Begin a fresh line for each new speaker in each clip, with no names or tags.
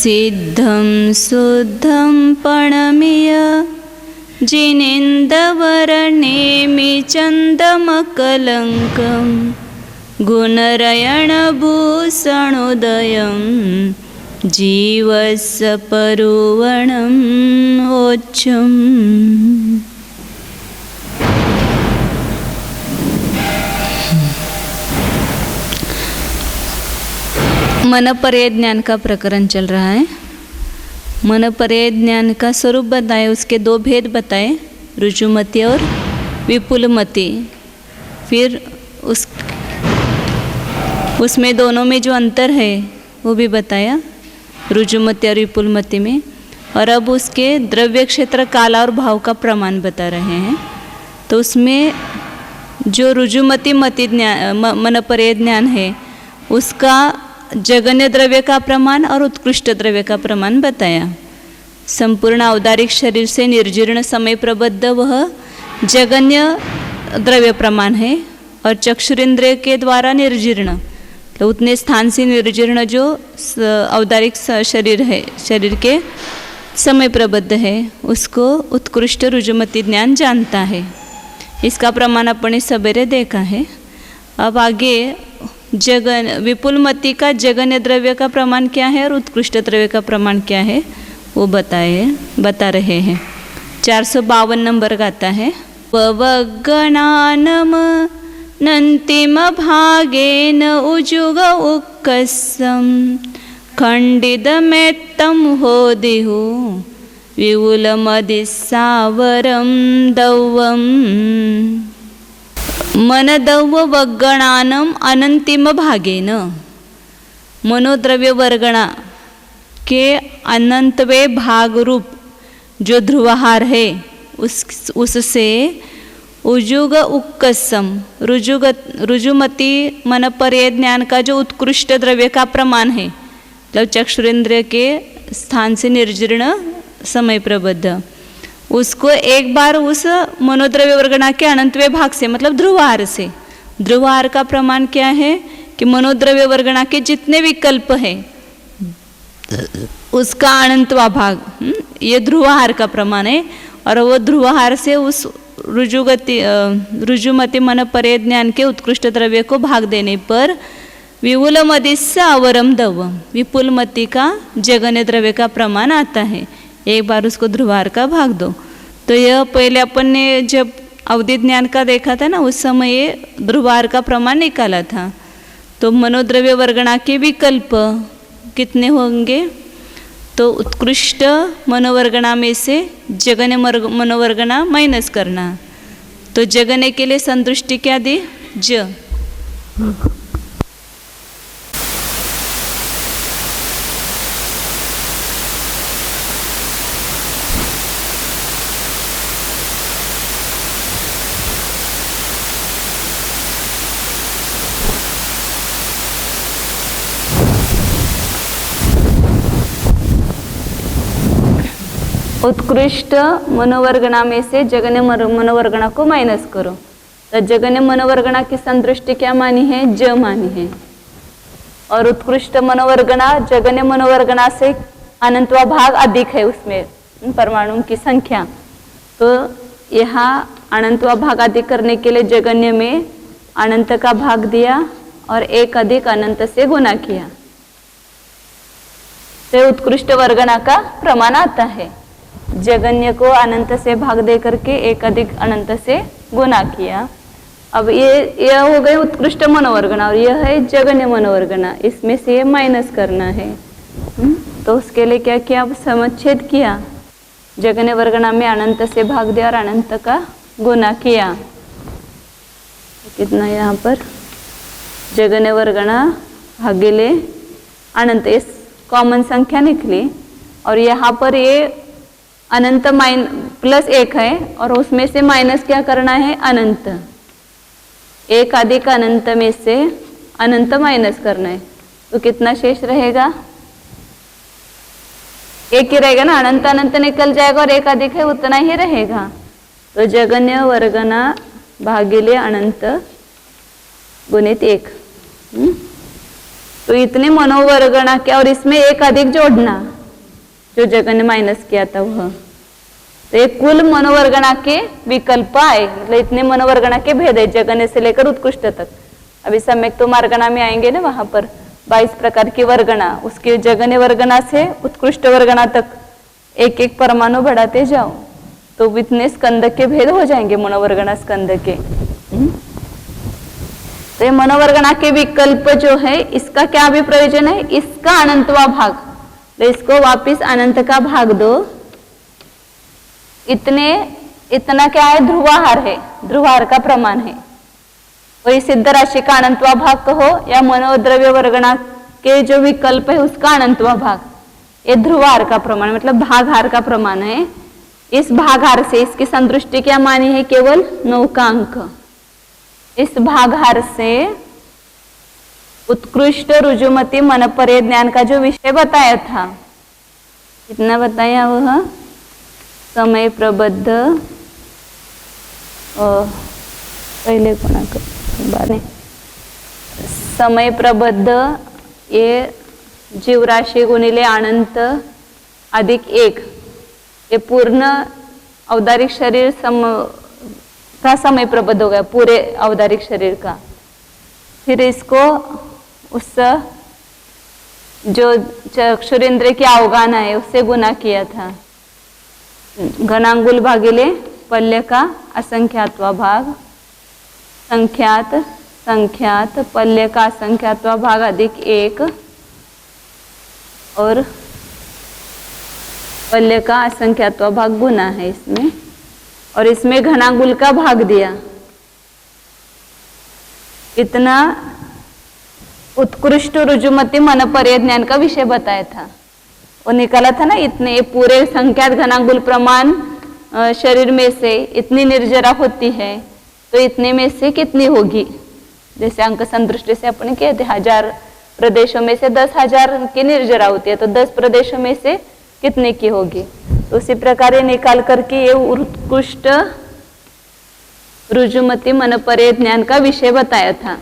सिद्धं शुद्धं प्रणम्य जिनेन्द्रवर्णेमि चन्दमकलङ्कं गुणरयणभूषणोदयं जीवस्य परुवणं वोच्यम्। मन पर्याय ज्ञान का प्रकरण चल रहा है। मन पर्याय ज्ञान का स्वरूप बताए, उसके दो भेद बताए, रुजुमति और विपुलमति। फिर उसमें दोनों में जो अंतर है वो भी बताया, रुजुमति और विपुलमति में। और अब उसके द्रव्य क्षेत्र काल और भाव का प्रमाण बता रहे हैं। तो उसमें जो रुजुमति मति ज्ञान मन पर्याय ज्ञान है उसका जगन्य द्रव्य का प्रमाण और उत्कृष्ट द्रव्य का प्रमाण बताया। संपूर्ण औदारिक शरीर से निर्जीर्ण समय प्रबद्ध वह जगन्य द्रव्य प्रमाण है, और चक्षुरेंद्रिय के द्वारा निर्जीर्ण, तो उतने स्थान से निर्जीर्ण जो औदारिक शरीर है, शरीर के समय प्रबद्ध है, उसको उत्कृष्ट रुजुमति ज्ञान जानता है। इसका प्रमाण अपने सवेरे देखा है। अब आगे विपुलमति का जगन्य द्रव्य का प्रमाण क्या है और उत्कृष्ट द्रव्य का प्रमाण क्या है वो बता रहे हैं। 452 नंबर गाता है। ववगणानम नन्तिम भागेन उजुग उक्कसं खण्डितमेत्तं होदिहु विपुलमदिसावरं दौवम्। मनदौव वगणानम अनंतिम भागेन, मनोद्रव्य वर्गणा के अनंतवे भाग रूप जो ध्रुवहार है उससे उजुग उक्कसम, रुजुमति मन पर्याय ज्ञान का जो उत्कृष्ट द्रव्य का प्रमाण है, मतलब चक्षुरेंद्रिय के स्थान से निर्जीर्ण समय प्रबद्ध, उसको एक बार उस मनोद्रव्य वर्गणा के अनंतवे भाग से, मतलब ध्रुवहार से, ध्रुवहार का प्रमाण क्या है कि मनोद्रव्य वर्गणा के जितने विकल्प है उसका अनंतवा भाग, ये ध्रुवहार का प्रमाण है। और वो ध्रुवहार से उस रुजुमति मन पर्याय ज्ञान के उत्कृष्ट द्रव्य को भाग देने पर विपुलमदिस्सा अवरम दवम, विपुलमति का जगन्य द्रव्य का प्रमाण आता है। एक बार उसको ध्रुवहार का भाग दो। तो यह पहले अपन ने जब अवधि ज्ञान का देखा था ना, उस समय ये ध्रुवहार का प्रमाण निकाला था। तो मनोद्रव्य वर्गणा के विकल्प कितने होंगे, तो उत्कृष्ट मनोवर्गणा में से जगन्य मनोवर्गणा माइनस करना। तो जगन्य के लिए संतुष्टि क्या दी, ज। उत्कृष्ट मनोवर्गणा में से जगन्य मनोवर्गणा को माइनस करो। तो जगन्य मनोवर्गणा की संतुष्टि क्या मानी है, ज मानी है। और उत्कृष्ट मनोवर्गणा जगन्य मनोवर्गणा से अनंतवा भाग अधिक है, उसमें परमाणुओं की संख्या। तो यहाँ अनंतवा भाग अधिक करने के लिए जगन्य में अनंत का भाग दिया और एक अधिक अनंत से गुना किया, तो उत्कृष्ट वर्गणा का प्रमाण आता है। जगन्य को अनंत से भाग दे करके एक अधिक अनंत से गुना किया। अब यह हो गए उत्कृष्ट मनोवर्गणा, और यह है जगन्य मनोवर्गणा, इसमें से ये माइनस करना है। तो उसके लिए क्या किया, समच्छेद किया, जगन्य वर्गणा में अनंत से भाग दिया और अनंत का गुना किया। कितना यहाँ पर जगन्य वर्गणा भागिले अनंत, इस कॉमन संख्या निकली। और यहाँ पर ये अनंत प्लस एक है और उसमें से माइनस क्या करना है, अनंत। एक अधिक अनंत में से अनंत माइनस करना है, तो कितना शेष रहेगा, एक ही रहेगा ना, अनंत अनंत निकल जाएगा और एक अधिक है उतना ही रहेगा। तो जगन्य वर्गणा भागिले अनंत गुणित एक। तो इतने मनोवर्गणा क्या, और इसमें एक अधिक जोड़ना, जो जगन ने माइनस किया था वह। तो ये कुल मनोवर्गणा के विकल्प आए, मतलब इतने मनोवर्गणा के भेद है जगन्य से लेकर उत्कृष्ट तक। अभी सम्यक तो मार्गणा में आएंगे ना, वहां पर 22 प्रकार की वर्गणा, उसके जगन्य वर्गणा से उत्कृष्ट वर्गणा तक एक एक परमाणु बढ़ाते जाओ तो इतने स्कंद के भेद हो जाएंगे मनोवर्गणा स्कंद के। तो ये मनोवर्गणा के विकल्प जो है इसका क्या भी प्रयोजन है, इसका अनंतवा भाग, तो इसको वापिस अनंत का भाग दो। इतना क्या है, ध्रुवाहार है, ध्रुवाहार का प्रमाण है। वही सिद्ध राशि का अनंतवा भाग कहो या मनोद्रव्य वर्गणा के जो विकल्प है उसका अनंतवा भाग, ये ध्रुवाहार का प्रमाण मतलब भागहार का प्रमाण है। इस भागहार से इसकी संतुष्टि क्या मानी है, केवल 9 का अंक। इस भागहार से उत्कृष्ट रुजुमति मनपरे ज्ञान का जो विषय बताया था, कितना बताया वह, समय प्रबद्ध, पहले कोना बाद में समय प्रबद्ध, ये जीवराशि गुणिले अनंत अधिक 1, ये पूर्ण औदारिक शरीर का समय प्रबद्ध हो गया, पूरे औदारिक शरीर का। फिर इसको उस जो चक्षुरेंद्र की अवगान है उससे गुना किया था, घनांगुल भागिले पल्य का असंख्यात्वा भाग, संख्यात संख्यात पल्य का असंख्यात्वा भाग अधिक 1 और पल्य का असंख्यात्वा भाग गुना है इसमें, और इसमें घनांगुल का भाग दिया। इतना उत्कृष्ट रुजुमति मनपरे ज्ञान का विषय बताया था, वो निकाला था ना, इतने ये पूरे संख्यात घनांगुल प्रमाण शरीर में से इतनी निर्जरा होती है तो इतने में से कितनी होगी, जैसे अंक संतुष्टि से अपने कहते 1000 प्रदेशों में से 10,000 की निर्जरा होती है, तो 10 प्रदेशों में से कितने की होगी। तो उसी प्रकार ये निकाल करके ये उत्कृष्ट रुजुमति मनपरे ज्ञान का विषय बताया था।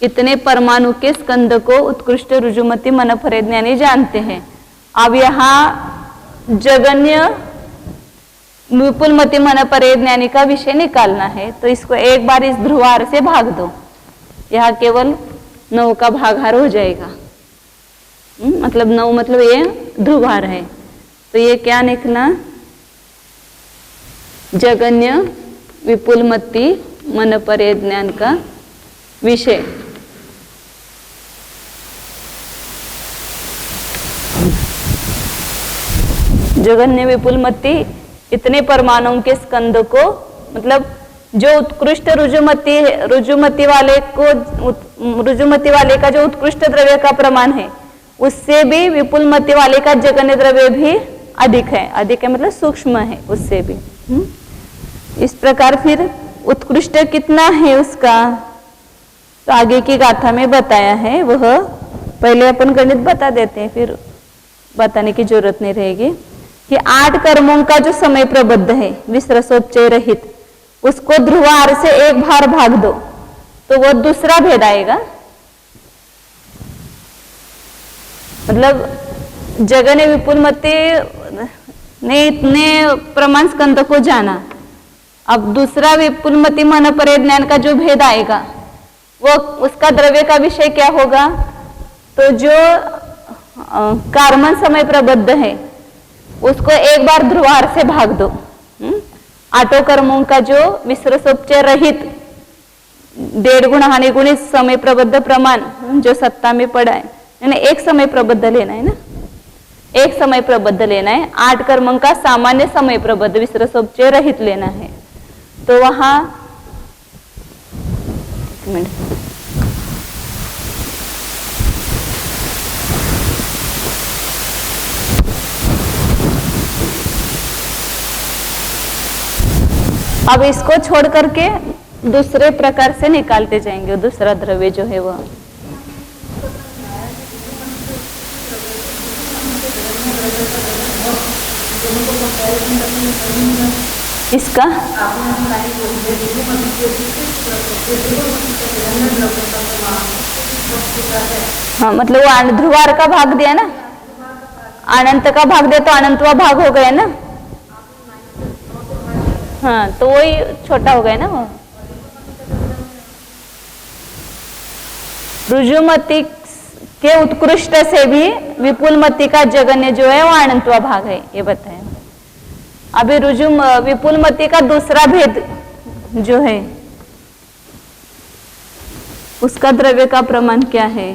इतने परमाणु के स्कंद को उत्कृष्ट रुजुमति मनपरे ज्ञानी जानते हैं। अब यहाँ जगन्य विपुलमति मनपरे ज्ञानी का विषय निकालना है, तो इसको एक बार इस ध्रुवार से भाग दो, यहाँ केवल 9 का भागहार हो जाएगा। मतलब 9 मतलब ये ध्रुवार है, तो ये क्या निकला, जगन्य विपुलमति मनपरे ज्ञान का विषय। जगन्य विपुलमति इतने परमाणुओं के स्कंद को, मतलब जो उत्कृष्ट रुजुमति वाले का जो उत्कृष्ट द्रव्य का प्रमाण है उससे भी विपुलमति वाले का जगन्य द्रव्य भी अधिक है मतलब सूक्ष्म है उससे भी। इस प्रकार फिर उत्कृष्ट कितना है उसका, तो आगे की गाथा में बताया है, वह पहले अपन गणित बता देते हैं, फिर बताने की जरूरत नहीं रहेगी कि 8 कर्मों का जो समय प्रबद्ध है विसरसोपचय रहित, उसको ध्रुवार से एक बार भाग दो तो वो दूसरा भेद आएगा। मतलब जगन्य विपुलमति ने इतने प्रमाण स्कंद को जाना, अब दूसरा विपुलमति मनपरे ज्ञान का जो भेद आएगा वो उसका द्रव्य का विषय क्या होगा, तो जो कार्बन समय प्रबद्ध है उसको एक बार ध्रुवार से भाग दो। 8 कर्मों का जो विसरसोपचय रहित 1.5 गुण हानि गुणित समय प्रबद्ध प्रमाण जो सत्ता में पड़ा है, एक समय प्रबद्ध लेना है ना, एक समय प्रबद्ध लेना है, 8 कर्मों का सामान्य समय प्रबद्ध विसरसोपचय रहित लेना है। तो वहां अब इसको छोड़ करके दूसरे प्रकार से निकालते जाएंगे, दूसरा द्रव्य जो है वह इसका हाँ मतलब वो ध्रुवार का भाग दिया ना, अनंत का भाग दे तो अनंतवा भाग हो गया ना। हाँ, तो वही छोटा हो गया ना वो। रुजुमती के उत्कृष्ट से भी विपुलमती का जगन्य जो है वो अनंतवा भाग है, ये बताया। अभी विपुलमती का दूसरा भेद जो है उसका द्रव्य का प्रमाण क्या है?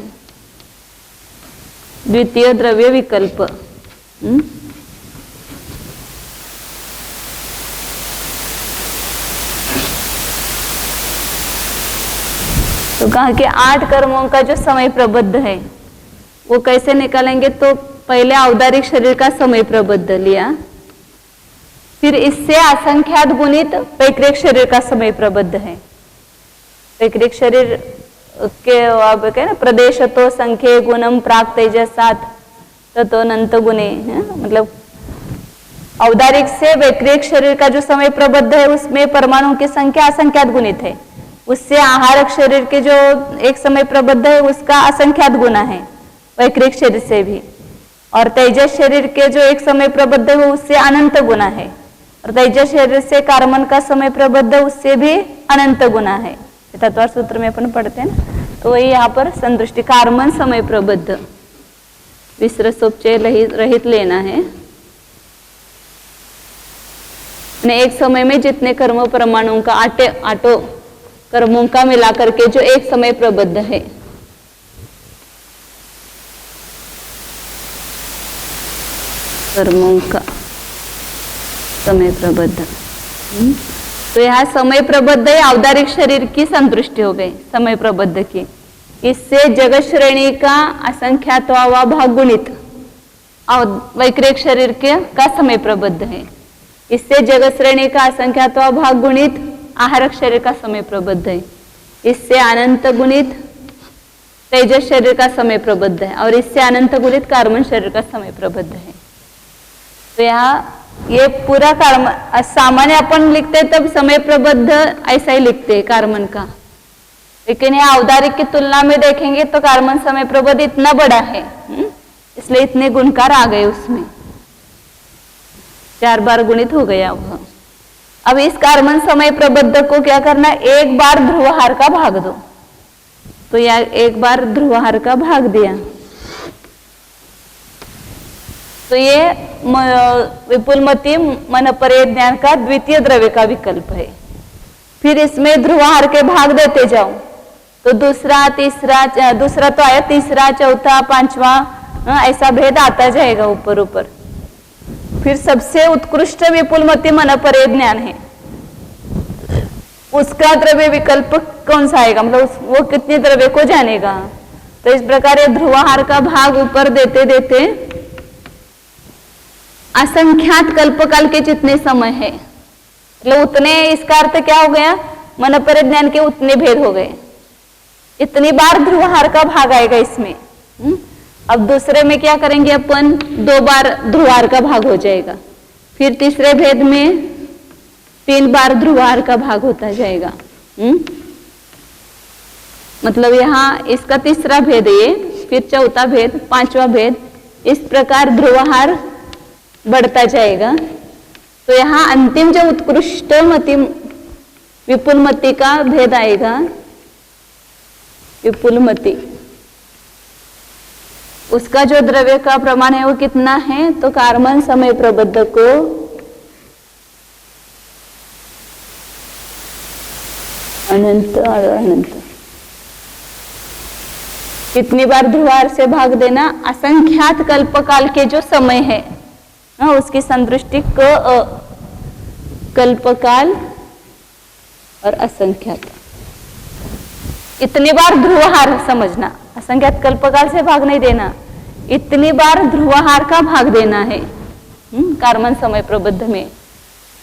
द्वितीय द्रव्य विकल्प। तो कहा कि 8 कर्मों का जो समय प्रबद्ध है वो कैसे निकालेंगे? तो पहले औदारिक शरीर का समय प्रबद्ध लिया, फिर इससे असंख्यात गुणित पैक्रिक शरीर का समय प्रबद्ध है। पैक्रिक शरीर के अब क्या ना, प्रदेश तो संख्ये गुणम प्राक तेजसात ततो अनंत गुणे, मतलब औदारिक से वैक्रिक शरीर का जो समय प्रबद्ध है उसमें परमाणुओं की संख्या असंख्यात गुणित है। उससे आहारक शरीर के जो एक समय प्रबद्ध है उसका असंख्यात गुना है वैक्रिक शरीर से भी। और तेजस शरीर के जो एक समय प्रबद्ध है उससे अनंत गुना है। और तेजस शरीर से कार्बन का समय प्रबद्ध उससे भी अनंत गुना है। तत्वार सूत्र में अपन पढ़ते हैं ना, तो वही यहाँ पर संदृष्टि कार्बन समय प्रबद्ध विसर्जोपचय रहित लेना है। एक समय में जितने कर्म परमाणुओं का आठों कर्मों का मिलाकर के जो एक समय प्रबद्ध है, कर्मों का समय प्रबद्ध। तो यहाँ समय प्रबद्ध है, औदारिक शरीर की संतुष्टि हो गई समय प्रबद्ध की। इससे जगत श्रेणी का असंख्यातवा भाग गुणित वैक्रिक शरीर के का समय प्रबद्ध है। इससे जगत श्रेणी का असंख्यातवा भाग गुणित आहारक शरीर का समय प्रबद्ध है। इससे अनंत गुणित तेजस शरीर का समय प्रबद्ध है। और इससे अनंत गुणित कार्बन शरीर का समय प्रबद्ध है। तो यहाँ ये पूरा कार्बन सामान्य अपन लिखते तब समय प्रबद्ध ऐसा ही लिखते हैं कार्बन का, लेकिन यहाँ औदारिक की तुलना में देखेंगे तो कार्बन समय प्रबद्ध इतना बड़ा है, इसलिए इतने गुणकार आ गए उसमें, 4 बार गुणित हो गया वह। अब इस कार्बन समय प्रबद्ध को क्या करना, एक बार ध्रुवहार का भाग दो। तो यह एक बार ध्रुवहार का भाग दिया तो ये विपुलमती मन परिज्ञान का द्वितीय द्रव्य का विकल्प है। फिर इसमें ध्रुवहार के भाग देते जाओ तो दूसरा तो आया, तीसरा, चौथा, 5वां ऐसा भेद आता जाएगा ऊपर ऊपर। फिर सबसे उत्कृष्ट विपुलमती मन परिज्ञान है, उसका द्रव्य विकल्प कौन सा आएगा, मतलब वो कितने द्रव्य को जानेगा। तो इस प्रकार ध्रुवहार का भाग ऊपर देते देते असंख्यात कल्पकाल के जितने समय है, मतलब उतने, इसका अर्थ क्या हो गया, मन परिज्ञान के उतने भेद हो गए। इतनी बार ध्रुवहार का भाग आएगा इसमें। अब दूसरे में क्या करेंगे अपन, 2 बार ध्रुवहार का भाग हो जाएगा। फिर तीसरे भेद में 3 बार ध्रुवहार का भाग होता जाएगा। मतलब यहाँ इसका तीसरा भेद ये, फिर चौथा भेद, 5वां भेद, इस प्रकार ध्रुवहार बढ़ता जाएगा। तो यहाँ अंतिम जो उत्कृष्ट मति विपुलमती का भेद आएगा, विपुलमती, उसका जो द्रव्य का प्रमाण है वो कितना है, तो कार्बन समय प्रबद्ध को अनंत और अनंत कितनी बार ध्रुवहार से भाग देना, असंख्यात कल्पकाल के जो समय है उसकी संतुष्टि कल्पकाल और असंख्यात, इतनी बार ध्रुवहार समझना, असंख्यात कल्पकाल से भाग नहीं देना, इतनी बार ध्रुवहार का भाग देना है कार्बन समय प्रबद्ध में।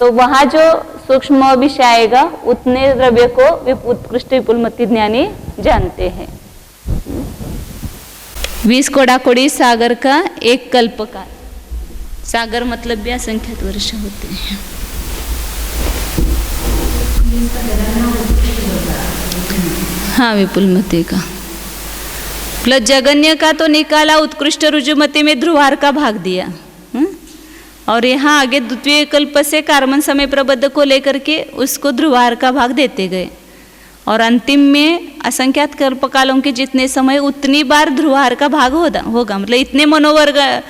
तो वहां जो सूक्ष्म विषय आएगा उतने द्रव्य को उत्कृष्ट विपुलमती ज्ञानी जानते हैं। 20 कोड़ाकोड़ी सागर का एक कल्पकाल, सागर मतलब भी असंख्यात वर्ष होते हैं। हाँ, विपुलमती का मतलब जगन्य का तो निकाला, उत्कृष्ट रुजुमती में ध्रुवार का भाग दिया। और यहाँ आगे द्वितीय कल्प से कार्बन समय प्रबद्ध को लेकर के उसको ध्रुवार का भाग देते गए, और अंतिम में असंख्यात कल्पकालों के जितने समय उतनी बार ध्रुवार का भाग होगा। मतलब इतने मनोवर्ग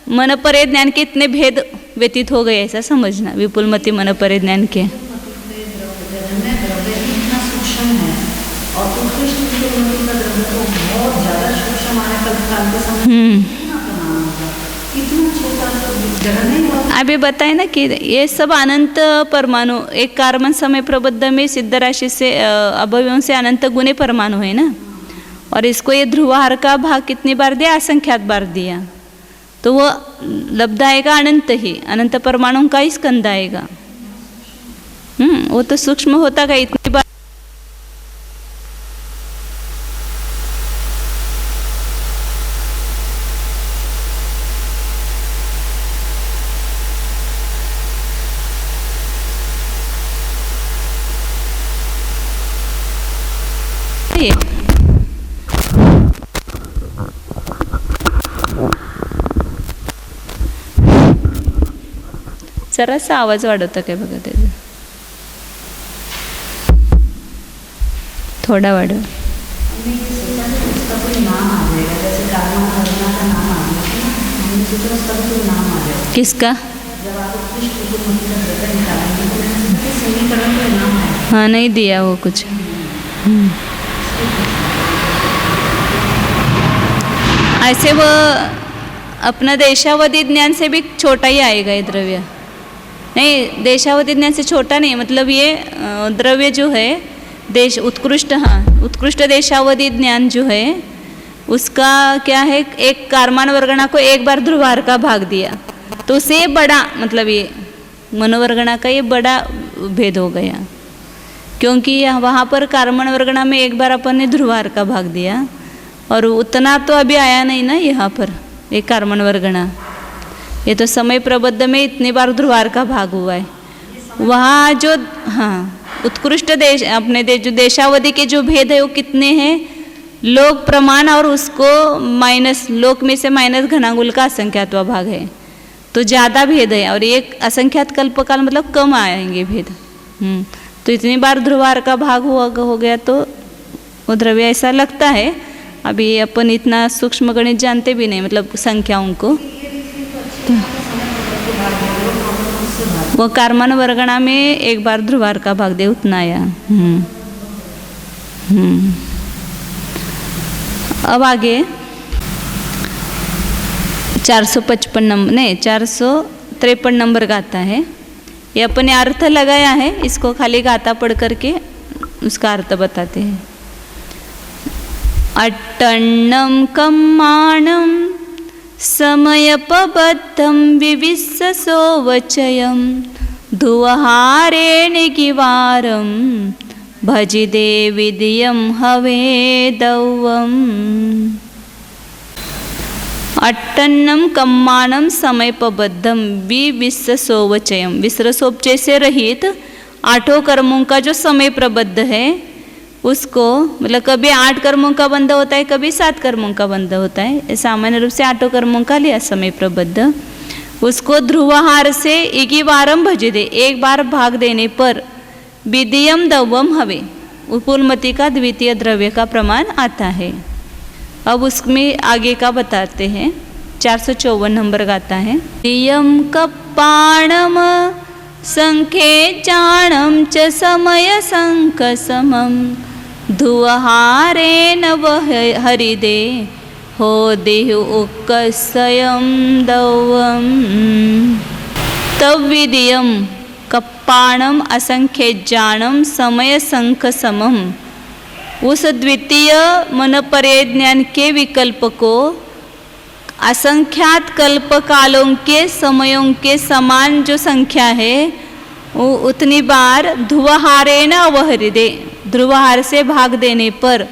मनपरे ज्ञान के इतने भेद व्यतीत हो गए, ऐसा समझना विपुलमती मनपरे ज्ञान के। अभी बताए ना कि ये सब अनंत परमाणु एक कार्बन समय प्रबद्ध में सिद्ध राशि से अवयवों से अनंत गुणे परमाणु है ना, और इसको ये ध्रुवार का भाग कितनी बार दिया, असंख्यात बार दिया, तो वो लब्ध आएगा अनंत ही, अनंत परमाणु का ही स्कंद आएगा। वो तो सूक्ष्म होता का इतनी बार। जरासा आवाज वाढवता काय बघा त्याचा, थोड़ा वाढव। किसका? हाँ नहीं दिया वो कुछ। ऐसे वो अपना देशावधि ज्ञान से भी छोटा ही आएगा ये द्रव्य। नहीं, देशावधि ज्ञान से छोटा नहीं, मतलब ये द्रव्य जो है देश उत्कृष्ट, हाँ उत्कृष्ट देशावधि ज्ञान जो है उसका क्या है, एक कार्मान वर्गणा को एक बार ध्रुवार का भाग दिया, तो उसे बड़ा, मतलब ये मनोवर्गणा का ये बड़ा भेद हो गया, क्योंकि वहाँ पर कार्बन वर्गणा में एक बार अपन ने ध्रुवार का भाग दिया, और उतना तो अभी आया नहीं ना यहाँ पर एक कार्बन वर्गणा। ये तो समय प्रबद्ध में इतनी बार ध्रुवार का भाग हुआ है। वहाँ जो हाँ उत्कृष्ट देश अपने जो देशावधि के जो भेद है वो कितने हैं, लोक प्रमाण और उसको माइनस, लोक में से माइनस घनांगुल का असंख्यातवा भाग है, तो ज़्यादा भेद है, और एक असंख्यात कल्पकाल मतलब कम आएंगे भेद। तो इतनी बार ध्रुवार का भाग हो गया तो वो द्रव्य ऐसा लगता है। अभी अपन इतना सूक्ष्म गणित जानते भी नहीं, मतलब संख्याओं को। वो कार्बन वर्गणा में एक बार ध्रुवार का भाग दे, उतना आया। अब आगे 455 नंबर नहीं 453 नंबर गाता है। ये अपने अर्थ लगाया है, इसको खाली गाता पढ़ करके उसका अर्थ बताते हैं। अट्टन्नं कम्माणं समयपबद्धं विविस्ससोवचयं धुवहारेण गिवारं भजिदे विदियं हवेदौवम्। अट्टन्नं कम्माणं समयपबद्धं विविस्ससोवचयं, विसर्गोपचय से रहित आठों कर्मों का जो समय प्रबद्ध है उसको, मतलब कभी 8 कर्मों का बंध होता है, कभी 7 कर्मों का बंध होता है, सामान्य रूप से 8 कर्मों का लिया समय प्रबद्ध, उसको ध्रुवहार से इगिवारम भजे दे, एक बार भाग देने पर विदियम दवम हवे, उपुलमति का द्वितीय द्रव्य का प्रमाण आता है। अब उसमें आगे का बताते हैं। 454 नंबर गाता है। दियम कप्पाणम संखे चाणम च समय संकसमम धुवहारेण हरिदे हो देहु उक्कसयं दवम। तव्विदियम कप्पाणम असंख्य जानम समय संख समम, उस द्वितीय मनपर्य ज्ञान के विकल्प को असंख्यात कल्प कालों के समयों के समान जो संख्या है वो उतनी बार ध्रुवहारेण अवहरिदे, ध्रुवहार से भाग देने पर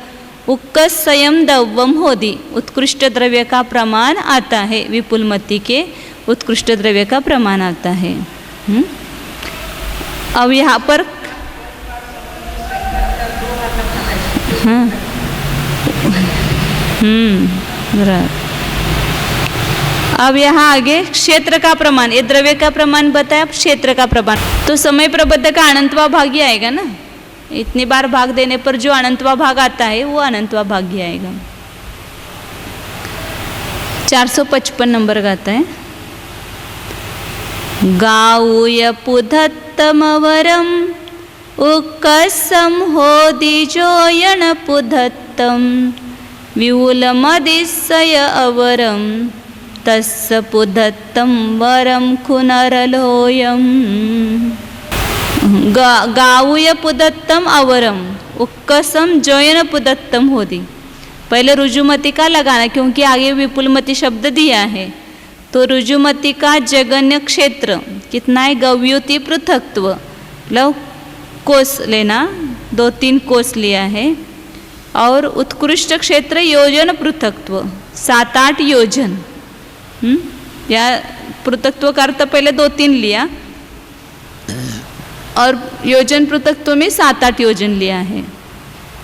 उक्कसयं दवम होदी, उत्कृष्ट द्रव्य का प्रमाण आता है। विपुलमति के उत्कृष्ट द्रव्य का प्रमाण आता है। अब यहाँ पर हाँ बराबर। अब यहाँ आगे क्षेत्र का प्रमाण, ये द्रव्य का प्रमाण बताया, अब क्षेत्र का प्रमाण। तो समय प्रबद्ध का अनंतवा भाग ही आएगा ना, इतनी बार भाग देने पर जो अनंतवा भाग आता है वो अनंतवा भाग ही आएगा। 455 नंबर का आता है। गाऊय पुधत्तमवरम उक्कसम होदिजोयन पुधत्तम विउलमदिशय अवरम तस्य पुधत्तम वरम खुनरलोयम। गाऊय पुदत्तम अवरम उक्कसम जोयन पुदत्तम होदी। पहले रुजुमती का लगाना, क्योंकि आगे विपुलमती शब्द दिया है। तो रुजुमती का जगन्य क्षेत्र कितना है, गव्युति पृथक्त्व, मतलब कोस लेना, 2-3 कोस लिया है। और उत्कृष्ट क्षेत्र योजन पृथक्त्व 7-8 योजन। या पृथक्त्व का अर्थ पहले 2-3 लिया और योजन पृथक्त्व में 7-8 योजन लिया है।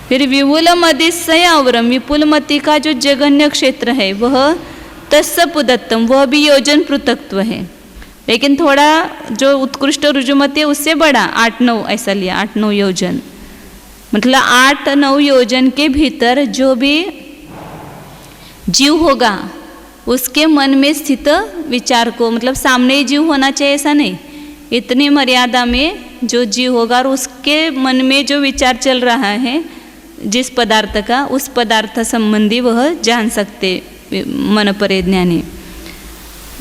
फिर विपुलमदिशय अवरम, विपुलमती का जो जगन्य क्षेत्र है वह तस्य पुदत्तम, वह भी योजन पृथक्त्व है, लेकिन थोड़ा जो उत्कृष्ट रुजुमती है उससे बड़ा 8-9 ऐसा लिया, 8-9 योजन। मतलब 8-9 योजन के भीतर जो भी जीव होगा उसके मन में स्थित विचार को, मतलब सामने ही जीव होना चाहिए ऐसा नहीं, इतनी मर्यादा में जो जीव होगा और उसके मन में जो विचार चल रहा है जिस पदार्थ का, उस पदार्थ संबंधी वह जान सकते मन परे ज्ञानी।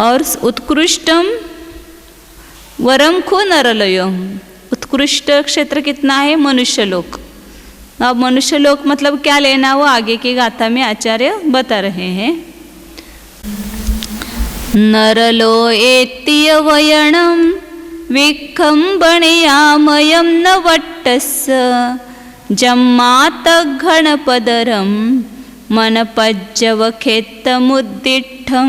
और उत्कृष्टम वरम खो नरलयम, उत्कृष्ट क्षेत्र कितना है, मनुष्य लोक। अब मनुष्य लोक मतलब क्या लेना, वो आगे की गाथा में आचार्य बता रहे हैं। नरलो एत्य वयणम विखंबणयामयम न वट्टस्य जम्मात घनपदरम मनपज्जव खेत्तमुद्दिठम।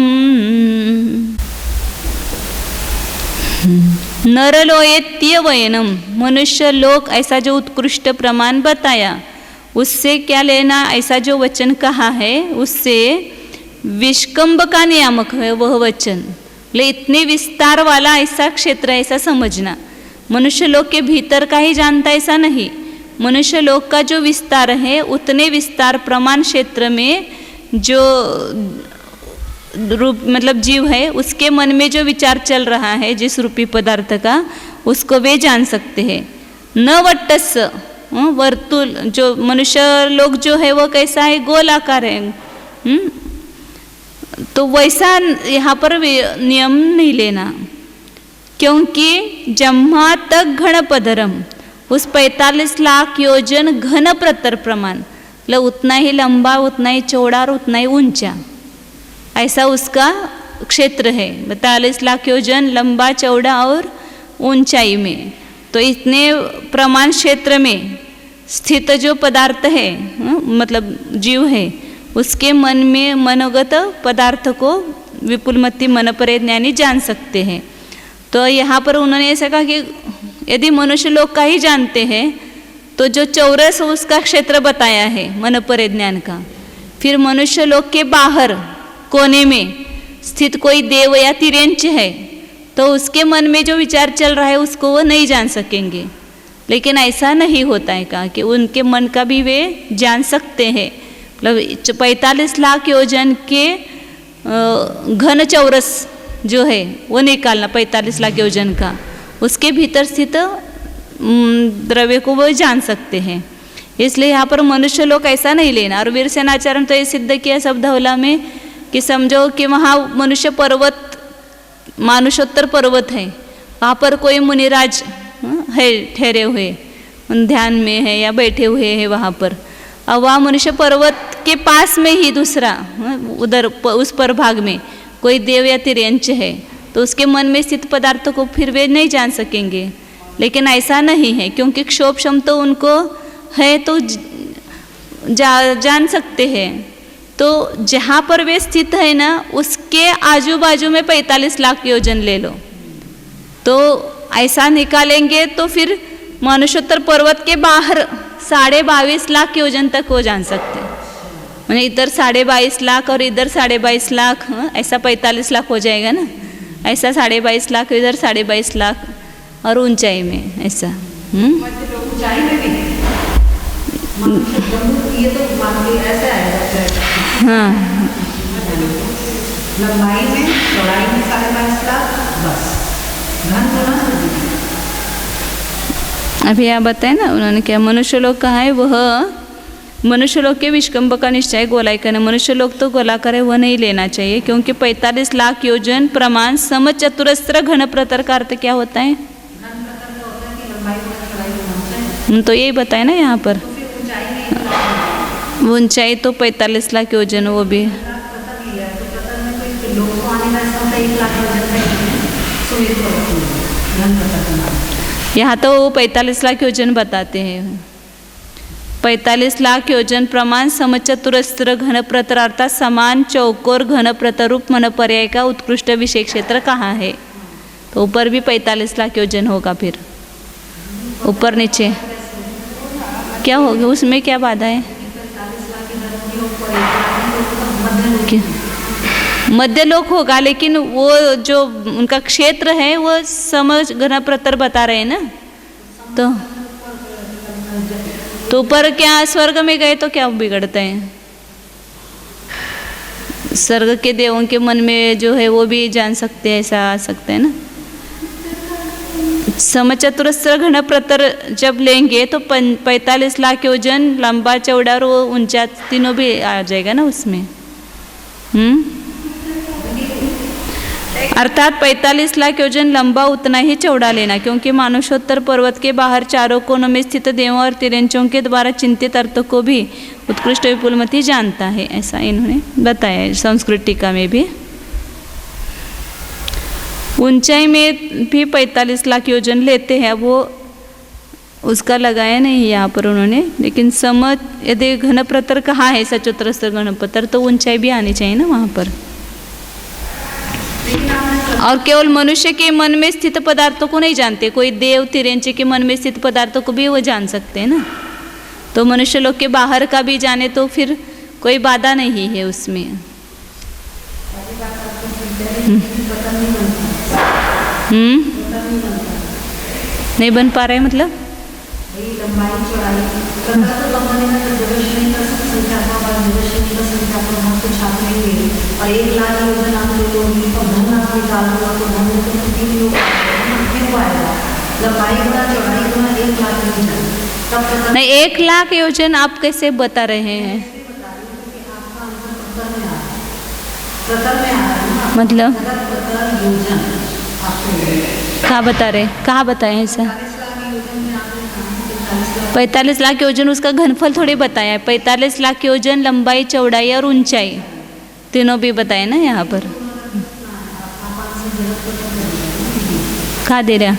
नरलोयत्य वयनम, मनुष्य लोक ऐसा जो उत्कृष्ट प्रमाण बताया, उससे क्या लेना, ऐसा जो वचन कहा है उससे विष्कंभ का नियामक है वह वचन, ले इतने विस्तार वाला ऐसा क्षेत्र ऐसा समझना। मनुष्य लोक के भीतर का ही जानता ऐसा नहीं, मनुष्य लोक का जो विस्तार है उतने विस्तार प्रमाण क्षेत्र में जो रूप मतलब जीव है उसके मन में जो विचार चल रहा है जिस रूपी पदार्थ का, उसको वे जान सकते हैं। न वट्टस्य, वर्तुल जो मनुष्य लोक जो है वो कैसा है, गोल आकार है। तो वैसा यहाँ पर नियम नहीं लेना, क्योंकि जम्मा तक घन पदरम, उस 45 लाख योजन घन प्रतर प्रमाण, मतलब उतना ही लंबा, उतना ही चौड़ा और उतना ही ऊंचा, ऐसा उसका क्षेत्र है। 42 लाख योजन लंबा, चौड़ा और ऊंचाई में। तो इतने प्रमाण क्षेत्र में स्थित जो पदार्थ है, मतलब जीव है, उसके मन में मनोगत पदार्थ को विपुलमती मनपरे ज्ञानी जान सकते हैं। तो यहाँ पर उन्होंने ऐसा कहा कि यदि मनुष्य लोक का ही जानते हैं तो जो चौरस उसका क्षेत्र बताया है मनपरे ज्ञान का, फिर मनुष्य लोक के बाहर कोने में स्थित कोई देव या तिर्यंच है तो उसके मन में जो विचार चल रहा है उसको वो नहीं जान सकेंगे। लेकिन ऐसा नहीं होता है कहा कि उनके मन का भी वे जान सकते हैं। मतलब 45 लाख योजन के घन चौरस जो है वो निकालना, 45 लाख योजन का, उसके भीतर स्थित द्रव्य को वो जान सकते हैं। इसलिए यहाँ पर मनुष्य लोक ऐसा नहीं लेना। और वीरसेनाचार्य ने तो ये सिद्ध किया शब्दहवला में कि समझो कि वहाँ मनुष्य पर्वत, मानुषोत्तर पर्वत है, वहाँ पर कोई मुनिराज है ठहरे हुए, ध्यान में है या बैठे हुए हैं वहाँ पर। अब वह मनुष्य पर्वत के पास में ही दूसरा उधर उस पर भाग में कोई देव या तिर्यंच है तो उसके मन में स्थित पदार्थों को फिर वे नहीं जान सकेंगे। लेकिन ऐसा नहीं है, क्योंकि क्षोभ क्षम तो उनको है तो जान सकते हैं। तो जहाँ पर वे स्थित है ना उसके आजू बाजू में 45 लाख योजन ले लो, तो ऐसा निकालेंगे तो फिर मानुषोत्तर पर्वत के बाहर 22.5 लाख योजन तक वो जान सकते हैं। मैंने इधर 22.5 लाख और इधर 22.5 लाख, ऐसा 45 लाख हो जाएगा ना। ऐसा 22.5 लाख, इधर 22.5 लाख और ऊंचाई में ऐसा।
ऊंचाई में भी ये तो ऐसे आएगा।
हाँ,
लंबाई में चौड़ाई में 22.5 लाख, बस घन गुना।
अभी आप बताए ना उन्होंने क्या मनुष्य लोग कहा है, वह मनुष्य लोग के विष्कंभ का निश्चय गोलाकार है। मनुष्य लोग तो गोलाकार है, वह नहीं लेना चाहिए, क्योंकि 45 लाख योजन प्रमाण समचतुरस्र घन प्रतर का अर्थ क्या होता है? तो यही बताए ना यहाँ पर। ऊंचाई तो 45 लाख योजन, वो भी यहाँ तो 45 लाख योजन बताते हैं। 45 लाख योजन प्रमाण समचतुरस्र घन प्रतर अर्थात समान चौकोर घन प्रतरूप मन पर्याय का उत्कृष्ट विषय क्षेत्र कहाँ है? तो ऊपर भी 45 लाख योजन होगा। फिर ऊपर नीचे क्या होगा, उसमें क्या बाधा है? मध्यलोक होगा, लेकिन वो जो उनका क्षेत्र है वो समझ घन प्रतर बता रहे हैं ना। तो ऊपर क्या स्वर्ग में गए तो क्या बिगड़ते हैं? स्वर्ग के देवों के मन में जो है वो भी जान सकते हैं, ऐसा आ सकते हैं ना। समचतुरस्र घन प्रतर जब लेंगे तो 45 लाख योजन लंबा चौड़ा और वो ऊंचा तीनों भी आ जाएगा ना उसमें। अर्थात 45 लाख योजन लंबा उतना ही चौड़ा लेना, क्योंकि मानुषोत्तर पर्वत के बाहर चारों कोनों में स्थित देवों और तिरंचों के द्वारा चिंतित अर्थों को भी उत्कृष्ट विपुलमति जानता है, ऐसा इन्होंने बताया है संस्कृत टीका में भी। ऊंचाई में भी 45 लाख योजन लेते हैं, वो उसका लगाया नहीं यहाँ पर उन्होंने। लेकिन यदि घन प्रतर कहाँ है सचतुरस्र घन प्रतर, तो ऊंचाई भी आनी चाहिए ना वहाँ पर। और केवल मनुष्य के मन में स्थित पदार्थों को नहीं जानते, कोई देव तिरंची के मन में स्थित पदार्थों को भी वो जान सकते हैं ना। तो मनुष्य लोग के बाहर का भी जाने तो फिर कोई बाधा नहीं है उसमें। नहीं बन पा रहे मतलब और 1 लाख योजन आप जो लोग तो धन आप निकालो तो धन तो 3 लोग फिर आएगा। लंबाई गुना चौड़ाई गुना 1 लाख योजन। नहीं, 1 लाख योजन आप कैसे बता रहे हैं? मतलब कहाँ बता रहे, कहाँ बताए ऐसा? 45 लाख योजन उसका घनफल थोड़ी बताया है। 45 लाख योजन लंबाई चौड़ाई और ऊंचाई तीनों भी बताए ना यहाँ पर। कहाँ दे रहा,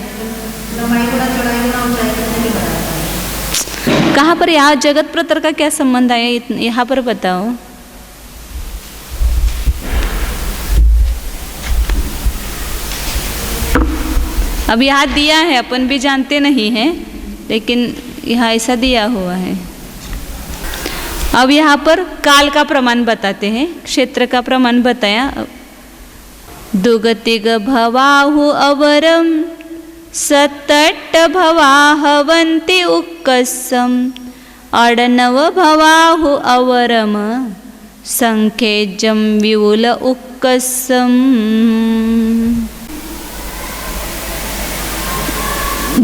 कहाँ पर? यहाँ जगत प्रतर का क्या संबंध है यहाँ पर बताओ। अब यहाँ दिया है, अपन भी जानते नहीं हैं, लेकिन यहाँ ऐसा दिया हुआ है। अब यहाँ पर काल का प्रमाण बताते हैं, क्षेत्र का प्रमाण बताया। दुगतिग भवाहु अवरम सतट भवाहवंति उक्कसम अडनव भवाहु अवरम संखेजम विपुल उक्कसम।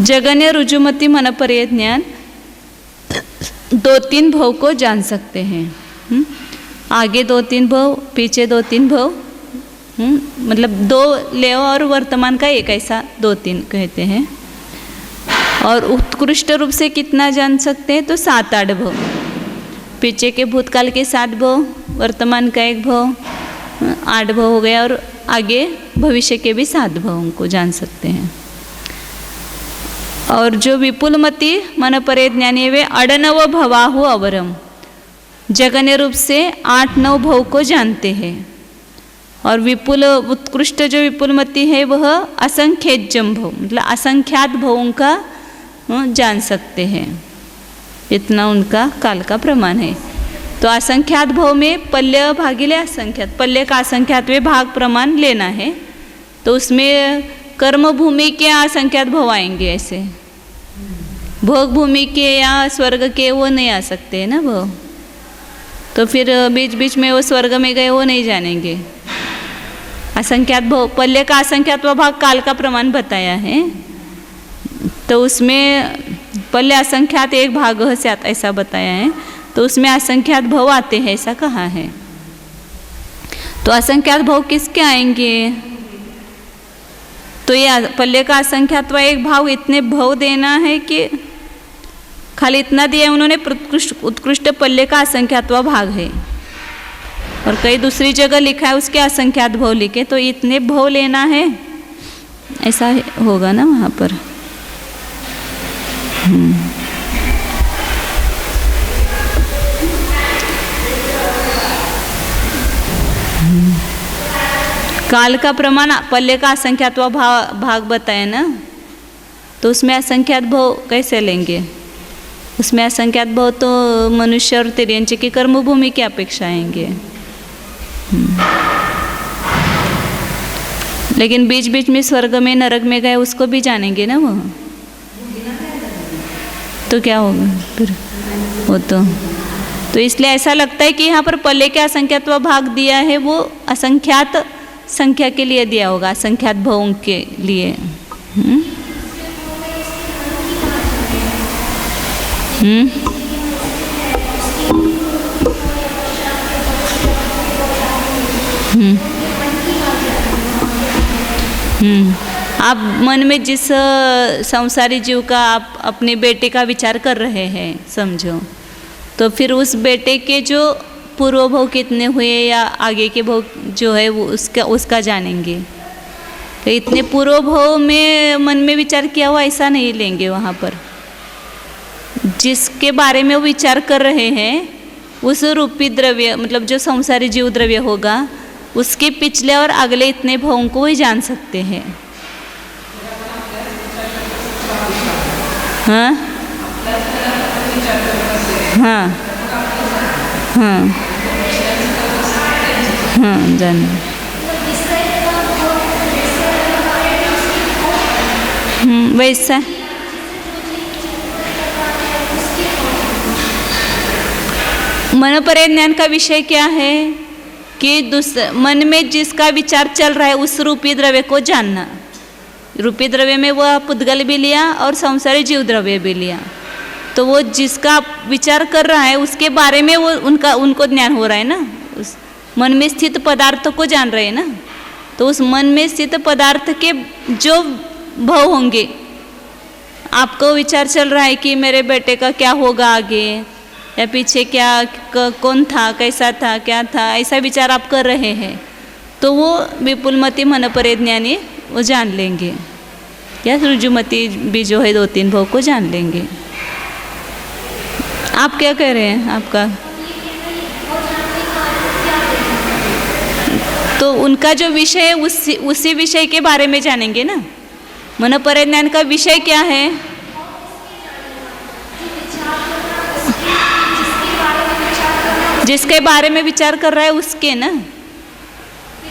जगन्य रुजुमति मन पर्याय ज्ञान 2-3 भव को जान सकते हैं। आगे 2-3 भव, पीछे 2-3 भव, मतलब 2 लेव और वर्तमान का एक ऐसा 2-3 कहते हैं। और उत्कृष्ट रूप से कितना जान सकते हैं? तो 7-8 भव। पीछे के भूतकाल के 7 भव, वर्तमान का 1 भव, 8 भव हो गया, और आगे भविष्य के भी 7 भवों को जान सकते हैं। और जो विपुलमति मन परे ज्ञानी वे अडनव भवाहु अवरम, जगन्य रूप से 8-9 भव को जानते हैं। और विपुल उत्कृष्ट जो विपुलमति है वह असंख्यजम भव, मतलब असंख्यात भवों का जान सकते हैं। इतना उनका काल का प्रमाण है। तो असंख्यात भव में पल्य भागिले असंख्यात, पल्य का असंख्यातवें भाग प्रमाण लेना है। तो उसमें कर्म भूमि के असंख्यात भव आएंगे, ऐसे भोग भूमि के या स्वर्ग के वो नहीं आ सकते हैं ना भव। तो फिर बीच बीच में वो स्वर्ग में गए वो नहीं जानेंगे। असंख्यात भव, पल्य का असंख्यात भाग काल का प्रमाण बताया है। तो उसमें पल्य असंख्यात एक भाग से आता ऐसा बताया है। तो उसमें असंख्यात भव आते हैं ऐसा कहा है। तो असंख्यात भव किसके आएंगे? तो ये पल्य का असंख्यात एक भाव, इतने भव देना है कि खाली इतना दिया उन्होंने, उत्कृष्ट पल्य का असंख्यातवा भाग है। और कई दूसरी जगह लिखा है उसके असंख्यात भव लिखे, तो इतने भव लेना है ऐसा होगा ना वहाँ पर। काल का प्रमाण पल्य का असंख्यातवा भाग बताया ना, तो उसमें असंख्यात भव कैसे लेंगे? उसमें असंख्यात भव तो मनुष्य और तिर्यंची की कर्मभूमि की अपेक्षा आएंगे। लेकिन बीच बीच में स्वर्ग में नरक में गए उसको भी जानेंगे ना वो, तो क्या होगा फिर वो तो इसलिए ऐसा लगता है कि यहाँ पर पल्य के असंख्यात भाग दिया है वो असंख्यात संख्या के लिए दिया होगा, असंख्यात भवों के लिए। आप मन में जिस संसारी जीव का आप अपने बेटे का विचार कर रहे हैं समझो, तो फिर उस बेटे के जो पूर्व भव कितने हुए या आगे के भव जो है वो उसका जानेंगे। तो इतने पूर्व भव में मन में विचार किया हुआ ऐसा नहीं लेंगे। वहाँ पर जिसके बारे में वो विचार कर रहे हैं उस रूपी द्रव्य, मतलब जो संसारी जीव द्रव्य होगा, उसके पिछले और अगले इतने भवों को ही जान सकते हैं। हाँ हाँ हाँ हाँ जान। वैसा मनोपरे ज्ञान का विषय क्या है कि मन में जिसका विचार चल रहा है उस रूपी द्रव्य को जानना। रूपी द्रव्य में वह पुद्गल भी लिया और संसारी जीव द्रव्य भी लिया। तो वो जिसका विचार कर रहा है उसके बारे में वो उनको ज्ञान हो रहा है ना, उस मन में स्थित पदार्थ को जान रहे हैं ना। तो उस मन में स्थित पदार्थ के जो भव होंगे, आपको विचार चल रहा है कि मेरे बेटे का क्या होगा आगे, या पीछे क्या कौन था, कैसा था, क्या था, ऐसा विचार आप कर रहे हैं, तो वो विपुलमति मनोपरे ज्ञानी वो जान लेंगे। या रुजुमति भी जो है 2-3 भव को जान लेंगे। आप क्या कह रहे हैं? आपका तो उनका जो विषय है उसी विषय के बारे में जानेंगे ना। मनोपरे ज्ञान का विषय क्या है? जिसके बारे में विचार कर रहा है उसके ना।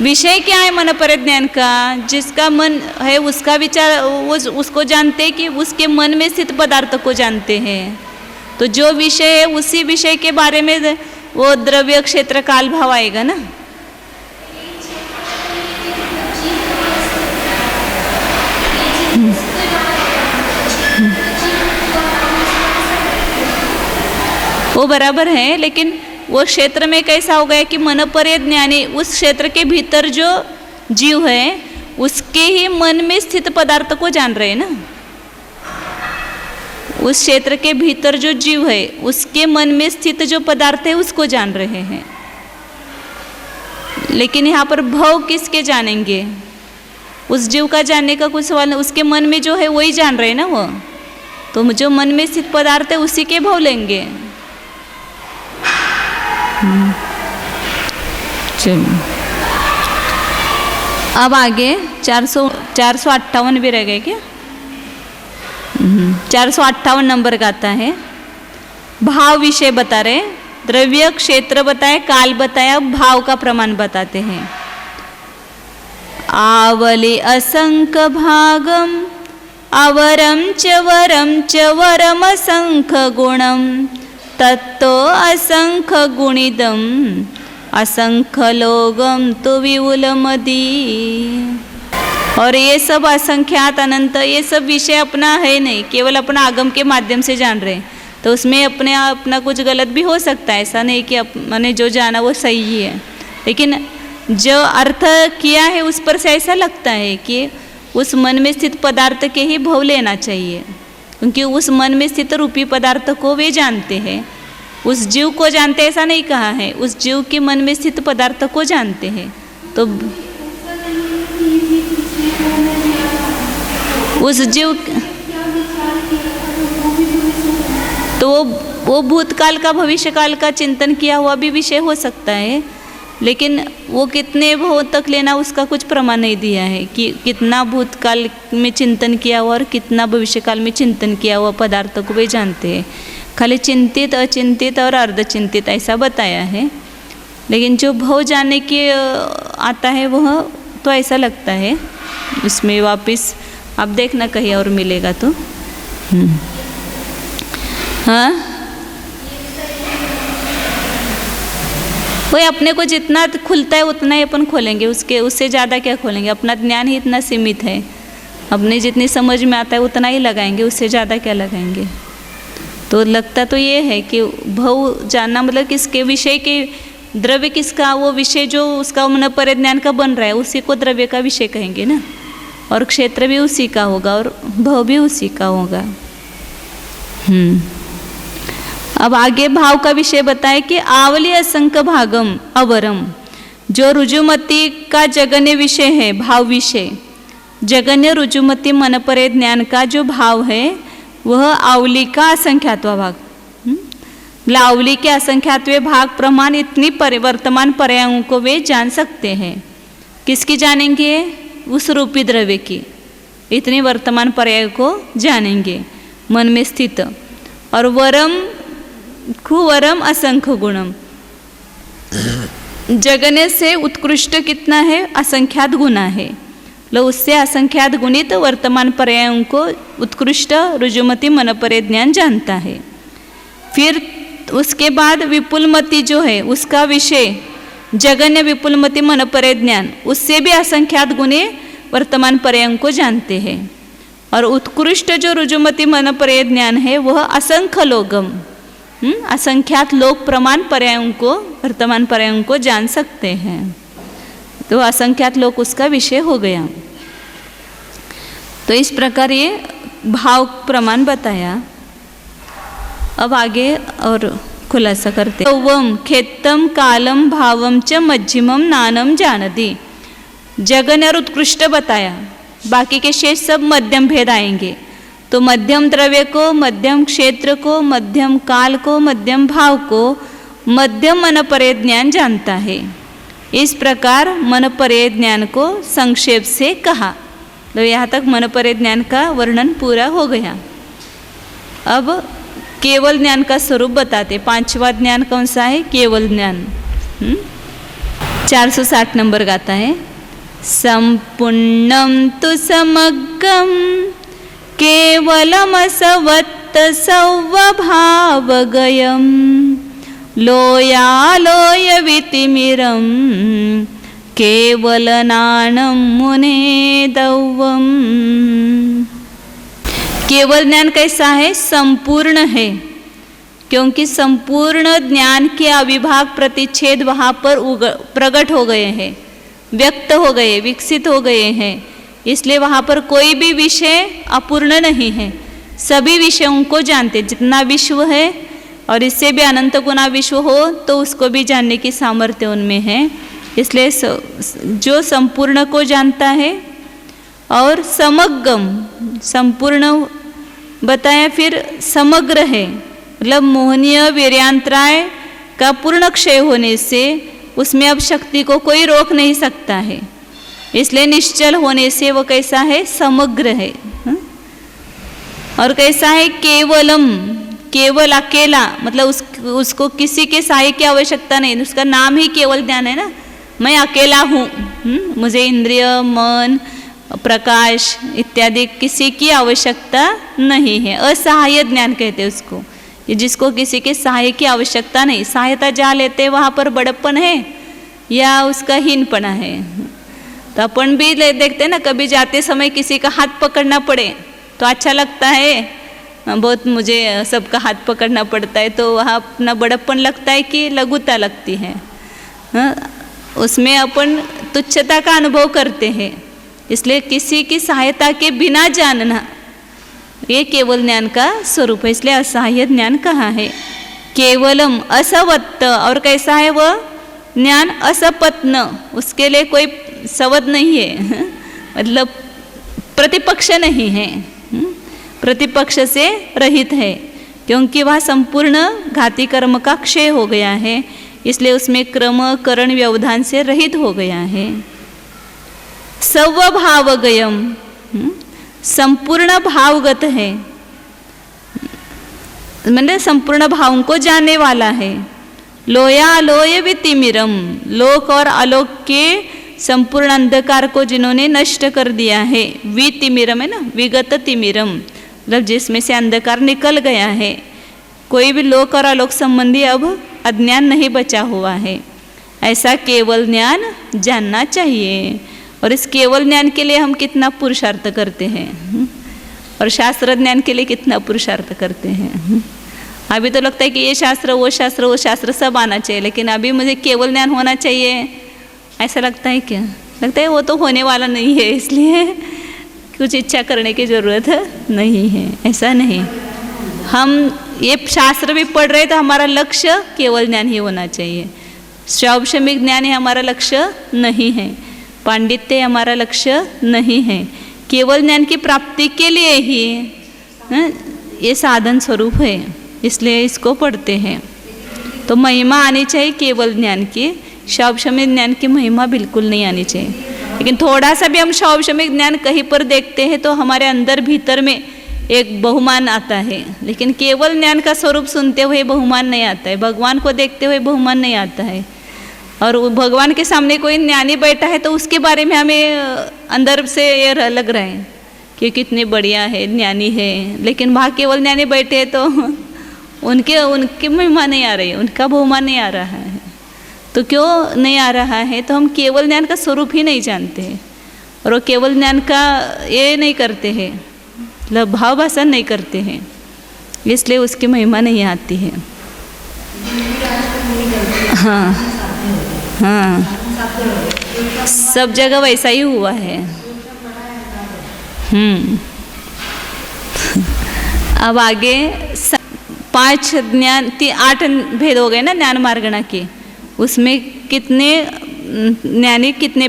विषय क्या है मनोपरे ज्ञान का? जिसका मन है उसका विचार, वो उसको जानते हैं कि उसके मन में स्थित पदार्थ को जानते हैं। तो जो विषय है उसी विषय के बारे में वो द्रव्य क्षेत्र काल भाव आएगा ना। वो बराबर है, लेकिन वो क्षेत्र में कैसा हो गया कि मनोपरे ज्ञानी उस क्षेत्र के भीतर जो जीव है उसके ही मन में स्थित पदार्थ को जान रहे हैं ना। उस क्षेत्र के भीतर जो जीव है उसके मन में स्थित जो पदार्थ है उसको जान रहे हैं। लेकिन यहाँ पर भव किसके जानेंगे? उस जीव का जानने का कुछ सवाल नहीं, उसके मन में जो है वही जान रहे हैं ना वो। तो जो मन में स्थित पदार्थ है उसी के भव लेंगे। चलिए अब आगे 458 भी रह गए क्या? 458 नंबर का आता है। भाव विषय बता रहे, द्रव्य क्षेत्र बताया, काल बताया, भाव का प्रमाण बताते हैं। आवली असंख्य भागम अवरम च वरम असंख्य गुणम तत्तो असंख्य गुणिदम असंख्य लोगम तो विउलमदी। और ये सब असंख्यात अनंत ये सब विषय अपना है नहीं, केवल अपना आगम के माध्यम से जान रहे हैं, तो उसमें अपना कुछ गलत भी हो सकता है। ऐसा नहीं कि मैंने जो जाना वो सही है, लेकिन जो अर्थ किया है उस पर से ऐसा लगता है कि उस मन में स्थित पदार्थ के ही भाव लेना चाहिए, क्योंकि उस मन में स्थित रूपी पदार्थ को वे जानते हैं। उस जीव को जानते ऐसा नहीं कहा है, उस जीव के मन में स्थित पदार्थ को जानते हैं। तो उस जीव तो वो भूतकाल का भविष्यकाल का चिंतन किया हुआ भी विषय हो सकता है, लेकिन वो कितने भाव तक लेना उसका कुछ प्रमाण नहीं दिया है कि कितना भूतकाल में चिंतन किया हुआ और कितना भविष्यकाल में चिंतन किया हुआ पदार्थ को वे जानते हैं। खाली चिंतित, अचिंतित और अर्धचिंतित ऐसा बताया है, लेकिन जो भाव जानने के आता है वह तो ऐसा लगता है उसमें वापस आप देखना कहीं और मिलेगा तो। हाँ, वही अपने को जितना खुलता है उतना ही अपन खोलेंगे, उससे ज़्यादा क्या खोलेंगे। अपना ज्ञान ही इतना सीमित है, अपने जितनी समझ में आता है उतना ही लगाएंगे, उससे ज़्यादा क्या लगाएंगे। तो लगता तो ये है कि भाव जानना मतलब किसके विषय के, द्रव्य किसका, वो विषय जो उसका मन परिज्ञान का बन रहा है उसी को द्रव्य का विषय कहेंगे ना, और क्षेत्र भी उसी का होगा और भाव भी उसी का होगा। अब आगे भाव का विषय बताए कि आवली असंख्य भागम अवरम, जो रुजुमति का जगन्य विषय है, भाव विषय, जगन्य रुजुमति मन परे ज्ञान का जो भाव है वह आवली का असंख्यात्व भाग, आवली के असंख्यात्व भाग प्रमाण इतनी वर्तमान पर्यायों को वे जान सकते हैं। किसकी जानेंगे? उस रूपी द्रव्य की इतनी वर्तमान पर्याय को जानेंगे मन में स्थित। और वरम खुवरम असंख्य गुणम, जगने से उत्कृष्ट कितना है? असंख्यात गुना है। लो उससे असंख्यात गुणित वर्तमान पर्यायों को उत्कृष्ट रुजुमति मन परे ज्ञान जानता है। फिर उसके बाद विपुलमति जो है उसका विषय जगन्य विपुलमति मन परे ज्ञान, उससे भी असंख्यात गुणे वर्तमान पर्यायों को जानते हैं। और उत्कृष्ट जो रुजुमति मन परे ज्ञान है वह असंख्य लोगम, असंख्यात लोक प्रमाण पर्यायों को वर्तमान पर्यायों को जान सकते हैं। तो असंख्यात लोक उसका विषय हो गया। तो इस प्रकार ये भाव प्रमाण बताया। अब आगे और खुलासा करते। वम खेतम कालम भावम च मध्यमम नानम जानती, जगन और उत्कृष्ट बताया, बाकी के शेष सब मध्यम भेद आएंगे। तो मध्यम द्रव्य को, मध्यम क्षेत्र को, मध्यम काल को, मध्यम भाव को मध्यम मन परे ज्ञान जानता है। इस प्रकार मन परे ज्ञान को संक्षेप से कहा। तो यहाँ तक मन परे ज्ञान का वर्णन पूरा हो गया। अब केवल ज्ञान का स्वरूप बताते। पांचवा ज्ञान कौन सा है? केवल ज्ञान। 460 नंबर गाता है। संपूर्णम तु समग्रम केवलमसवत्त सौवभावगयम् लोयालोयवितिमिरं केवलनानं मुने दौवम्। केवल ज्ञान कैसा है? संपूर्ण है, क्योंकि संपूर्ण ज्ञान के अविभाग प्रतिच्छेद वहाँ पर प्रकट हो गए हैं, व्यक्त हो गए, विकसित हो गए हैं। इसलिए वहाँ पर कोई भी विषय अपूर्ण नहीं है। सभी विषयों को जानते, जितना विश्व है और इससे भी अनंत गुना विश्व हो तो उसको भी जानने की सामर्थ्य उनमें है। इसलिए जो संपूर्ण को जानता है और समग्रम, संपूर्ण बताया, फिर समग्र है, मतलब मोहनीय वीर्यांतराय का पूर्ण क्षय होने से उसमें अब शक्ति को कोई रोक नहीं सकता है। इसलिए निश्चल होने से वो कैसा है? समग्र है। और कैसा है? केवलम, केवल अकेला, मतलब उसको किसी के सहाय की आवश्यकता नहीं, उसका नाम ही केवल ज्ञान है ना, मैं अकेला हूँ, मुझे इंद्रिय, मन, प्रकाश इत्यादि किसी की आवश्यकता नहीं है। असहाय ज्ञान कहते हैं उसको, ये जिसको किसी के सहाय की आवश्यकता नहीं। सहायता जहाँ लेते हैं वहाँ पर बड़प्पन है या उसका हीनपना है। तो अपन भी देखते हैं ना, कभी जाते समय किसी का हाथ पकड़ना पड़े तो अच्छा लगता है, बहुत मुझे सबका हाथ पकड़ना पड़ता है, तो वहाँ अपना बड़प्पन लगता है कि लघुता लगती है, उसमें अपन तुच्छता का अनुभव करते हैं। इसलिए किसी की सहायता के बिना जानना ये केवल ज्ञान का स्वरूप है, इसलिए असहाय ज्ञान कहा है। केवलम असवत्त, और कैसा है वह ज्ञान? असपत्न, उसके लिए कोई सवद नहीं है, मतलब प्रतिपक्ष नहीं है, प्रतिपक्ष से रहित है, क्योंकि वह संपूर्ण घाती कर्म का क्षय हो गया है, इसलिए उसमें क्रम करण व्यवधान से रहित हो गया है। स्वभावगयम, संपूर्ण भावगत है, मतलब संपूर्ण भावों को जानने वाला है। लोया लोय वितिमिरम, लोक और आलोक के संपूर्ण अंधकार को जिन्होंने नष्ट कर दिया है। वितिमिरम है ना, विगत तिमिरम, मतलब जिसमें से अंधकार निकल गया है, कोई भी लोक और आलोक संबंधी अब अज्ञान नहीं बचा हुआ है। ऐसा केवल ज्ञान जानना चाहिए, और इस केवल ज्ञान के लिए हम कितना पुरुषार्थ करते हैं, और शास्त्र ज्ञान के लिए कितना पुरुषार्थ करते हैं। अभी तो लगता है कि ये शास्त्र वो शास्त्र सब आना चाहिए, लेकिन अभी मुझे केवल ज्ञान होना चाहिए, ऐसा लगता है क्या? लगता है वो तो होने वाला नहीं है, इसलिए कुछ इच्छा करने की ज़रूरत नहीं है। ऐसा नहीं, हम ये शास्त्र भी पढ़ रहे तो हमारा लक्ष्य केवल ज्ञान ही होना चाहिए। शैक्षणिक ज्ञान ही हमारा लक्ष्य नहीं है, पांडित्य हमारा लक्ष्य नहीं है, केवल ज्ञान की प्राप्ति के लिए ही ये साधन स्वरूप है, इसलिए इसको पढ़ते हैं। तो महिमा आनी चाहिए केवल ज्ञान की, शैक्षणिक ज्ञान की महिमा बिल्कुल नहीं आनी चाहिए। लेकिन थोड़ा सा भी हम शैक्षणिक ज्ञान कहीं पर देखते हैं तो हमारे अंदर भीतर में एक बहुमान आता है, लेकिन केवल ज्ञान का स्वरूप सुनते हुए बहुमान नहीं आता है, भगवान को देखते हुए बहुमान नहीं आता है। और भगवान के सामने कोई ज्ञानी बैठा है तो उसके बारे में हमें अंदर से ये लग रहा है कि कितने बढ़िया है, ज्ञानी है, लेकिन वहाँ केवल ज्ञानी बैठे हैं तो उनकी महिमा नहीं आ रही है, उनका बहुमान नहीं आ रहा है। तो क्यों नहीं आ रहा है? तो हम केवल ज्ञान का स्वरूप ही नहीं जानते हैं, और वो केवल ज्ञान का ये नहीं करते हैं, मतलब भाव भाषण नहीं करते हैं, इसलिए उसकी महिमा नहीं आती है। हाँ हाँ, सब जगह वैसा ही हुआ है। अब आगे 5 ज्ञान 8 भेद हो गए ना ज्ञान मार्गणा के, उसमें कितने ज्ञानी, कितने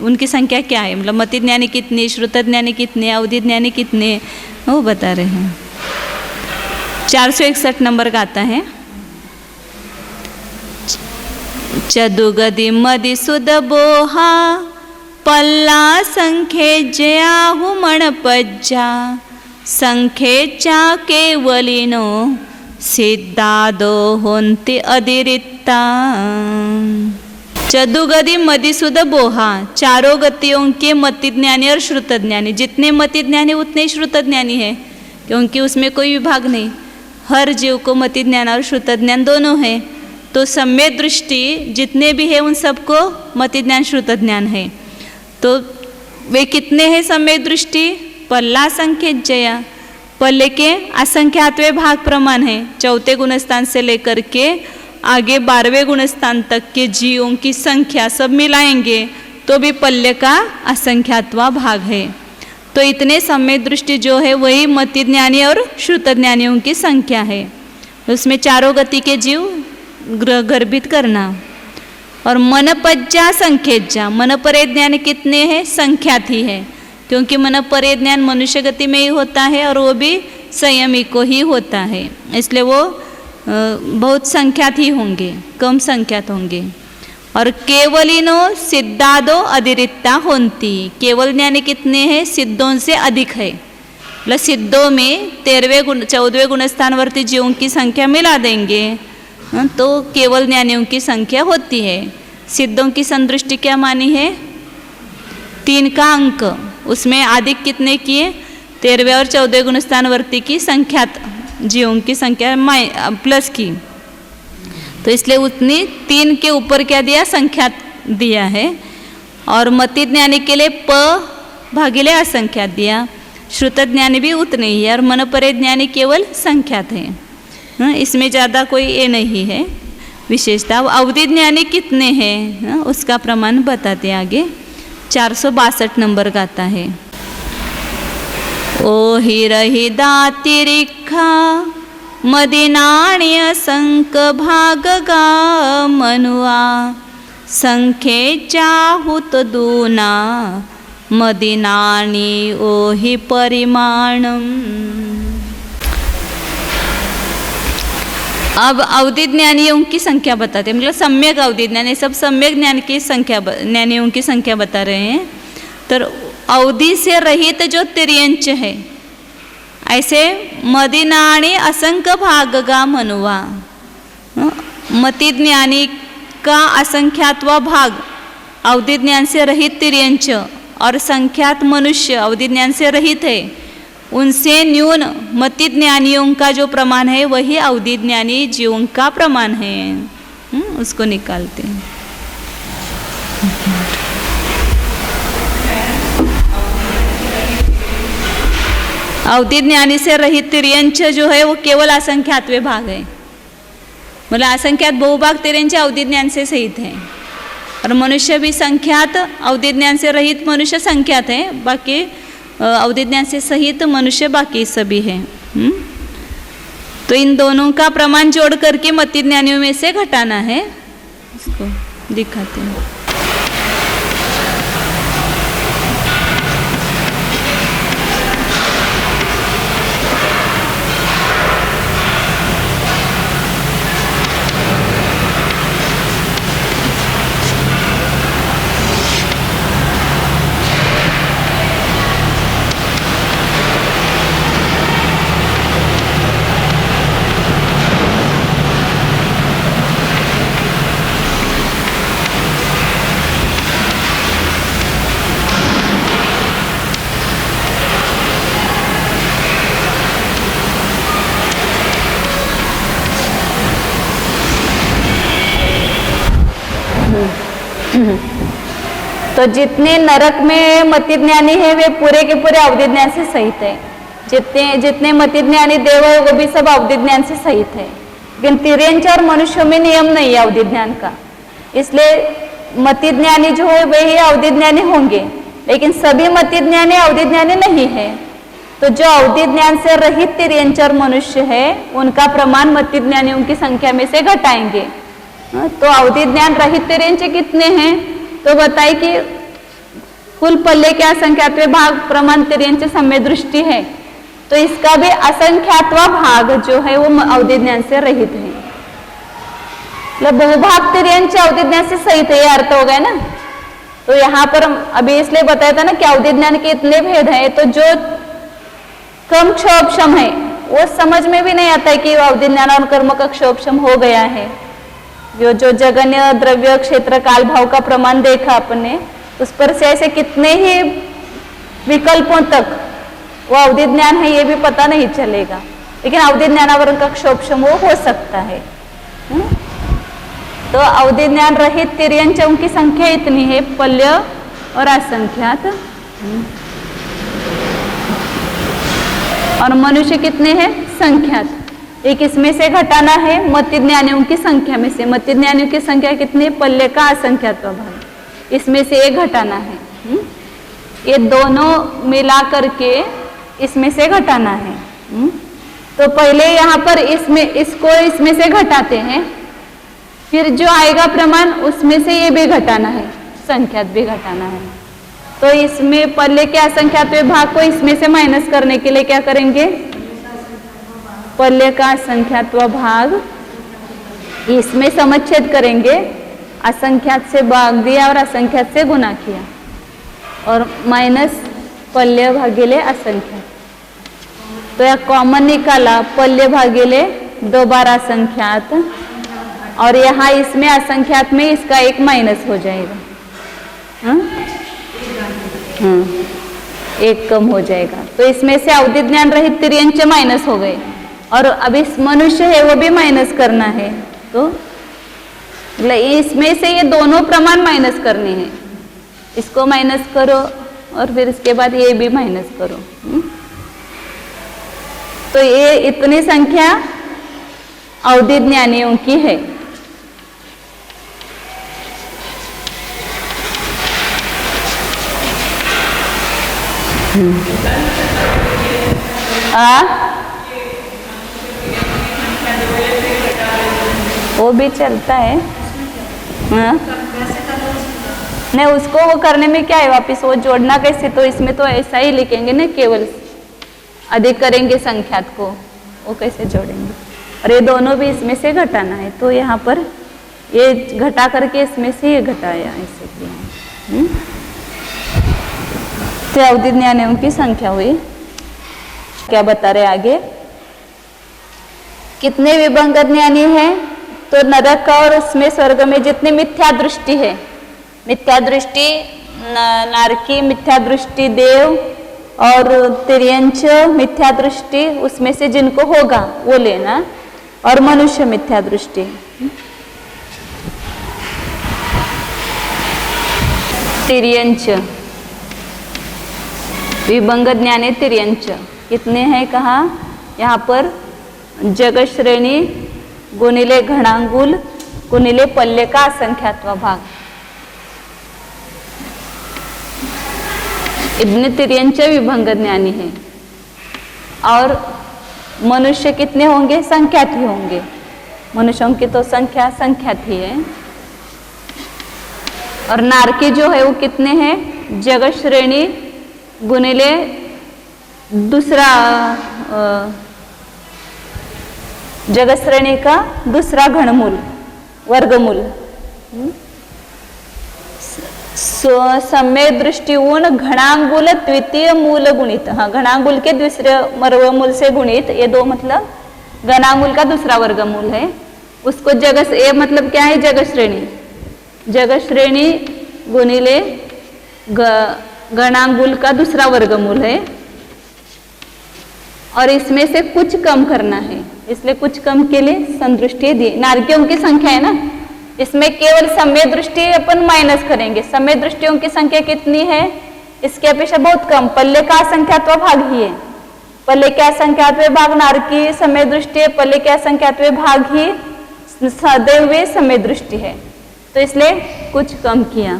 उनकी संख्या क्या है, मतलब मति ज्ञानी कितने, श्रुत ज्ञानी कितने, अवधि ज्ञानी कितने, वो बता रहे हैं। 461 नंबर का आता है। चदुगदि मदि सुद बोहा पल्ला संख्ये जयाहु मणपज्जा संख्येचा केवलिनो सिद्धादो होन्ति अतिरिक्ता। चतुगति मदिसुद बोहा, चारों गतियों के मति ज्ञानी और श्रुत ज्ञानी, जितने मति ज्ञानी उतने श्रुत ज्ञानी है, क्योंकि उसमें कोई विभाग नहीं, हर जीव को मति ज्ञान और श्रुत ज्ञान दोनों है। तो सम्यक दृष्टि जितने भी है उन सबको मति ज्ञान श्रुत ज्ञान है। तो वे कितने हैं सम्यक दृष्टि? पल्ला संख्य जया, पल्ले के असंख्यातवें भाग प्रमाण है, 4थे गुणस्थान से लेकर के आगे 12वें गुणस्थान तक के जीवों की संख्या सब मिलाएंगे तो भी पल्ले का असंख्यातवा भाग है। तो इतने सम्यक दृष्टि जो है वही मति ज्ञानी और श्रुत ज्ञानियों की संख्या है। उसमें चारों गति के जीव गर्भित करना। और मनपज्जा संख्यज्जा, मनपरे ज्ञान कितने हैं? संख्यात ही है, क्योंकि मनपरे ज्ञान मनुष्य गति में ही होता है और वो भी संयमी को ही होता है, इसलिए वो बहुत संख्यात ही होंगे, कम संख्यात होंगे। और केवलिनो सिद्धादो अतिरिक्ता होती, केवल ज्ञानी कितने हैं? सिद्धों से अधिक है। प्लस सिद्धों में 14वें गुणस्थानवर्ती जीवों की संख्या मिला देंगे तो केवल ज्ञानियों की संख्या होती है। सिद्धों की संदृष्टि क्या मानी है? 3 का अंक, उसमें आदिक कितने किए? 13वें और 14वें गुणस्थानवर्ती की संख्या, जीवों की संख्या प्लस की, तो इसलिए उतनी 3 के ऊपर क्या दिया? संख्या दिया है। और मति ज्ञानी के लिए प भागिले असंख्यात दिया। श्रुत ज्ञानी भी उतने ही है और मनपरे ज्ञानी केवल संख्यात है। इसमें ज़्यादा कोई ये नहीं है विशेषता। अब अवधि ज्ञानी कितने हैं उसका प्रमाण बताते आगे। 462 नंबर का आता है। ओ ही रही दातिरिखा मदिनाणी असंक भागगा मनुआ संख्ये चाहुत दूना मदिनाणी ओहि परिमाणम। अब अवधि ज्ञानियों की संख्या बताते हैं, मतलब सम्यक अवधि ज्ञानी, सब सम्यक ज्ञान की संख्या, ज्ञानियों की संख्या बता रहे हैं। तो अवधि से रहित जो तिर्यंच है, ऐसे मदिनाणी असंख्य भागगा मनुआ, मति ज्ञानी का असंख्यात्व भाग अवधि ज्ञान से रहित तिर्यंच और संख्यात मनुष्य अवधि ज्ञान से रहित है, उनसे न्यून मति ज्ञानियों का जो प्रमाण है वही अवधि ज्ञानी जीवों का प्रमाण है। उसको निकालते हैं। अवधि ज्ञानी से रहित तिर्यंच जो है वो केवल असंख्यातवे भाग है, मतलब असंख्यात बहुभाग तिर्यंच अवधि ज्ञान से सहित है। और मनुष्य भी संख्यात, अवधि ज्ञान से रहित मनुष्य संख्यात है, बाकी अवधि ज्ञान से सहित मनुष्य बाकी सभी है। तो इन दोनों का प्रमाण जोड़ करके मति ज्ञानियों में से घटाना है। इसको दिखाते हैं। तो जितने नरक में मति ज्ञानी है वे पूरे के पूरे अवधि ज्ञान से सहित है। जितने मति ज्ञानी देव है वो भी सब अवधि ज्ञान से सहित है। लेकिन तिर्यंच और मनुष्यों में नियम नहीं है अवधि ज्ञान का, इसलिए मति ज्ञानी जो है वे ही अवधि ज्ञानी होंगे, लेकिन सभी मति ज्ञानी अवधि ज्ञानी नहीं है। तो जो अवधि ज्ञान से रहित तिर्यंच और मनुष्य है उनका प्रमाण मति ज्ञानियों की संख्या में से घटाएंगे। तो अवधि ज्ञान रहित तिर्यंच कितने हैं? तो बताए कि कुल पल्ले के असंख्यात्व भाग प्रमाण तिर्यंच सम्य दृष्टि है, तो इसका भी असंख्यात्व भाग जो है वो अवधि ज्ञान से रहित है। मतलब बहुभाग तिर्यंच अवधि ज्ञान से सहित है, ये अर्थ हो गया ना। तो यहाँ पर अभी इसलिए बताया था ना कि अवधि ज्ञान के इतने भेद हैं, तो जो कम क्षोभक्षम है वो समझ में भी नहीं आता है कि अवधि ज्ञान और कर्म का क्षोभक्षम हो गया है। जो जगन्य द्रव्य क्षेत्र काल भाव का प्रमाण देखा अपने, उस पर से ऐसे कितने ही विकल्पों तक वो अवधि ज्ञान है ये भी पता नहीं चलेगा, लेकिन अवधि ज्ञानावरण का क्षोभक्षम वो हो सकता है। तो अवधि ज्ञान रहित तिर्यंचों की संख्या इतनी है, पल्य और असंख्यात। और मनुष्य कितने हैं? संख्यात। एक इसमें से घटाना है मति ज्ञानियों की संख्या में से। मति ज्ञानियों की संख्या कितनी? पल्ले का असंख्यात्व भाग, इसमें से एक घटाना है। ये दोनों मिला करके इसमें से घटाना है। तो पहले यहाँ पर इसमें से घटाते हैं, फिर जो आएगा प्रमाण उसमें से ये भी घटाना है, संख्यात भी घटाना है। तो इसमें पल्ले के असंख्यात्व भाग को इसमें से माइनस करने के लिए क्या करेंगे? पल्ले का असंख्यात्व भाग इसमें समच्छेद करेंगे, असंख्यात से भाग दिया और असंख्यात से गुना किया, और माइनस पल्य भागिले असंख्यात। तो यह कॉमन निकाला, पल्य भागिले 2 बार असंख्यात, और यहाँ इसमें असंख्यात में इसका 1 माइनस हो जाएगा। हाँ, 1 कम हो जाएगा। तो इसमें से अवधि ज्ञान रहित तिर्यंच माइनस हो गए, और अब इस मनुष्य है वो भी माइनस करना है। तो इसमें से ये दोनों प्रमाण माइनस करने हैं, इसको माइनस करो और फिर इसके बाद ये भी माइनस करो। तो ये इतनी संख्या अवधि ज्ञानियों की है। वो भी चलता है। हाँ, नहीं उसको वो करने में क्या है, वापिस वो जोड़ना कैसे, तो इसमें तो ऐसा ही लिखेंगे ना, केवल अधिक करेंगे संख्यात को, वो कैसे जोड़ेंगे। और ये दोनों भी इसमें से घटाना है, तो यहाँ पर ये घटा करके इसमें से ये घटाया, ऐसे किया। तो अवधि ज्ञानियों की संख्या हुई। क्या बता रहे आगे, कितने विभंग ज्ञानी है, तो नरक और उसमें स्वर्ग में जितने मिथ्या दृष्टि है, मिथ्या दृष्टि नारकी, मिथ्या दृष्टि देव और तिर्यंच मिथ्या दृष्टि, उसमें से जिनको होगा वो लेना, और मनुष्य मिथ्या दृष्टि। तिर्यंच विभंग ज्ञाने तिर्यंच कितने हैं कहा, यहाँ पर जगत श्रेणी गुणिले घणांगुल गुणिले पल्ले का असंख्यात्व भाग। इतने तिर्यंच विभंग ज्ञानी है, और मनुष्य कितने होंगे, संख्यात ही होंगे। मनुष्यों की तो संख्या संख्यात ही है। और नारकी जो है वो कितने हैं, जगत श्रेणी गुणिले दूसरा जगत श्रेणी का दूसरा घनमूल वर्गमूल। सम्य दृष्टि उन घणांगुल द्वितीय मूल गुणित, हाँ घणांगुल के दूसरे वर्गमूल से गुणित, ये दो मतलब घनांगुल का दूसरा वर्गमूल है, उसको जगत, ये मतलब क्या है, जगत श्रेणी, जगत श्रेणी गुणिले घनांगुल का दूसरा वर्गमूल है, और इसमें से कुछ कम करना है, इसलिए कुछ कम के लिए संदृष्टि दी। नारकियों की संख्या है ना, इसमें केवल समय दृष्टि अपन माइनस करेंगे। समय दृष्टियों की संख्या कितनी है, इसके अपेक्षा बहुत कम, पल्ले का असंख्यात्व भाग ही है। पल्ले के असंख्यात्व भाग नारकी समय दृष्टि है, पल्ले के असंख्यात्व भाग ही सदैव समय दृष्टि है, तो इसलिए कुछ कम किया।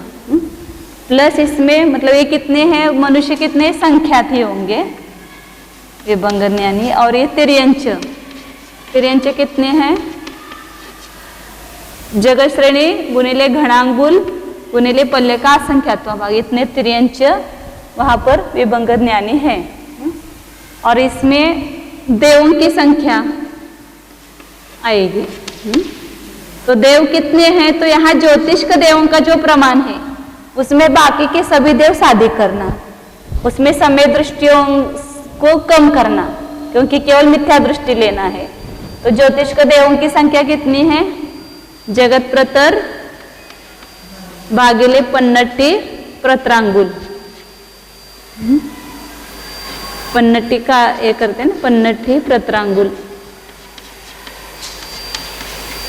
प्लस इसमें मतलब ये कितने हैं, मनुष्य कितने संख्यात ही होंगे विभंग ज्ञानी, और ये तिर्यंच, तिर्यंच कितने हैं, जगत श्रेणी गुणिले घणांगुल गुणिले पल्ले का असंख्यात्व भाग, इतने तिर्यंच वहां पर विभंग ज्ञानी है। और इसमें देवों की संख्या आएगी। तो देव कितने हैं, तो यहाँ ज्योतिष का देवों का जो प्रमाण है उसमें बाकी के सभी देव साधिक करना, उसमें समय दृष्टियों को कम करना, क्योंकि केवल मिथ्या दृष्टि लेना है। तो ज्योतिष का देवों की संख्या कितनी है, जगत प्रतर भागिले पन्नट्टी प्रत्रांगुल, पन्नट्टी का ये करते हैं ना, पन्नट्टी प्रत्रांगुल,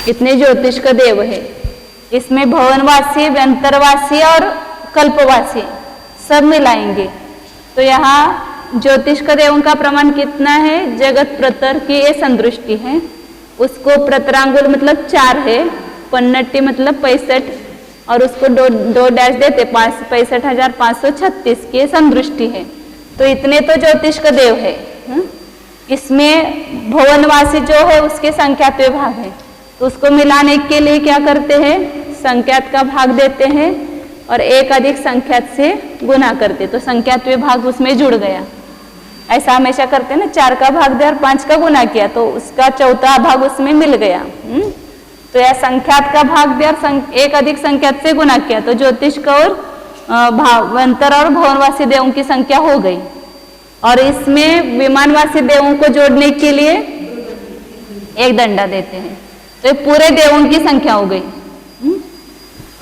इतने ज्योतिष का देव है। इसमें भवनवासी, व्यंतरवासी और कल्पवासी सब मिलाएंगे, तो यहाँ ज्योतिष का देवों का प्रमाण कितना है, जगत प्रतर की ये संदृष्टि है, उसको प्रतरांगुल मतलब 4 है, पन्नट्टी मतलब 65, और उसको दो डैश देते 65,536 की संदृष्टि है। तो इतने तो ज्योतिष का देव है। इसमें भवनवासी जो है उसके संख्यात्व भाग है, तो उसको मिलाने के लिए क्या करते हैं, संख्यात का भाग देते हैं और एक अधिक संख्यात से गुना करते, तो संख्यात्व भाग उसमें जुड़ गया। ऐसा हमेशा करते हैं ना, 4 का भाग दिया और 5 का गुना किया, तो उसका चौथा भाग उसमें मिल गया। तो यह संख्यात का भाग दिया और एक अधिक संख्यात से गुना किया, तो ज्योतिष का और भावंतर और भवनवासी देवों की संख्या हो गई। और इसमें विमानवासी देवों को जोड़ने के लिए एक दंडा देते हैं, तो ये पूरे देवों की संख्या हो गई।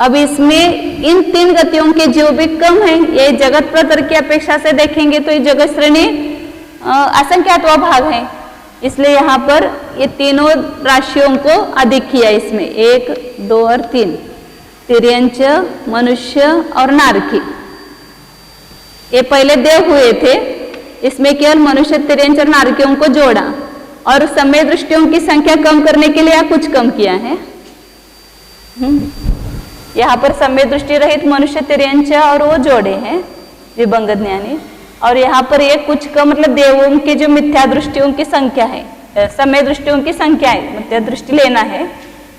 अब इसमें इन 3 गतियों के जीव भी कम है। ये जगत प्रतर की अपेक्षा से देखेंगे तो ये जगत श्रेणी असंख्यात्वा भाग है, इसलिए यहाँ पर ये तीनों राशियों को अधिक किया। इसमें 1, 2 और 3, तिर्यंच, मनुष्य और नारकी। ये पहले देव हुए थे, इसमें केवल मनुष्य, तिर्यंच और नारकियों को जोड़ा और समय दृष्टियों की संख्या कम करने के लिए कुछ कम किया है। यहाँ पर समय दृष्टि रहित मनुष्य, तिर्यंच और वो जोड़े हैं विभंग ज्ञानी, और यहाँ पर ये कुछ कम मतलब देवों की जो मिथ्या दृष्टियों की संख्या है, समय दृष्टियों की संख्या है, मिथ्या दृष्टि लेना है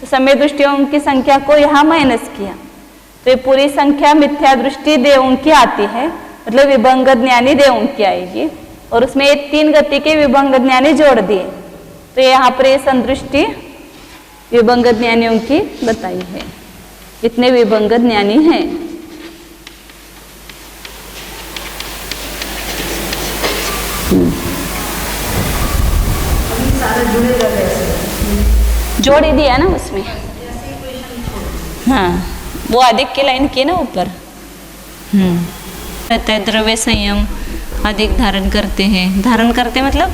तो समय दृष्टियों की संख्या को यहाँ माइनस किया, तो ये पूरी संख्या मिथ्या दृष्टि देवों की आती है, मतलब विभंग ज्ञानी देवों की आएगी। और उसमें ये 3 गति के विभंग ज्ञानी जोड़ दिए, तो यहाँ पर ये संदृष्टि विभंग ज्ञानियों की बताई है। इतने विभंग ज्ञानी हैं। जोड़ ही दिया ना उसमें। हाँ, वो अधिक की लाइन की ना ऊपर। रहता है द्रव्य संयम, अधिक धारण करते हैं। धारण करते मतलब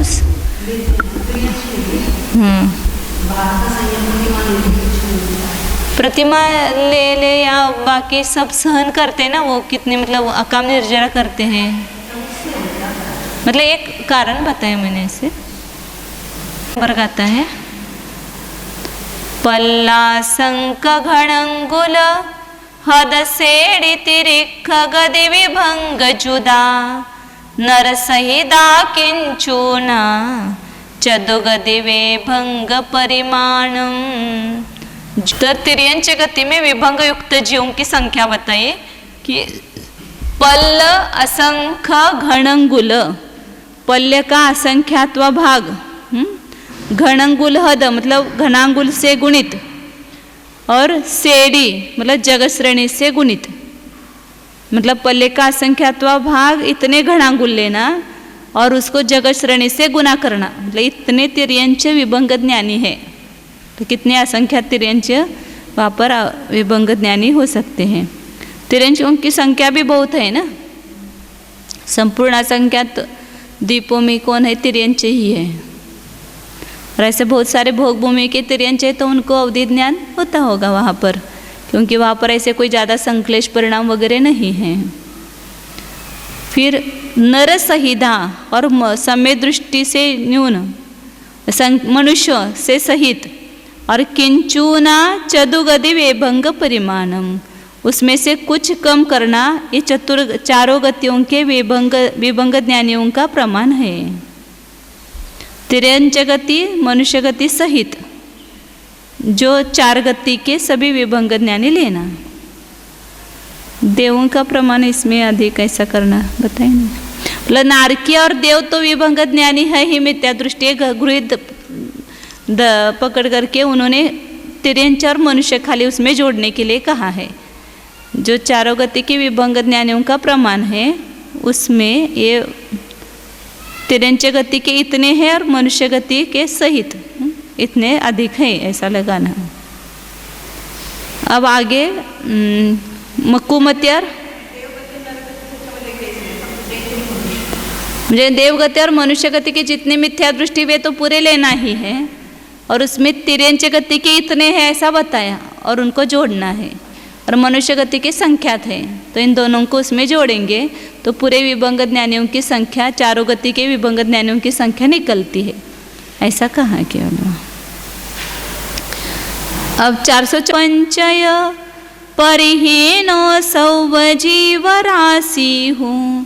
प्रतिमा ले या बाकी सब सहन करते हैं ना, वो कितने मतलब अकाम निर्जरा करते हैं, मतलब एक कारण बताया मैंने इसे। वर्ग आता है पल्ला संक घणंगुल हद सेड़ी तिरिख गदि विभंग जुदा नर सहिदा किंचुना चदुगदि वे भंग परिमाणम। तर तिर्यंच गति में विभंग युक्त जीवों की संख्या बताइए कि पल्ल असंख्य घणंगुल, पल्य का असंख्यात्वा भाग, घणंगुल हद मतलब घनांगुल से गुणित, और सेड़ी मतलब जगत श्रेणी से गुणित, मतलब पल्ले का असंख्यात्वा भाग इतने घनांगुल लेना और उसको जगत श्रेणी से गुना करना, मतलब इतने तिर्यंच विभंग ज्ञानी है। तो कितने असंख्यात तिर्यंच वहाँ पर विभंग ज्ञानी हो सकते हैं। तिर्यंचों की संख्या भी बहुत है ना, संपूर्ण असंख्यात द्वीपों में कौन है, तिर्यंच ही है। और ऐसे बहुत सारे भोग भूमि के तिर्यंच है, तो उनको अवधि ज्ञान होता होगा वहाँ पर, क्योंकि वहाँ पर ऐसे कोई ज़्यादा संक्लेश परिणाम वगैरह नहीं है। फिर नर सहिधा और समय दृष्टि से न्यून, मनुष्य से सहित, और किंचुना चतुगदि विभंग परिमाणम, उसमें से कुछ कम करना, ये चारों गतियों के विभंग ज्ञानियों का प्रमाण है। तिर्यंच गति, मनुष्य गति सहित जो 4 गति के सभी विभंग ज्ञानी लेना। देवों का प्रमाण इसमें अधिक ऐसा करना बताइए। मतलब नारकी और देव तो विभंग ज्ञानी है ही, मिथ्या दृष्टि गृहित पकड़ करके उन्होंने तिर्यंच और मनुष्य खाली उसमें जोड़ने के लिए कहा है। जो चारों गति के विभंग ज्ञानियों का प्रमाण है उसमें ये तिर्यंच गति के इतने हैं और मनुष्य गति के सहित इतने अधिक है, ऐसा लगाना। अब आगे मक्कुमत्यार, मुझे देवगति और मनुष्य गति के जितने मिथ्या दृष्टि वे तो पूरे लेना ही है, और उसमें तिर्यंच गति के इतने हैं ऐसा बताया और उनको जोड़ना है, और मनुष्य गति के संख्यात है, तो इन दोनों को उसमें जोड़ेंगे तो पूरे विभंग ज्ञानियों की संख्या, चारों गति के विभंग ज्ञानियों की संख्या निकलती है, ऐसा कहा क्या। अब 455 परिहीनो सौवजीव राशि हूँ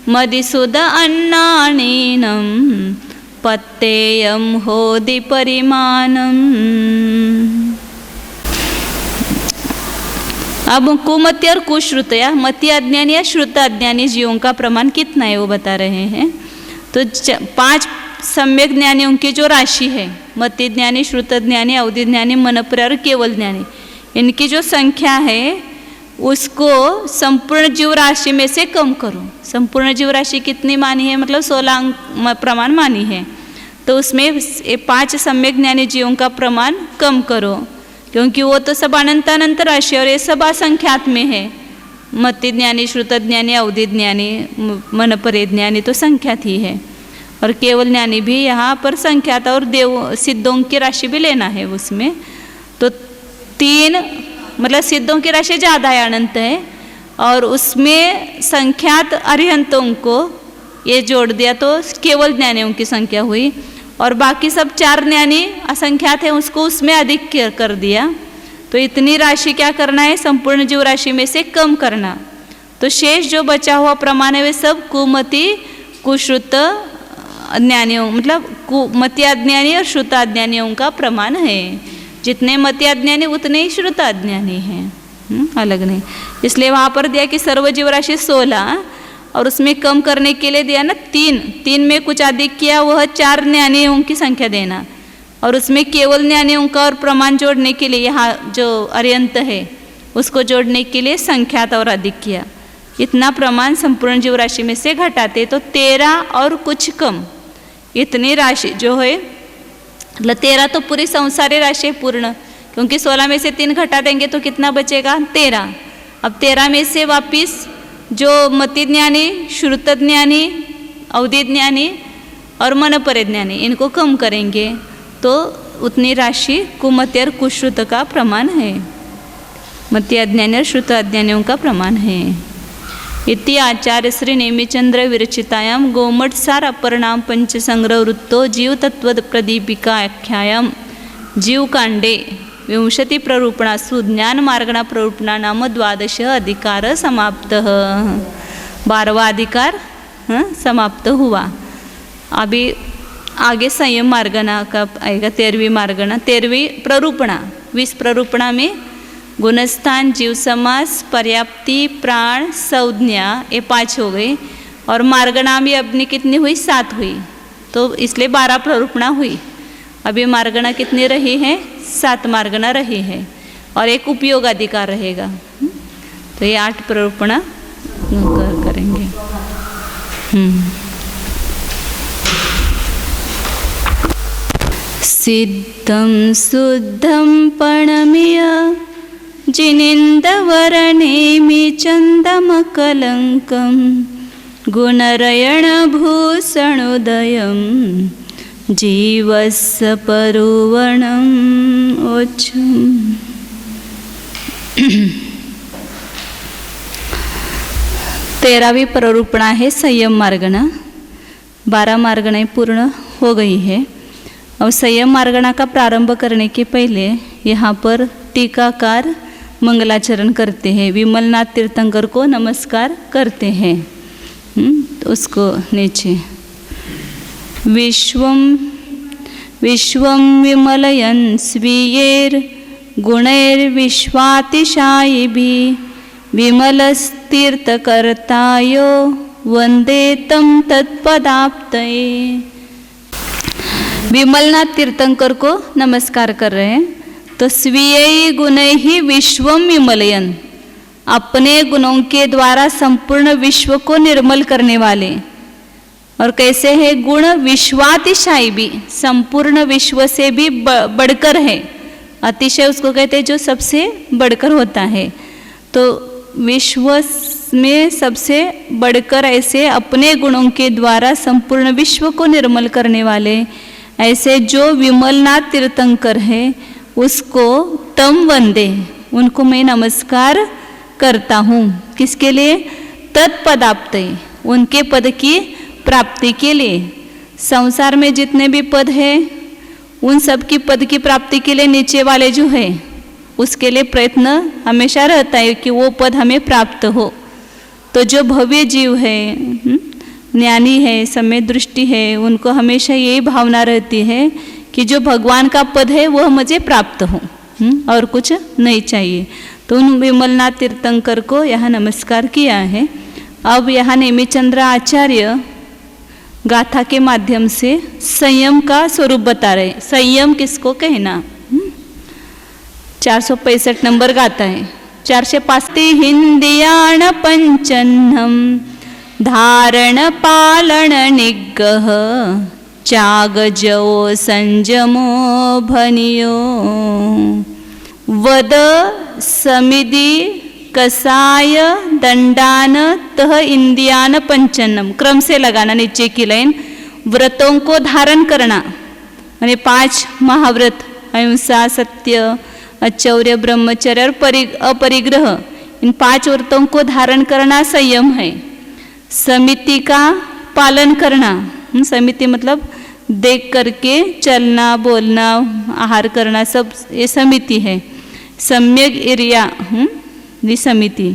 मदिसुद अन्नानीनम पत्तेयम होदि परिमाणम। अब कुमति और कुश्रुतया, मति अज्ञानी या श्रुत अज्ञानी जीवों का प्रमाण कितना है वो बता रहे हैं। तो 5 सम्यक ज्ञानियों की जो राशि है, मति ज्ञानी, श्रुत ज्ञानी, अवधि ज्ञानी, मनप्रिय और केवल ज्ञानी, इनकी जो संख्या है उसको संपूर्ण जीव राशि में से कम करो। संपूर्ण जीव राशि कितनी मानी है, मतलब 16 अंक प्रमाण मानी है, तो उसमें 5 सम्यक ज्ञानी जीवों का प्रमाण कम करो, क्योंकि वो तो सब अनंत राशि और ये सब असंख्यात में है। मति ज्ञानी, श्रुत ज्ञानी, अवधि ज्ञानी, मन परे ज्ञानी तो संख्यात ही है, और केवल ज्ञानी भी यहाँ पर संख्यात, और देव सिद्धों की राशि भी लेना है उसमें। तो 3 मतलब सिद्धों की राशि ज़्यादा है, अनंत है, और उसमें संख्यात अरिहंतों को ये जोड़ दिया तो केवल ज्ञानियों की संख्या हुई, और बाकी सब 4 ज्ञानी असंख्यात है उसको उसमें अधिक कर दिया। तो इतनी राशि क्या करना है, संपूर्ण जीव राशि में से कम करना। तो शेष जो बचा हुआ प्रमाण है वे सब कुमति, कुश्रुत ज्ञानियों, मतलब कुमति अज्ञानी और श्रुत अज्ञानियों का प्रमाण है। जितने मति अज्ञानी उतने ही श्रुत अज्ञानी हैं, अलग नहीं। इसलिए वहाँ पर दिया कि सर्व जीव राशि 16, और उसमें कम करने के लिए दिया ना 3 में कुछ अधिक किया, वह 4 ज्ञानियों की संख्या देना, और उसमें केवल ज्ञानियों का और प्रमाण जोड़ने के लिए यहाँ जो अरियंत है उसको जोड़ने के लिए संख्यात और अधिक किया। इतना प्रमाण संपूर्ण जीव राशि में से घटाते तो 13 और कुछ कम, इतनी राशि जो है, मतलब 13 तो पूरी संसारी राशि है पूर्ण, क्योंकि 16 में से 3 घटा देंगे तो कितना बचेगा, 13। अब 13 में से वापिस जो मति ज्ञानी, श्रुत ज्ञानी, अवधि ज्ञानी और मन परे ज्ञानी, इनको कम करेंगे तो उतनी राशि कुमति और कुश्रुत का प्रमाण है, मति अज्ञानी और श्रुत अज्ञानियों का प्रमाण है। इति आचार्य श्री नेमिचंद्र विरचितायां गोमठ सार अपरनाम पंच संग्रह वृत्तो जीव तत्व प्रदीपिका आख्यायां जीव कांडे 20 प्ररूपणासु ज्ञान मार्गणा प्ररूपणा नाम 12 अधिकार समाप्त। 12वां अधिकार समाप्त हुआ। अभी आगे संयम मार्गणा का आएगा, 13वीं मार्गणा, 13वीं प्ररूपणा। 20 प्ररूपणा में गुणस्थान, जीव समास, पर्याप्ति, प्राण, संज्ञा, ये 5 हो गई, और मार्गणा भी अपनी कितनी हुई, 7 हुई, तो इसलिए 12 प्ररूपणा हुई। अभी मार्गणा कितनी रही है, 7 मार्गणा रही है, और एक उपयोग अधिकार रहेगा। तो ये 8 प्ररूपणा करेंगे। सिद्धं शुद्धं पणमीय जिनेन्द्रवरनेमि चन्दमकलङ्कं गुणरयणभूषणोदयं जीवस्य परुवणम् ओच्छम्। 13वीं प्ररूपणा है संयम मार्गणा। 12 मार्गणाएं पूर्ण हो गई है। अब संयम मार्गणा का प्रारंभ करने के पहले यहाँ पर टीकाकार मंगलाचरण करते हैं, विमलनाथ तीर्थंकर को नमस्कार करते हैं। तो उसको नीचे विश्वं विमलयन् स्वीयैर् गुणैर्विश्वातिशायिभिः विमलस्तीर्थकर्तायो वंदे तं तत्पदाप्तये। विमलनाथ तीर्थंकर को नमस्कार कर रहे हैं। तो स्वीय गुण ही विश्वम विमलयन, अपने गुणों के द्वारा संपूर्ण विश्व को निर्मल करने वाले। और कैसे है, गुण विश्वातिशायी भी, संपूर्ण विश्व से भी बढ़कर है। अतिशय उसको कहते हैं जो सबसे बढ़कर होता है। तो विश्व में सबसे बढ़कर ऐसे अपने गुणों के द्वारा संपूर्ण विश्व को निर्मल करने वाले ऐसे जो विमलनाथ तीर्थंकर है उसको तम वंदे, उनको मैं नमस्कार करता हूँ। किसके लिए, तत्पदाप्ते, उनके पद की प्राप्ति के लिए। संसार में जितने भी पद हैं उन सब की पद की प्राप्ति के लिए नीचे वाले जो है उसके लिए प्रयत्न हमेशा रहता है कि वो पद हमें प्राप्त हो। तो जो भव्य जीव है, ज्ञानी है, समय दृष्टि है, उनको हमेशा यही भावना रहती है कि जो भगवान का पद है वह मुझे प्राप्त हो, और कुछ नहीं चाहिए। तो उन विमलनाथ तीर्थंकर को यहाँ नमस्कार किया है। अब यहाँ नेमिचंद्र आचार्य गाथा के माध्यम से संयम का स्वरूप बता रहे। संयम किसको कहना, 465 नंबर गाथा है। 405 हिंदियाण पंचन्नम धारण पालन निग्रह त्याग जो संजमो भनियो वद समिधि कसाय दंडान तह इंदियान पंचन्नम। क्रम से लगाना नीचे की लाइन। व्रतों को धारण करना यानी 5 महाव्रत अहिंसा, सत्य, अचौर्य, ब्रह्मचर्य और अपरिग्रह, इन 5 व्रतों को धारण करना संयम है। समिति का पालन करना, समिति मतलब देख करके चलना, बोलना, आहार करना, सब ये समिति है। सम्यक इर्या ये समिति,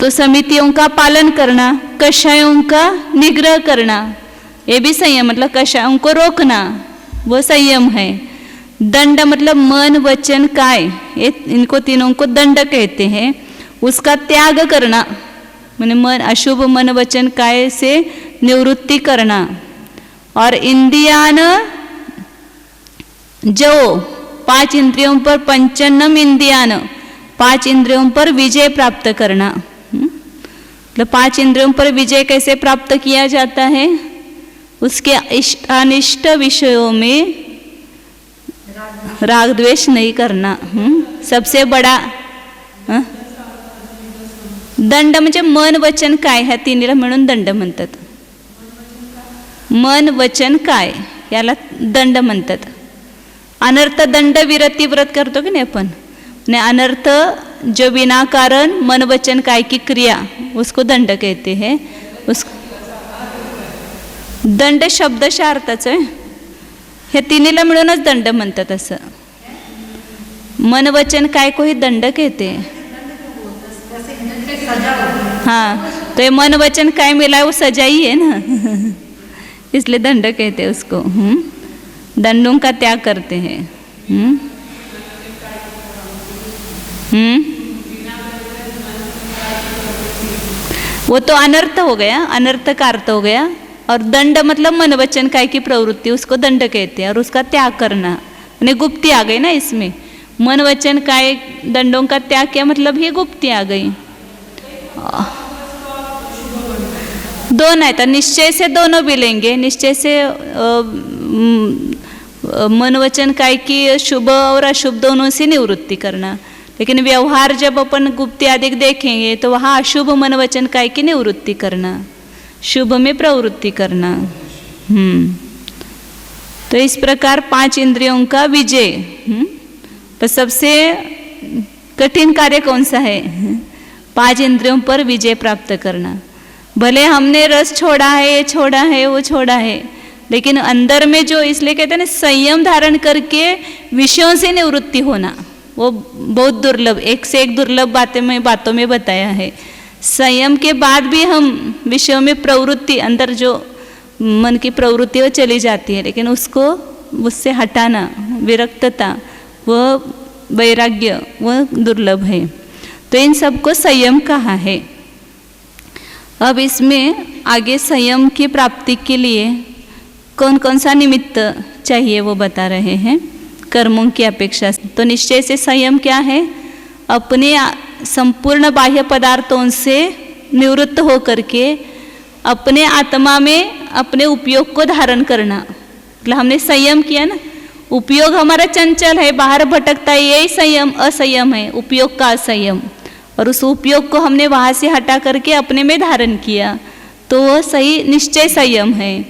तो समितियों का पालन करना। कषायों का निग्रह करना, ये भी संयम, मतलब कषायों को रोकना, वो संयम है। दंड मतलब मन, वचन, काय, ये इनको तीनों को दंड कहते हैं। उसका त्याग करना माने मन, अशुभ मन, वचन, काय से निवृत्ति करना। और इंद्रियान जो 5 इंद्रियों पर, पंचन्नम इंद्रियान 5 इंद्रियों पर विजय प्राप्त करना। मतलब 5 इंद्रियों पर विजय कैसे प्राप्त किया जाता है? उसके अनिष्ट विषयों में राग द्वेष नहीं करना। सबसे बड़ा दंड म्हणजे मन, वचन, काय ह्या तिन्हीला मिळून दंड म्हणतात. मन, वचन, काय याला दंड म्हणतात. अनर्थ दंड विरती व्रत करतो की नाही आपण, ने अनर्थ जो बिना कारण मन, वचन, काय की क्रिया उसको दंड कहते हैं. उस दंड शब्दशः अर्थाच आहे. हे तिन्हीला मिळूनच दंड म्हणतात. असं मन, वचन, काय को ही दंड कहते हैं. हाँ, तो ये मन, वचन, काय मिला है वो सजा ही है ना. इसलिए दंड कहते हैं उसको. दंडों का त्याग करते हैं. वो तो अनर्थ हो गया, अनर्थ का अर्थ हो गया. और दंड मतलब मन, वचन, काय की प्रवृत्ति, उसको दंड कहते हैं. और उसका त्याग करना यानी गुप्ती आ गई ना इसमें. मन, वचन, काय दंडों का त्याग किया मतलब ये गुप्ती आ गई. दोनों है तो निश्चय से दोनों भी लेंगे. निश्चय से मन, वचन, काय की शुभ और अशुभ दोनों से निवृत्ति करना. लेकिन व्यवहार जब अपन गुप्ती आदि देखेंगे तो वहाँ अशुभ मन, वचन, काय की निवृत्ति करना, शुभ में प्रवृत्ति करना. तो इस प्रकार 5 इंद्रियों का विजय. तो सबसे कठिन कार्य कौन सा है? 5 इंद्रियों पर विजय प्राप्त करना. भले हमने रस छोड़ा है, ये छोड़ा है, वो छोड़ा है, लेकिन अंदर में जो, इसलिए कहते हैं ना संयम धारण करके विषयों से निवृत्ति होना, वो बहुत दुर्लभ, एक से एक दुर्लभ बातों में बताया है. संयम के बाद भी हम विषयों में प्रवृत्ति, अंदर जो मन की प्रवृत्ति वो चली जाती है, लेकिन उसको उससे हटाना, विरक्तता, वह वैराग्य, वह दुर्लभ है. तो इन सबको संयम कहा है. अब इसमें आगे संयम की प्राप्ति के लिए कौन कौन सा निमित्त चाहिए वो बता रहे हैं कर्मों की अपेक्षा. तो निश्चय से संयम क्या है? अपने संपूर्ण बाह्य पदार्थों से निवृत्त हो करके अपने आत्मा में अपने उपयोग को धारण करना. मतलब हमने संयम किया ना, उपयोग हमारा चंचल है, बाहर भटकता है, यही संयम असंयम है, उपयोग का असंयम. और उस उपयोग को हमने वहाँ से हटा करके अपने में धारण किया, तो वो सही निश्चय संयम है.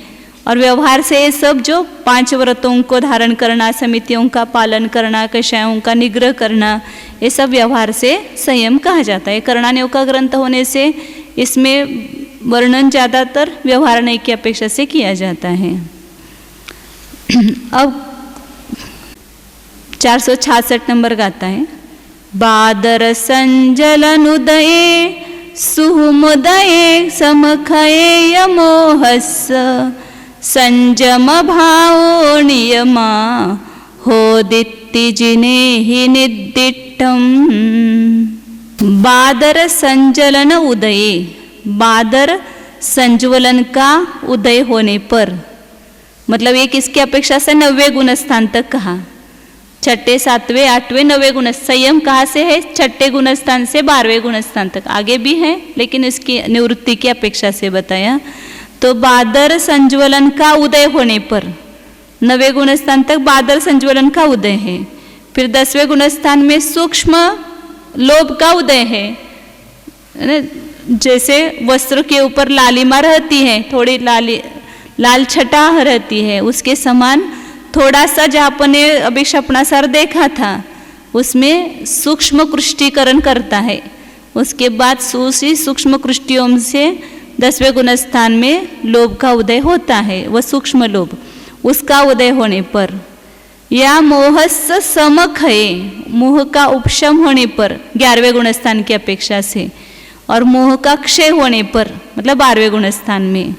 और व्यवहार से ये सब जो 5 व्रतों को धारण करना, समितियों का पालन करना, कषायों का निग्रह करना, ये सब व्यवहार से संयम कहा जाता है. करणानियों का ग्रंथ होने से इसमें वर्णन ज़्यादातर व्यवहार नहीं की अपेक्षा से किया जाता है. अब 466 नंबर गाता है. बादर संजलनुदये सुमुदये समखये यमोहस्स संजम भावो नियमा होदित्ति जिने ही निदिट्टम. बादर संजलन उदये, बादर संज्वलन का उदय होने पर, मतलब ये किसकी अपेक्षा से 90 गुण स्थान तक कहा. छठे, सातवें, आठवें, 9वें गुण। संयम कहाँ से है? छठे गुणस्थान से 12वें गुणस्थान तक। आगे भी है लेकिन इसकी निवृत्ति की अपेक्षा से बताया। तो बादर संज्वलन का उदय होने पर 9वें गुणस्थान तक बादर संज्वलन का उदय है। फिर 10वें गुणस्थान में सूक्ष्म लोभ का उदय है। जैसे वस्त्र के ऊपर लालिमा रहती है, थोड़ी लाल छटा रहती है, उसके समान थोड़ा सा जहाँ अपने अभी स्वप्नासार देखा था उसमें सूक्ष्म कृष्टीकरण करता है। उसके बाद उसी सूक्ष्म कृष्टियों से 10वें गुणस्थान में लोभ का उदय होता है, वह सूक्ष्म लोभ। उसका उदय होने पर या मोहस्य समखये, मोह का उपशम होने पर 11वें गुणस्थान की अपेक्षा से, और मोह का क्षय होने पर मतलब 12वें गुणस्थान में।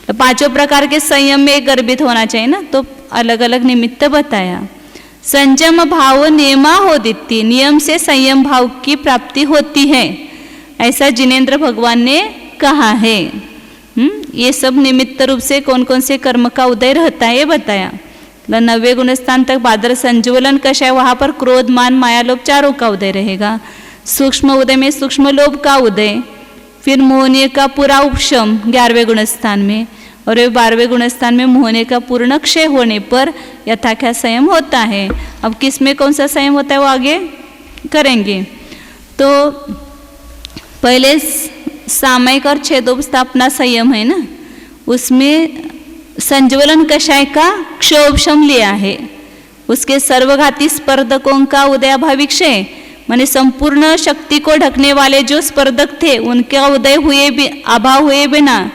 तो पांचों प्रकार के संयम में गर्भित होना चाहिए ना, तो अलग अलग निमित्त बताया। संयम भाव नियमा होदिति, नियम से संयम भाव की प्राप्ति होती है, ऐसा जिनेन्द्र भगवान ने कहा है। ये सब निमित्त रूप से कौन कौन से कर्म का उदय रहता है ये बताया। 9वें गुणस्थान तक बादर संज्वलन कशा है, वहां पर क्रोध, मान, माया, लोभ चारों का उदय रहेगा। सूक्ष्म उदय में सूक्ष्म लोभ का उदय, फिर मोहनीय का पूरा उपशम 11वें गुणस्थान में, और 12वें गुणस्थान में मोहनीय का पूर्ण क्षय होने पर यथाख्या संयम होता है। अब किस में कौन सा संयम होता है वो आगे करेंगे। तो पहले सामयिक और छेदोपस्थापना संयम है ना, उसमें संज्वलन कषाय का क्षोभशम लिया है। उसके सर्वघाती स्पर्धकों का उदयाभावी क्षय, माने संपूर्ण शक्ति को ढकने वाले जो स्पर्धक थे उनका उदय हुए भी अभाव हुए बिना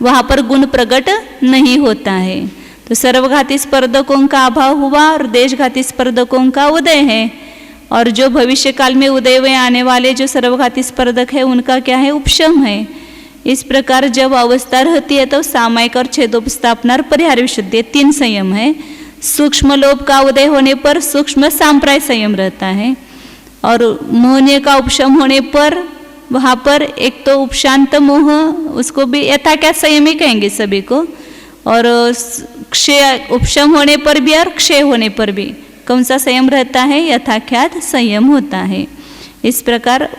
वहाँ पर गुण प्रकट नहीं होता है। तो सर्वघाती स्पर्धकों का अभाव हुआ और देशघाती स्पर्धकों का उदय है। और जो भविष्य काल में उदय हुए आने वाले जो सर्वघाती स्पर्धक है उनका क्या है? उपशम है। इस प्रकार जब अवस्था रहती है तो सामयिक और छेदोपस्थापना और परिहार विशुद्धि 3 संयम है। सूक्ष्म लोभ का उदय होने पर सूक्ष्म सांप्राय संयम रहता है, और मोहनीय का उपशम होने पर वहाँ पर एक तो उपशांत मोह, उसको भी यथाख्यात संयम ही कहेंगे सभी को, और क्षय उपशम होने पर भी और क्षय होने पर भी कौन सा संयम रहता है? यथाख्यात संयम होता है। इस प्रकार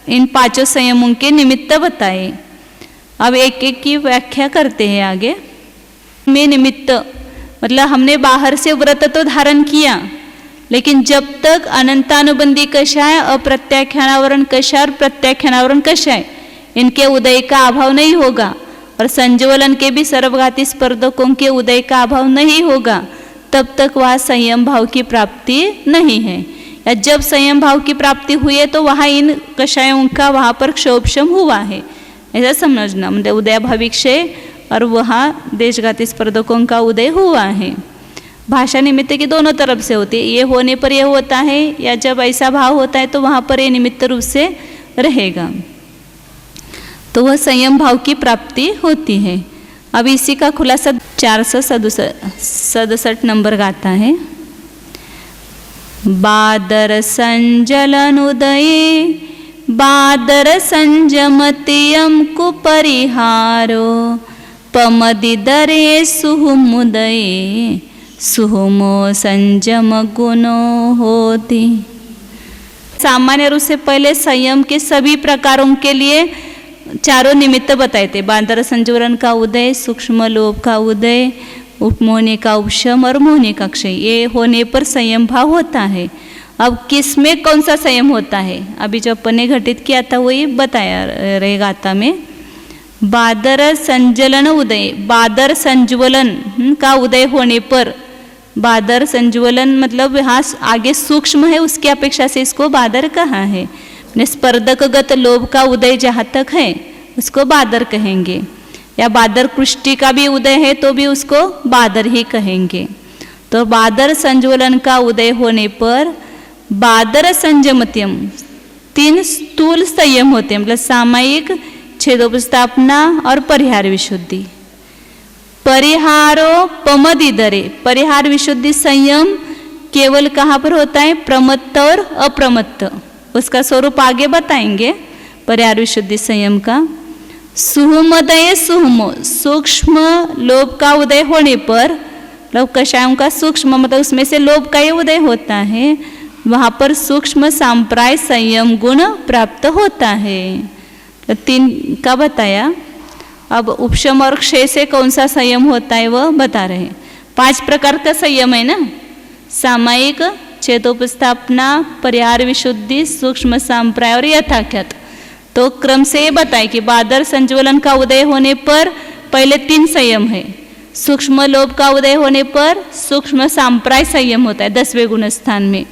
इन 5 संयमों के निमित्त बताए। अब एक एक की व्याख्या करते हैं आगे। में निमित्त मतलब हमने बाहर से व्रत तो धारण किया, लेकिन जब तक अनंतानुबंधी कषा है, अप्रत्याख्यानावरण कषा और प्रत्याख्यानावरण कषा है, इनके उदय का अभाव नहीं होगा, और संज्वलन के भी सर्वघाती स्पर्धकों के उदय का अभाव नहीं होगा, तब तक वह संयम भाव की प्राप्ति नहीं है। या जब संयम भाव की प्राप्ति हुई है तो वहाँ इन कषायों का वहाँ पर क्षोभशम हुआ है, ऐसा समझना। मतलब उदयाभावी क्षय और वहाँ देशघाती स्पर्धकों का उदय हुआ है। भाषा निमित्त की दोनों तरफ से होती है, ये होने पर यह होता है, या जब ऐसा भाव होता है तो वहाँ पर ये निमित्त रूप से रहेगा, तो वह संयम भाव की प्राप्ति होती है। अब इसी का खुलासा 467 नंबर गाता है। बादर संजलन उदये बादर संजमतियम कुपरिहारो पमदिदरे सुहुमुदये सुहुमो संजम गुणो होती। सामान्य रूप से पहले संयम के सभी प्रकारों के लिए 4 निमित्त बताए थे। बादर संज्वलन का उदय, सूक्ष्म लोभ का उदय, उपमोहनी का उपशम और मोहनी का क्षय, ये होने पर संयम भाव होता है। अब किस में कौन सा संयम होता है? अभी जो अपन ने घटित किया था वही बताया रहेगा आता में। बादर संज्वलन उदय, बादर संज्वलन का उदय होने पर, बादर संज्वलन मतलब यहाँ आगे सूक्ष्म है उसकी अपेक्षा से इसको बादर कहा है। स्पर्धकगत लोभ का उदय जहाँ तक है उसको बादर कहेंगे, या बादर कृष्टि का भी उदय है तो भी उसको बादर ही कहेंगे। तो बादर संज्वलन का उदय होने पर बादर संजमत्यम 3 स्थूल संयम होते हैं, मतलब सामयिक, छेदोपस्थापना और परिहार विशुद्धि। परिहारो पमदिदरे, परिहार विशुद्धि संयम केवल कहाँ पर होता है? प्रमत्त और अप्रमत्त, उसका स्वरूप आगे बताएंगे परिहार विशुद्धि संयम का। सुहुमदय सुहुमो, सूक्ष्म लोभ का उदय होने पर मतलब कषायों का सूक्ष्म, मतलब उसमें से लोभ का ही उदय होता है, वहाँ पर सूक्ष्म सांप्राय संयम गुण प्राप्त होता है। तो 3 का बताया। अब उपशम और क्षय से कौन सा संयम होता है वह बता रहे हैं। 5 प्रकार का संयम है ना, सामायिक, चेतोपस्थापना, परिहार विशुद्धि, सूक्ष्म सांप्राय और यथाख्यात। तो क्रम से ये बताए कि बादर संज्वलन का उदय होने पर पहले 3 संयम है, सूक्ष्म लोभ का उदय होने पर सूक्ष्म सांप्राय संयम होता है 10वें गुण स्थान में,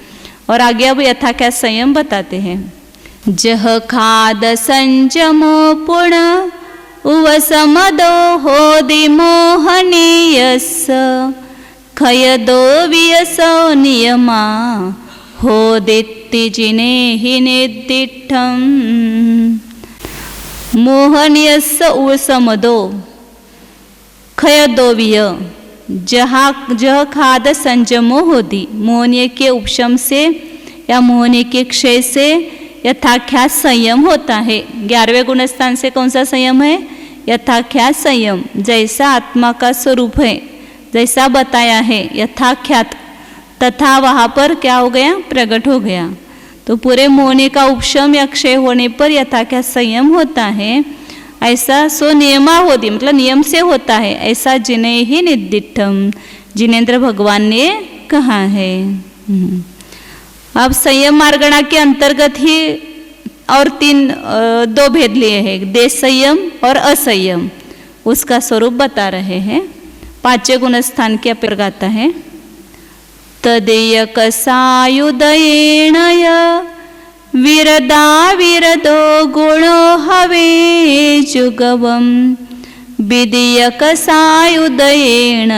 और आगे अब यथाख्यात संयम बताते हैं। जह खाद संजमो पुण उवसमदो होदि मोहनीयस खयदो वियसो नियमा होदित्ति जिने ही निर्दिष्टम। मोहनीयस उवसमदो खयदोविय जह खाद संजमो होदी, मोहनीय के उपशम से या मोहनीय के क्षय से यथाख्यात संयम होता है। 11वें गुण स्थान से कौन सा संयम है? यथाख्यात संयम। जैसा आत्मा का स्वरूप है, जैसा बताया है यथाख्यात, तथा वहाँ पर क्या हो गया? प्रकट हो गया। तो पूरे मोहनीय का उपशम या क्षय होने पर यथाख्यात संयम होता है। ऐसा सो नियमा होती, मतलब नियम से होता है, ऐसा जिन्हें ही निर्दिष्टम, जिनेन्द्र भगवान ने कहा है। अब संयम मार्गणा के अंतर्गत ही और 2 भेद लिए हैं, देश संयम और असंयम, उसका स्वरूप बता रहे हैं। 5वें गुण स्थान के अंतर्गत है तदेय कसायुदयेण विरदा विरदो गुणो हवे जुगवम विदीय कसायुदयेण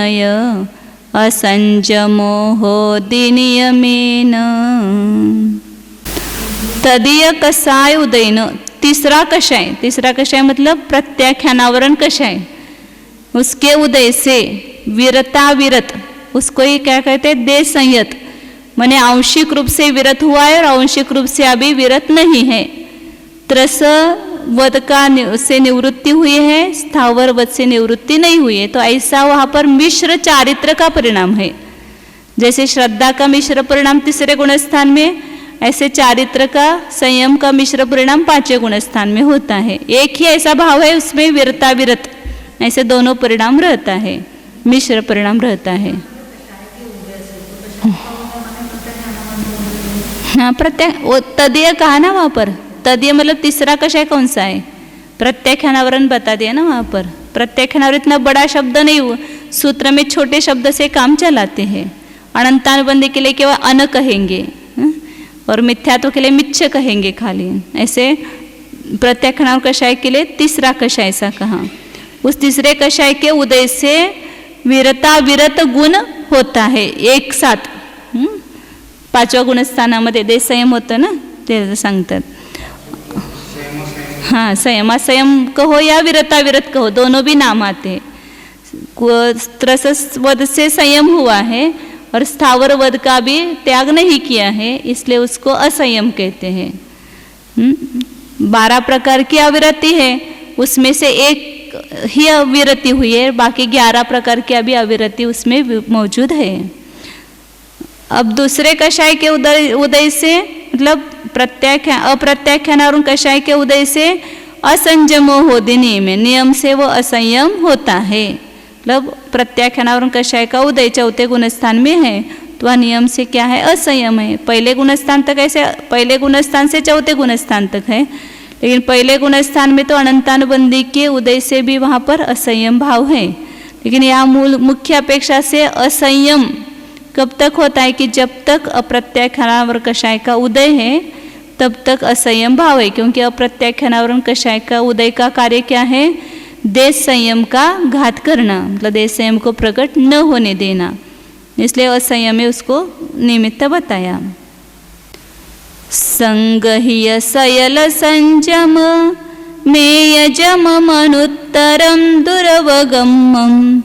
असंजमो होदि नियमेन। तदीय कसाय उदयन, तीसरा कषाय मतलब प्रत्याख्यानावरण कषाय, उसके उदय से विरता विरत, उसको ही क्या कहते हैं? देश संयत, माने आंशिक रूप से विरत हुआ है और आंशिक रूप से अभी विरत नहीं है। त्रस वध का से निवृत्ति हुई है, स्थावर वध से निवृत्ति नहीं हुई है। तो ऐसा वहाँ पर मिश्र चारित्र का परिणाम है। जैसे श्रद्धा का मिश्र परिणाम 3रे गुण स्थान में, ऐसे चारित्र का संयम का मिश्र परिणाम 5वें गुण स्थान में होता है। एक ही ऐसा भाव है उसमें विरता विरत, ऐसे दोनों परिणाम रहता है, मिश्र परिणाम रहता है। हाँ, तदीय कहा ना वहाँ पर, तदीय मतलब तीसरा कषाय कौन सा है? प्रत्याख्यानावरण बता दिया ना वहाँ पर। प्रत्याख्यानावरण इतना बड़ा शब्द नहीं हुआ, सूत्र में छोटे शब्द से काम चलाते हैं। अनंतानुबंधी के लिए केवल अन कहेंगे और मिथ्यात्व के लिए मिच्छ कहेंगे खाली। ऐसे प्रत्याख्यानावरण कषाय के लिए तीसरा कषाय ऐसा कहा। उस तीसरे कषाय के उदय से विरता विरत गुण होता है एक साथ। 5व्या गुणस्थानामध्ये देश संयम होतं ना, ते सांगतात। हाँ, संयम कहो या विरता विरत कहो, दोनों भी नाम आते। त्रस वध से संयम हुआ है और स्थावर वध का भी त्याग नहीं किया है, इसलिए उसको असंयम कहते हैं। 12 प्रकार की अविरति है, उसमें से एक ही अविरति हुई है, बाकी 11 प्रकार की अभी अविरति उसमें मौजूद है। अब दूसरे कषाय के उदय से मतलब अप्रत्याख्यानावरण कषाय के उदय से असंजमो होदि नियम से वो असंयम होता है। मतलब प्रत्याख्यानावरण कषाय का उदय 4थे गुणस्थान में है, तो वह नियम से क्या है? असंयम है। पहले गुणस्थान तक ऐसे, पहले गुणस्थान से 4थे गुणस्थान तक है, लेकिन पहले गुणस्थान में तो अनंतानुबंधी के उदय से भी वहाँ पर असंयम भाव है। लेकिन यहाँ मुख्य अपेक्षा से असंयम कब तक होता है? कि जब तक अप्रत्याख्यानावरण कषाय का उदय है तब तक असंयम भाव है, क्योंकि अप्रत्याख्यानावरण कषाय का उदय का कार्य क्या है? देश संयम का घात करना, मतलब देश संयम को प्रकट न होने देना, इसलिए असंयम है उसको निमित्त बताया। संगह्य सयल संजम मेयजम मनुत्तरम दुर्वगमम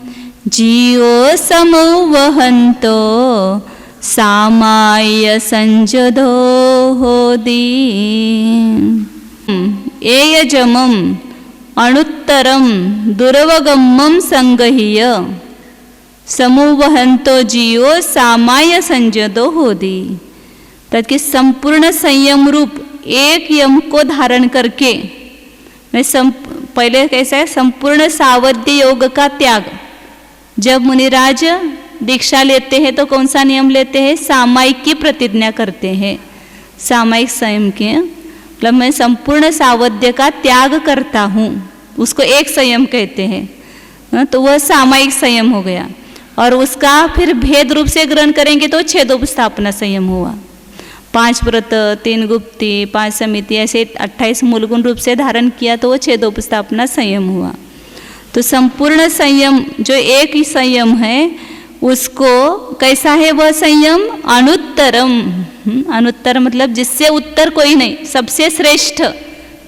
जीवो समवहंतो सामाय संजदो होदि। एयजमम अणुत्तरम दुर्वगमम संगह्य, समूहंतो जियो सामाय संजदो होदी। ताकि संपूर्ण संयम रूप एक यम को धारण करके, पहले कैसा है, संपूर्ण सावध्य योग का त्याग। जब मुनिराज दीक्षा लेते हैं तो कौन सा नियम लेते हैं? सामायिक की प्रतिज्ञा करते हैं, सामायिक संयम के। मतलब मैं संपूर्ण सावध्य का त्याग करता हूँ, उसको एक संयम कहते हैं। तो वह सामायिक संयम हो गया। और उसका फिर भेद रूप से ग्रहण करेंगे तो छेदोपस्थापना संयम हुआ। 5 व्रत, 3 गुप्ती, 5 समिति, ऐसे 28 मूलगुण रूप से धारण किया तो वो छेदोपस्थापना संयम हुआ। तो संपूर्ण संयम जो एक ही संयम है, उसको कैसा है वह संयम? अनुत्तरम। अनुत्तर मतलब जिससे उत्तर कोई नहीं, सबसे श्रेष्ठ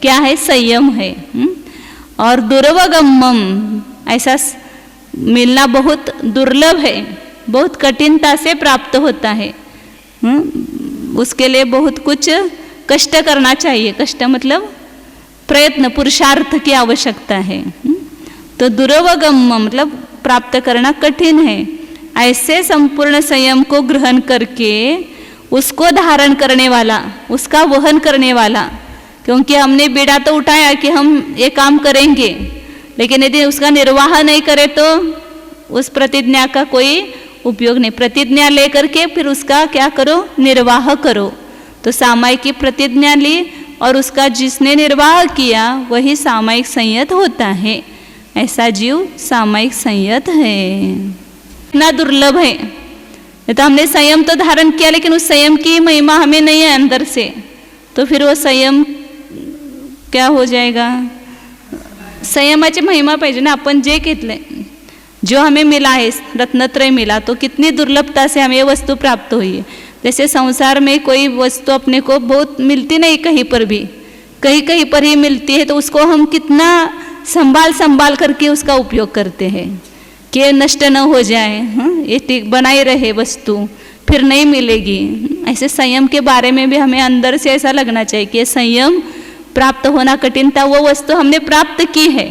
क्या है? संयम है। और दुर्वगमम, ऐसा मिलना बहुत दुर्लभ है, बहुत कठिनता से प्राप्त होता है। उसके लिए बहुत कुछ कष्ट करना चाहिए। कष्ट मतलब प्रयत्न, पुरुषार्थ की आवश्यकता है। तो दुर्वगम मतलब प्राप्त करना कठिन है। ऐसे संपूर्ण संयम को ग्रहण करके उसको धारण करने वाला, उसका वहन करने वाला, क्योंकि हमने बीड़ा तो उठाया कि हम ये काम करेंगे, लेकिन यदि उसका निर्वाह नहीं करे तो उस प्रतिज्ञा का कोई उपयोग नहीं। प्रतिज्ञा लेकर के फिर उसका क्या करो? निर्वाह करो। तो सामायिक की प्रतिज्ञा ली और उसका जिसने निर्वाह किया वही सामायिक संयत होता है। ऐसा जीव सामायिक संयत है। इतना दुर्लभ है। तो हमने संयम तो धारण किया, लेकिन उस संयम की महिमा हमें नहीं है अंदर से, तो फिर वो संयम क्या हो जाएगा? संयमाची महिमा पाहिजे ना। आपण जे घेतलंय, जो हमें मिला है, रत्नत्रय मिला, तो कितनी दुर्लभता से हमें ये वस्तु प्राप्त हुई है। जैसे संसार में कोई वस्तु अपने को बहुत मिलती नहीं, कहीं पर भी, कहीं कहीं पर ही मिलती है, तो उसको हम कितना संभाल संभाल करके उसका उपयोग करते हैं कि नष्ट न हो जाए, ये ठीक बनाई रहे वस्तु, फिर नहीं मिलेगी। ऐसे संयम के बारे में भी हमें अंदर से ऐसा लगना चाहिए कि संयम प्राप्त होना कठिन था, वो वस्तु हमने प्राप्त की है,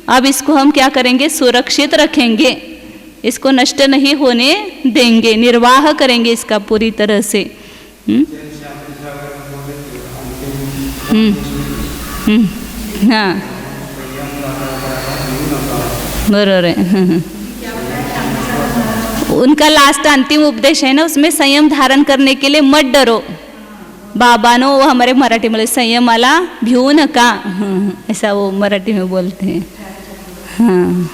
अब इसको हम क्या करेंगे? सुरक्षित रखेंगे, इसको नष्ट नहीं होने देंगे, निर्वाह करेंगे इसका पूरी तरह से। हाँ, बरोबर है। उनका लास्ट अंतिम उपदेश है ना, उसमें संयम धारण करने के लिए मत डरो बाबानो, वो हमारे मराठी में संयमाला भिऊ नका, ऐसा वो मराठी में बोलते हैं। हाँ,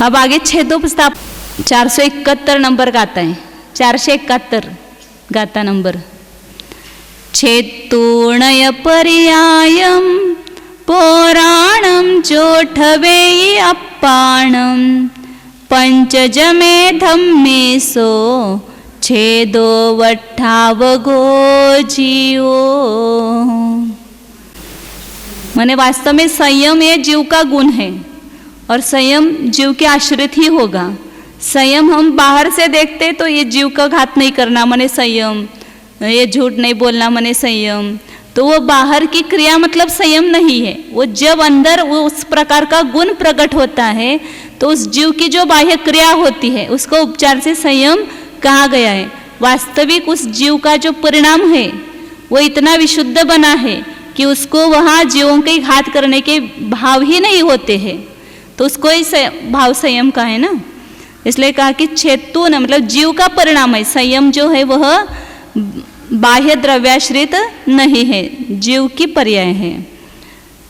अब आगे छेदोपस्थाप 471 नंबर गाता है, 471 गाता नंबर। छेतूणय पर्यायम पुराणम जोठवेयि अप्पाणम पंचजमे धम्मे सो छेदो वट्ठावगो जीवो। माने वास्तव में संयम ये जीव का गुण है और संयम जीव के आश्रित ही होगा। संयम हम बाहर से देखते तो ये जीव का घात नहीं करना माने संयम, ये झूठ नहीं बोलना माने संयम, तो वो बाहर की क्रिया मतलब संयम नहीं है। वो जब अंदर वो उस प्रकार का गुण प्रकट होता है तो उस जीव की जो बाह्य क्रिया होती है उसको उपचार से संयम कहा गया है। वास्तविक उस जीव का जो परिणाम है वो इतना विशुद्ध बना है कि उसको वहाँ जीवों के घात करने के भाव ही नहीं होते हैं, तो उसको ही भाव संयम का है ना। इसलिए कहा कि छेतून मतलब जीव का परिणाम है, संयम जो है वह बाह्य द्रव्याश्रित नहीं है, जीव की पर्याय है।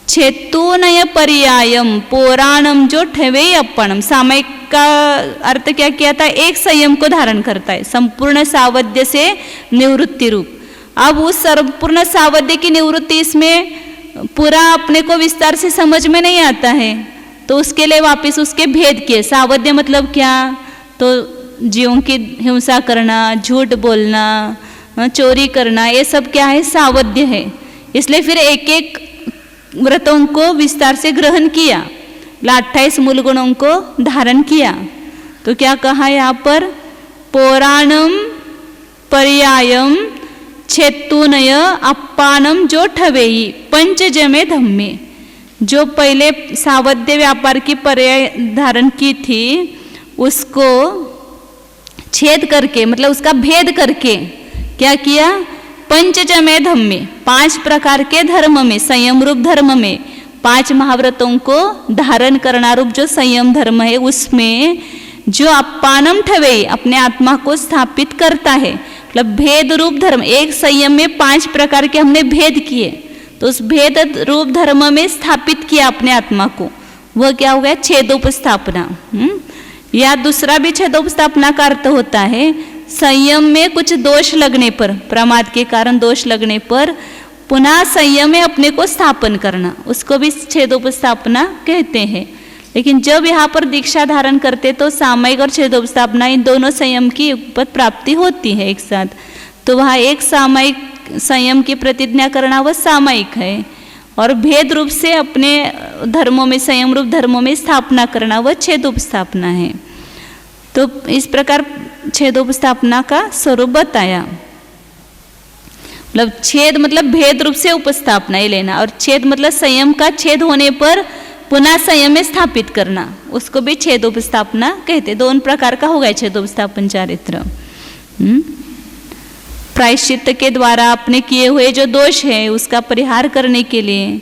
छेतूनय पर्यायम पुराणम जो ठेवे अपणम, सामायिक का अर्थ क्या किया था? एक संयम को धारण करता है, संपूर्ण सावध्य से निवृत्ति रूप। अब उस संपूर्ण सावध्य की निवृत्ति इसमें पूरा अपने को विस्तार से समझ में नहीं आता है, तो उसके लिए वापस उसके भेद किए। सावध्य मतलब क्या? तो जीवों की हिंसा करना, झूठ बोलना, चोरी करना, ये सब क्या है? सावध्य है। इसलिए फिर एक एक व्रतों को विस्तार से ग्रहण किया, 28 मूल गुणों को धारण किया। तो क्या कहा यहाँ पर? पुराणम पर्यायम छेतूनय अप्पानम जो ठवेई पंचजमे धम्मे। जो पहले सावध्य व्यापार की पर्याय धारण की थी उसको छेद करके, मतलब उसका भेद करके क्या किया, पंचजमे धम्मे, 5 प्रकार के धर्म में, संयम रूप धर्म में 5 महाव्रतों को धारण करना रूप जो संयम धर्म है उसमें जो अपानम ठवे अपने आत्मा को स्थापित करता है, मतलब भेद रूप धर्म, एक संयम में 5 प्रकार के हमने भेद किए, तो उस भेद रूप धर्म में स्थापित किया अपने आत्मा को, वह क्या हो गया, छेदोपस्थापना। या दूसरा भी छेदोपस्थापना का अर्थ होता है संयम में कुछ दोष लगने पर, प्रमाद के कारण दोष लगने पर पुनः संयम में अपने को स्थापन करना, उसको भी छेदोपस्थापना कहते हैं। लेकिन जब यहाँ पर दीक्षा धारण करते तो सामयिक और छेदोपस्थापना इन दोनों संयम की पद प्राप्ति होती है एक साथ, तो वहाँ एक सामयिक संयम की प्रतिज्ञा करना वह सामयिक है, और भेद रूप से अपने धर्मों में, संयम रूप धर्मों में स्थापना करना वह छेदोपस्थापना है। तो इस प्रकार छेदोपस्थापना का स्वरूप बताया, मतलब छेद मतलब भेद रूप से उपस्थापना ही लेना, और छेद मतलब संयम का छेद होने पर पुनः संयम में स्थापित करना, उसको भी छेदोपस्थापना कहते। 2 प्रकार का हो गया छेदोपस्थापन चारित्र। प्रायश्चित्त के द्वारा अपने किए हुए जो दोष है उसका परिहार करने के लिए,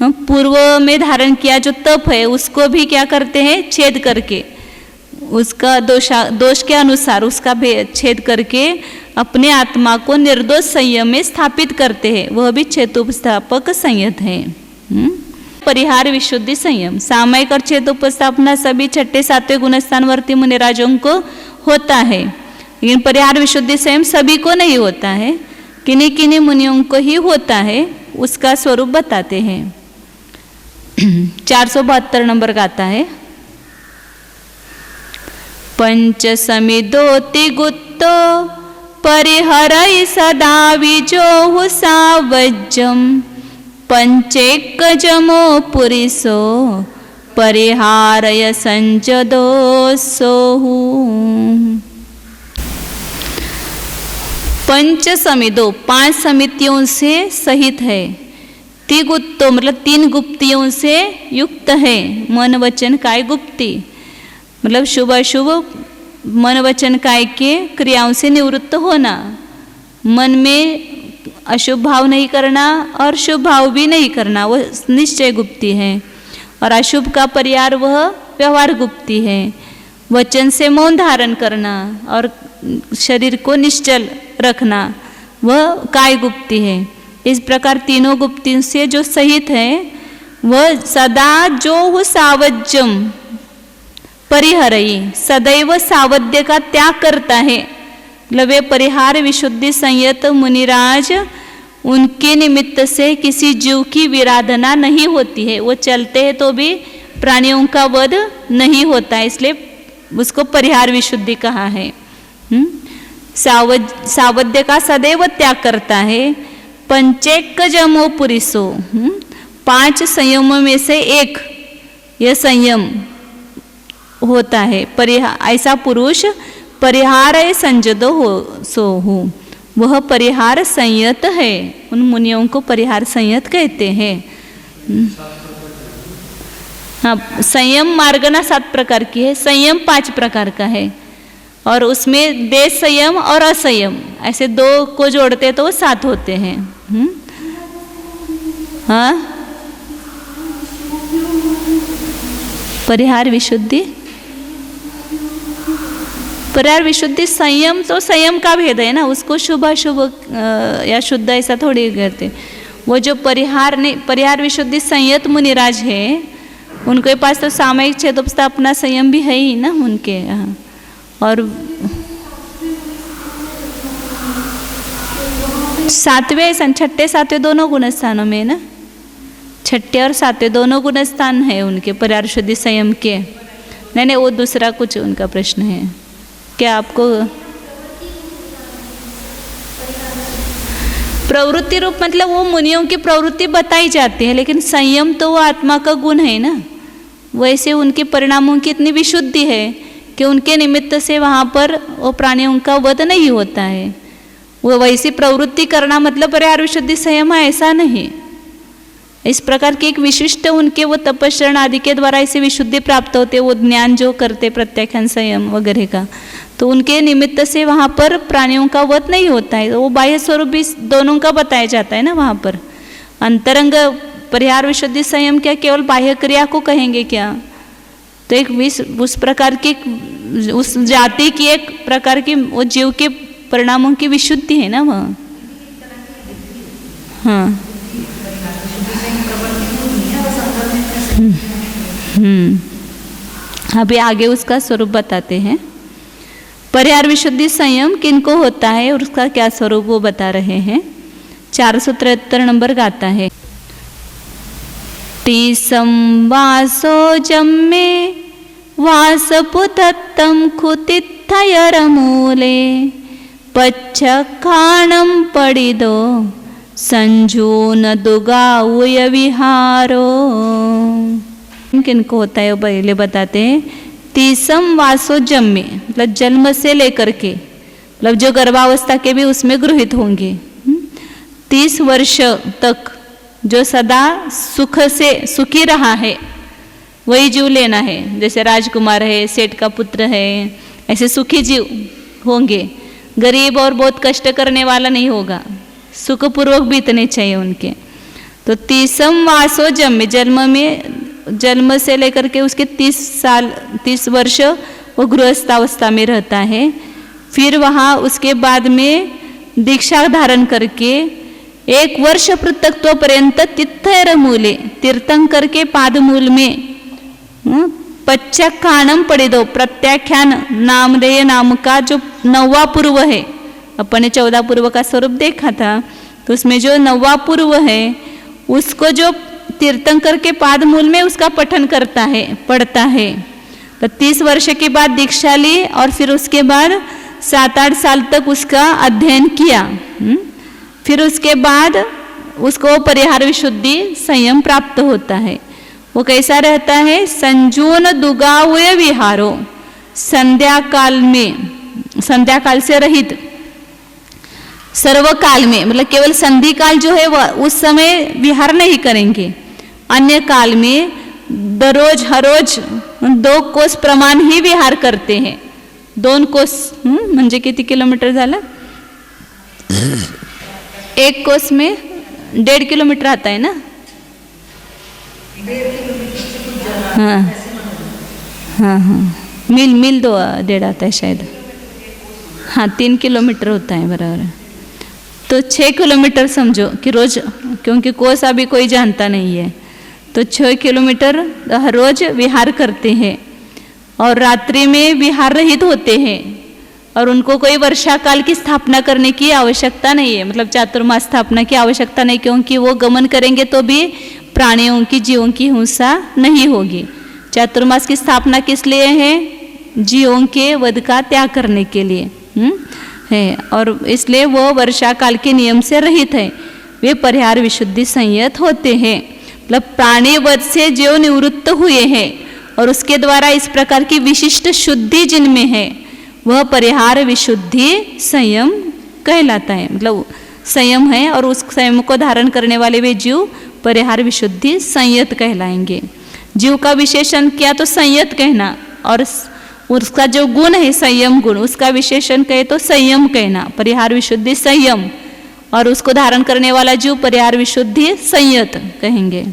पूर्व में धारण किया जो तप है उसको भी क्या करते हैं, छेद करके उसका दोष के अनुसार उसका छेद करके अपने आत्मा को निर्दोष संयम में स्थापित करते हैं, वह भी छेदोपस्थापक संयत है। परिहार विशुद्धि संयम, सामयिक और छेदोपस्थापना सभी 6, 7वें गुणस्थानवर्ती मुनिराजों को होता है, लेकिन परिहार विशुद्धि संयम सभी को नहीं होता है, किन्हीं किन्हीं मुनियों को ही होता है। उसका स्वरूप बताते हैं। 472 नंबर का आता है, पंच समिदोति गुत्तो परिहरय सदा विजोहु सावज्जम पंचेक जमो पुरिसो परिहारय संजदो सोहु। पंच समिदो 5 समितियों से सहित है, तिगुत्तो मतलब 3 गुप्तियों से युक्त है, मन वचन काय गुप्ति मतलब शुभ अशुभ मन वचन काय के क्रियाओं से निवृत्त होना, मन में अशुभ भाव नहीं करना और शुभ भाव भी नहीं करना, वह निश्चय गुप्ति है, और अशुभ का परिहार वह व्यवहार गुप्ति है। वचन से मौन धारण करना और शरीर को निश्चल रखना वह काय गुप्ति है। इस प्रकार तीनों गुप्तियों से जो सहित है वह सदा जो सावज्यम परिहरई, सदैव सावध्य का त्याग करता है, मतलब वे परिहार विशुद्धि संयत मुनिराज उनके निमित्त से किसी जीव की विराधना नहीं होती है, वो चलते हैं तो भी प्राणियों का वध नहीं होता है, इसलिए उसको परिहार विशुद्धि कहा है। सावध्य का सदैव त्याग करता है। पंचेक जमो पुरिसो 5 संयमों में से एक यह संयम होता है। ऐसा पुरुष परिहार संजदो हो सोहु, वह परिहार संयत है। उन मुनियों को परिहार संयत कहते हैं। हाँ, संयम मार्गना 7 प्रकार की है, संयम 5 प्रकार का है, और उसमें देश संयम और असंयम ऐसे 2 को जोड़ते तो वो 7 होते हैं। हाँ, परिहार विशुद्धि, परिहार विशुद्धि संयम तो संयम का भेद है ना, उसको शुभ अशुभ या शुद्ध ऐसा थोड़ी कहते। वो जो परिहार विशुद्धि संयत मुनिराज है उनके पास तो सामयिक छेदोपस्थापना संयम भी है ही ना उनके यहाँ। और 7वें 6ठे 7वें दोनों गुण स्थानों में ना, 6ठे और 7वें दोनों गुण स्थान है उनके परिहार विशुद्धि संयम के। नहीं, वो दूसरा कुछ उनका प्रश्न है क्या आपको? प्रवृत्ति रूप मतलब वो मुनियों की प्रवृत्ति बताई जाती है, लेकिन संयम तो वो आत्मा का गुण है ना। वैसे उनके परिणामों की इतनी विशुद्धि है कि उनके निमित्त से वहाँ पर वो प्राणियों का वध नहीं होता है। वो वैसी प्रवृत्ति करना मतलब परिहार विशुद्धि संयम है ऐसा नहीं। इस प्रकार की एक विशिष्ट उनके वो तपस्या आदि के द्वारा ऐसे विशुद्धि प्राप्त होते, वो ज्ञान जो करते प्रत्याख्यान संयम वगैरह का, तो उनके निमित्त से वहाँ पर प्राणियों का वध नहीं होता है। वो बाह्य स्वरूप भी दोनों का बताया जाता है ना वहाँ पर। अंतरंग परिहार विशुद्धि संयम क्या केवल बाह्य क्रिया को कहेंगे क्या? तो एक उस प्रकार की उस जाति की एक प्रकार की वो जीव के परिणामों की विशुद्धि है ना वह। हाँ अभी आगे उसका स्वरूप बताते हैं। परिहार विशुद्धि संयम किनको होता है और उसका क्या स्वरूप वो बता रहे हैं। 473 नंबर गाता है। तीसं वासो जम्मे वासपुतत्तं खुतित्थयरमूले पच्छखाणं पडिदो संजून दुगाउय विहारो। किनको होता है वो पहले बताते हैं। तीसम वासो जन्मे मतलब जन्म से लेकर के, मतलब जो गर्भावस्था के भी उसमें गृहित होंगे। 30 वर्ष तक जो सदा सुख से सुखी रहा है वही जीव लेना है। जैसे राजकुमार है, सेठ का पुत्र है, ऐसे सुखी जीव होंगे। गरीब और बहुत कष्ट करने वाला नहीं होगा, सुखपूर्वक बीतने चाहिए उनके। तो 30 वासो जन्मे, जन्म से लेकर के उसके 30 वर्ष वो गृहस्थावस्था में रहता है। फिर वहाँ उसके बाद में दीक्षा धारण करके 1 वर्ष पृथक्त्व पर्यंत तीर्थरमूले, तीर्थंकर के पादमूल में पच्छखाणम पड़े दो, प्रत्याख्यान नामधेय नाम का जो 9वां पूर्व है, अपन ने 14 पूर्व का स्वरूप देखा था, तो उसमें जो 9वां पूर्व है उसको जो तीर्थंकर के पादमूल में उसका पठन करता है, पढ़ता है। तो 30 वर्ष के बाद दीक्षा ली और फिर उसके बाद 7-8 साल तक उसका अध्ययन किया। फिर उसके बाद उसको परिहार विशुद्धि संयम प्राप्त होता है। वो कैसा रहता है? संजून दुगाउय विहारो, संध्या काल में, संध्या काल से रहित, सर्व काल में, मतलब केवल संधि काल जो है वह उस समय विहार नहीं करेंगे। अन्य काल में दररोज हर रोज 2 कोस प्रमाण ही विहार करते हैं। 2 कोस म्हणजे किती किलोमीटर झालं? 1 कोस में 1.5 किलोमीटर आता है ना? हाँ हाँ हाँ, मील 2.5 आता है शायद। हाँ 3 किलोमीटर होता है बराबर। तो 6 किलोमीटर समझो कि रोज, क्योंकि कोस अभी कोई जानता नहीं है, तो 6 किलोमीटर हर रोज विहार करते हैं और रात्रि में विहार रहित होते हैं। और उनको कोई वर्षा काल की स्थापना करने की आवश्यकता नहीं है, मतलब चातुर्मास स्थापना की आवश्यकता नहीं, क्योंकि वो गमन करेंगे तो भी प्राणियों की, जीवों की हिंसा नहीं होगी। चातुर्मास की स्थापना किस लिए है? जीवों के वध का त्याग करने के लिए है, और इसलिए वो वर्षा काल के नियम से रहित है। वे परिहार विशुद्धि संयत होते हैं, मतलब प्राणी वध से जो निवृत्त हुए हैं और उसके द्वारा इस प्रकार की विशिष्ट शुद्धि जिनमें है वह परिहार विशुद्धि संयम कहलाता है। मतलब संयम है और उस संयम को धारण करने वाले वे जीव परिहार विशुद्धि संयत कहलाएंगे। जीव का विशेषण किया तो संयत कहना, और उसका जो गुण है संयम गुण, उसका विशेषण कहे तो संयम कहना, परिहार विशुद्धि संयम, और उसको धारण करने वाला जीव परिहार विशुद्धि संयत कहेंगे।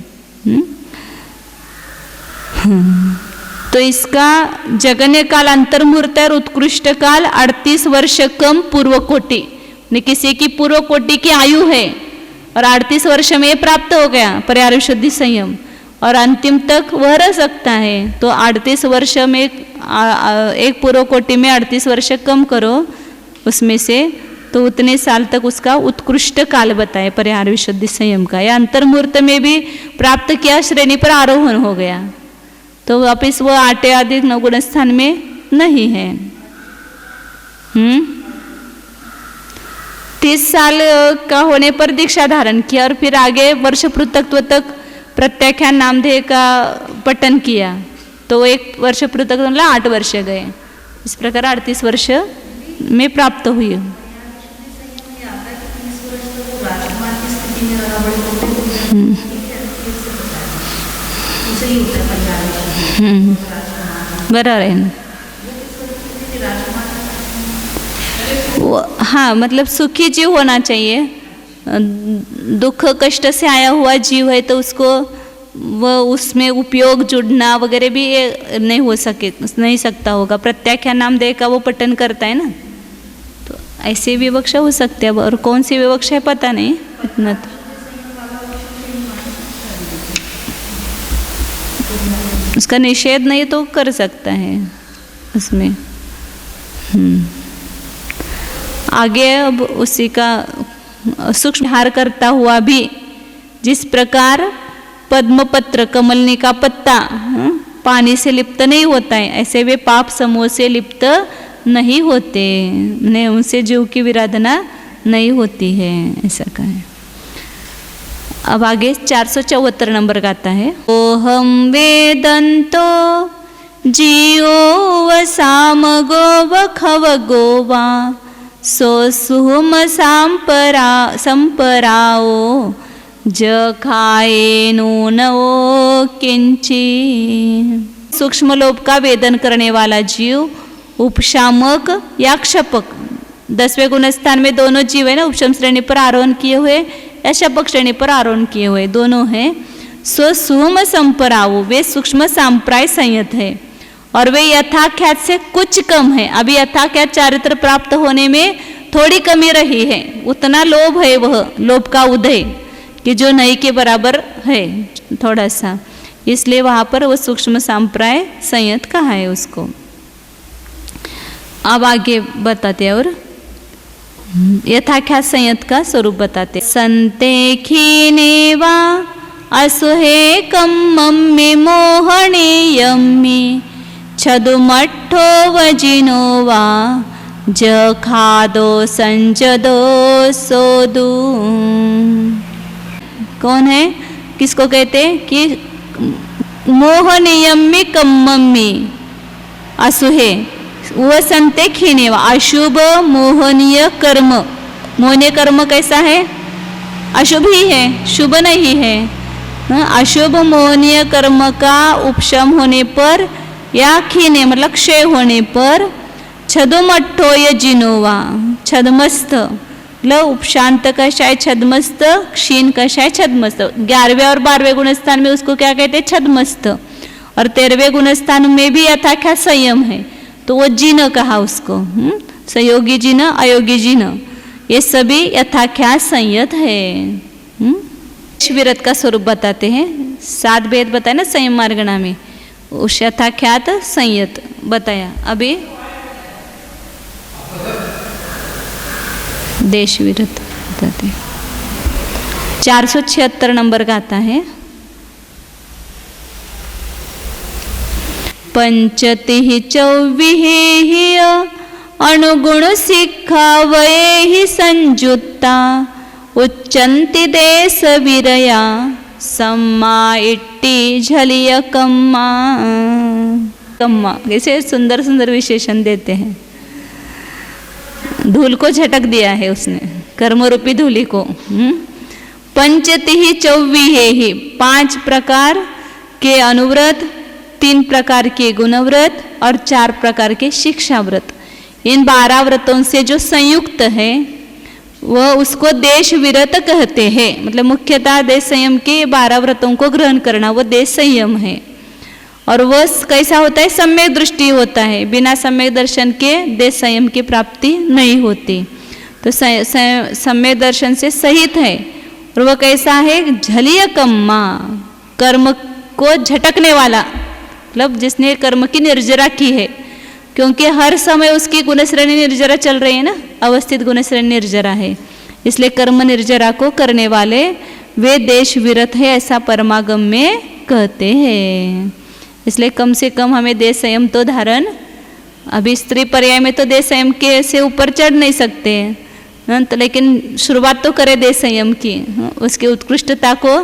तो इसका जगन्य काल अंतर्मुहूर्त और उत्कृष्ट काल 38 वर्ष कम पूर्व कोटि, किसी की पूर्व कोटि की आयु है और 38 वर्ष में प्राप्त हो गया परिहार विशुद्धि संयम, और अंतिम तक वह रह सकता है। तो 38 वर्ष में एक पूर्व कोटि में 38 वर्ष कम करो उसमें से, तो उतने साल तक उसका उत्कृष्ट काल बताए परिहार विशुद्धि संयम का। या अंतर्मुहूर्त में भी प्राप्त किया, श्रेणी पर आरोहण हो गया, तो वापिस वो 8 अधिक 9 गुण स्थान में नहीं है। 30 साल का होने पर दीक्षा धारण किया और फिर आगे वर्ष पृथक्त्व तक प्रत्याख्यान नामधेय का पठन किया, तो 1 वर्ष पृथक्त्व मतलब 8 वर्ष गए। इस प्रकार 38 वर्ष में प्राप्त हुई।
उससे ही होता है परिवार।
बराबर है ना। हाँ, मतलब सुखी जीव होना चाहिए। दुख कष्ट से आया हुआ जीव है तो उसको वो उसमें उपयोग जुड़ना वगैरह भी नहीं हो नहीं सकता होगा। प्रत्याख्यान नाम दे का वो पठन करता है ना, तो ऐसी विवक्षा हो सकती है। और कौन सी विवक्षा है पता नहीं इतना तो। उसका निषेध नहीं तो कर सकता है उसमें। आगे अब उसी का सूक्ष्म विहार करता हुआ भी जिस प्रकार पद्मपत्र कमलनी का पत्ता पानी से लिप्त नहीं होता है, ऐसे वे पाप समूह से लिप्त नहीं होते, नहीं उनसे जीव की विराधना नहीं होती है, ऐसा कहें। अब आगे 474 नंबर का आता है। ओहम वेदंतो जीओ वसाम गो वखव गोवा सो सुहम संपराओ जखाए नूनवो किंची। सूक्ष्म लोभ का वेदन करने वाला जीव उपशामक या क्षपक, 10वें गुणस्थान में दोनों जीव है ना, उपशम श्रेणी पर आरोहण किए हुए या शपक श्रेणी पर आरोहण किए हुए दोनों हैं। स्वसुम संपराओ, वे सूक्ष्म सांप्राय संयत है और वे यथाख्यात से कुछ कम है। अभी यथाख्यात चारित्र प्राप्त होने में थोड़ी कमी रही है, उतना लोभ है, वह लोभ का उदय कि जो नहीं के बराबर है थोड़ा सा, इसलिए वहाँ पर वो सूक्ष्म सांप्राय संयत कहा है उसको। अब आगे बताते और यथाख्यात संयत का स्वरूप बताते। संते खीनेवा असुहे कम्मम्मि मोहने यम्मि छदुमट्ठो वजिनो वा जखादो संजदो सोदू। कौन है, किसको कहते हैं कि मोहनियम्मि कम्मम्मि असुहे वह संते खीनेवा, अशुभ मोहनीय कर्म। मोहनीय कर्म कैसा है, अशुभ ही है, शुभ नहीं है। अशुभ मोहनीय कर्म का उपशम होने पर या खीने मतलब क्षय होने पर छदुमट्ठोय जिनोवा, छदमस्त मतलब उपशांत कषाय छदमस्त, क्षीण कषाय छदमस्त। 11वें और 12वें गुणस्थान में उसको क्या कहते हैं, छदमस्त। और 13वें गुणस्थान में भी यथाख्यात संयम है तो वो जिन कहा उसको, संयोगी जिन अयोगी जिन, ये सभी यथाख्यात संयत है। विरत का स्वरूप बताते हैं, 7 भेद बताए ना संयम मार्गणा में, उस यथाख्यात संयत बताया। अभी देश विरत बताते हैं। 476 नंबर का आता है। पंचति चौविहे अणुगुण सिक्खा वये ही संजुत्ता उच्चंति देश विरया सम्मा इट्टी झलिय कम्मा। कम्मा ऐसे सुंदर सुंदर विशेषण देते हैं। धूल को झटक दिया है उसने, कर्मरूपी धूलि को। पंचति चौविहे ही, 5 प्रकार के अनुव्रत, 3 प्रकार के गुणव्रत और 4 प्रकार के शिक्षा व्रत। इन 12 व्रतों से जो संयुक्त है वह उसको देश विरत कहते हैं। मतलब मुख्यतः देश संयम के 12 व्रतों को ग्रहण करना वो देश संयम है। और वह कैसा होता है, सम्यक दृष्टि होता है, बिना सम्यक दर्शन के देश संयम की प्राप्ति नहीं होती। तो सम्यक दर्शन से सहित है। और वह कैसा है, झलिय कम्मा, कर्म को झटकने वाला, मतलब जिसने कर्म की निर्जरा की है, क्योंकि हर समय उसकी गुणश्रेणी निर्जरा चल रही है ना, अवस्थित गुणश्रेणी निर्जरा है, इसलिए कर्म निर्जरा को करने वाले वे देश विरत है, ऐसा परमागम में कहते हैं। इसलिए कम से कम हमें देश संयम तो धारण, अभी स्त्री पर्याय में तो देश संयम के से ऊपर चढ़ नहीं सकते हैं, तो लेकिन शुरुआत तो करें देश संयम की, उसकी उत्कृष्टता को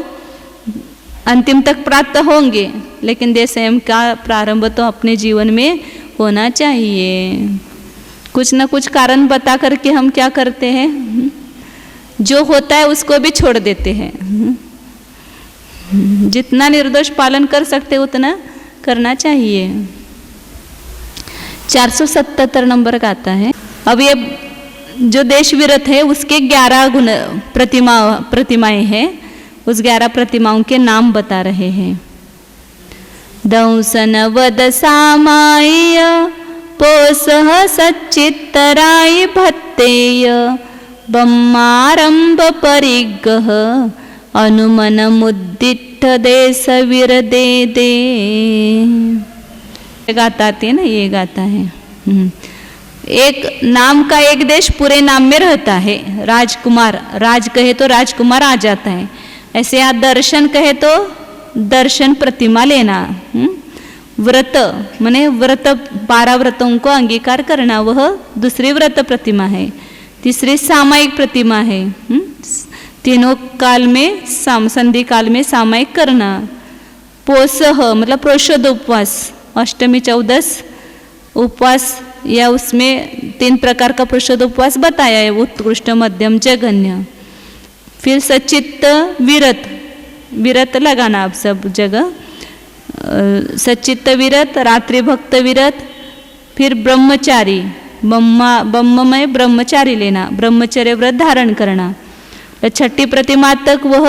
अंतिम तक प्राप्त होंगे, लेकिन देश संयम का प्रारंभ तो अपने जीवन में होना चाहिए। कुछ न कुछ कारण बता करके हम क्या करते हैं, जो होता है उसको भी छोड़ देते हैं। जितना निर्दोष पालन कर सकते उतना करना चाहिए। 477 नंबर का आता है। अब ये जो देश विरत है उसके 11 गुण प्रतिमाएं हैं, उस 11 प्रतिमाओं के नाम बता रहे हैं। दंसन वद सामाय पोसह सच्चित्तराय भत्तेय बम्मारंभ परिगह अनुमन मुद्दिठ देश विरदे दे। गाता है ना, ये गाता है। एक नाम का एक देश पूरे नाम में रहता है। राजकुमार, राज कहे तो राजकुमार आ जाता है। ऐसे यहाँ दर्शन कहे तो दर्शन प्रतिमा लेना। व्रत माने व्रत, 12 व्रतों को अंगीकार करना, वह दूसरी व्रत प्रतिमा है। तीसरी सामायिक प्रतिमा है। तीनों काल में संधि काल में सामायिक करना। पोसह मतलब प्रोषद उपवास, अष्टमी 14 उपवास, या उसमें 3 प्रकार का प्रोषद उपवास बताया है, उत्कृष्ट मध्यम जघन्य। फिर सच्चित्त विरत, विरत लगाना आप सब जगह, सच्चित्त विरत, रात्रि भक्त विरत। फिर ब्रह्मचारी, ब्रह्म में ब्रह्मचारी लेना, ब्रह्मचर्य व्रत धारण करना। 6ठी प्रतिमा तक वह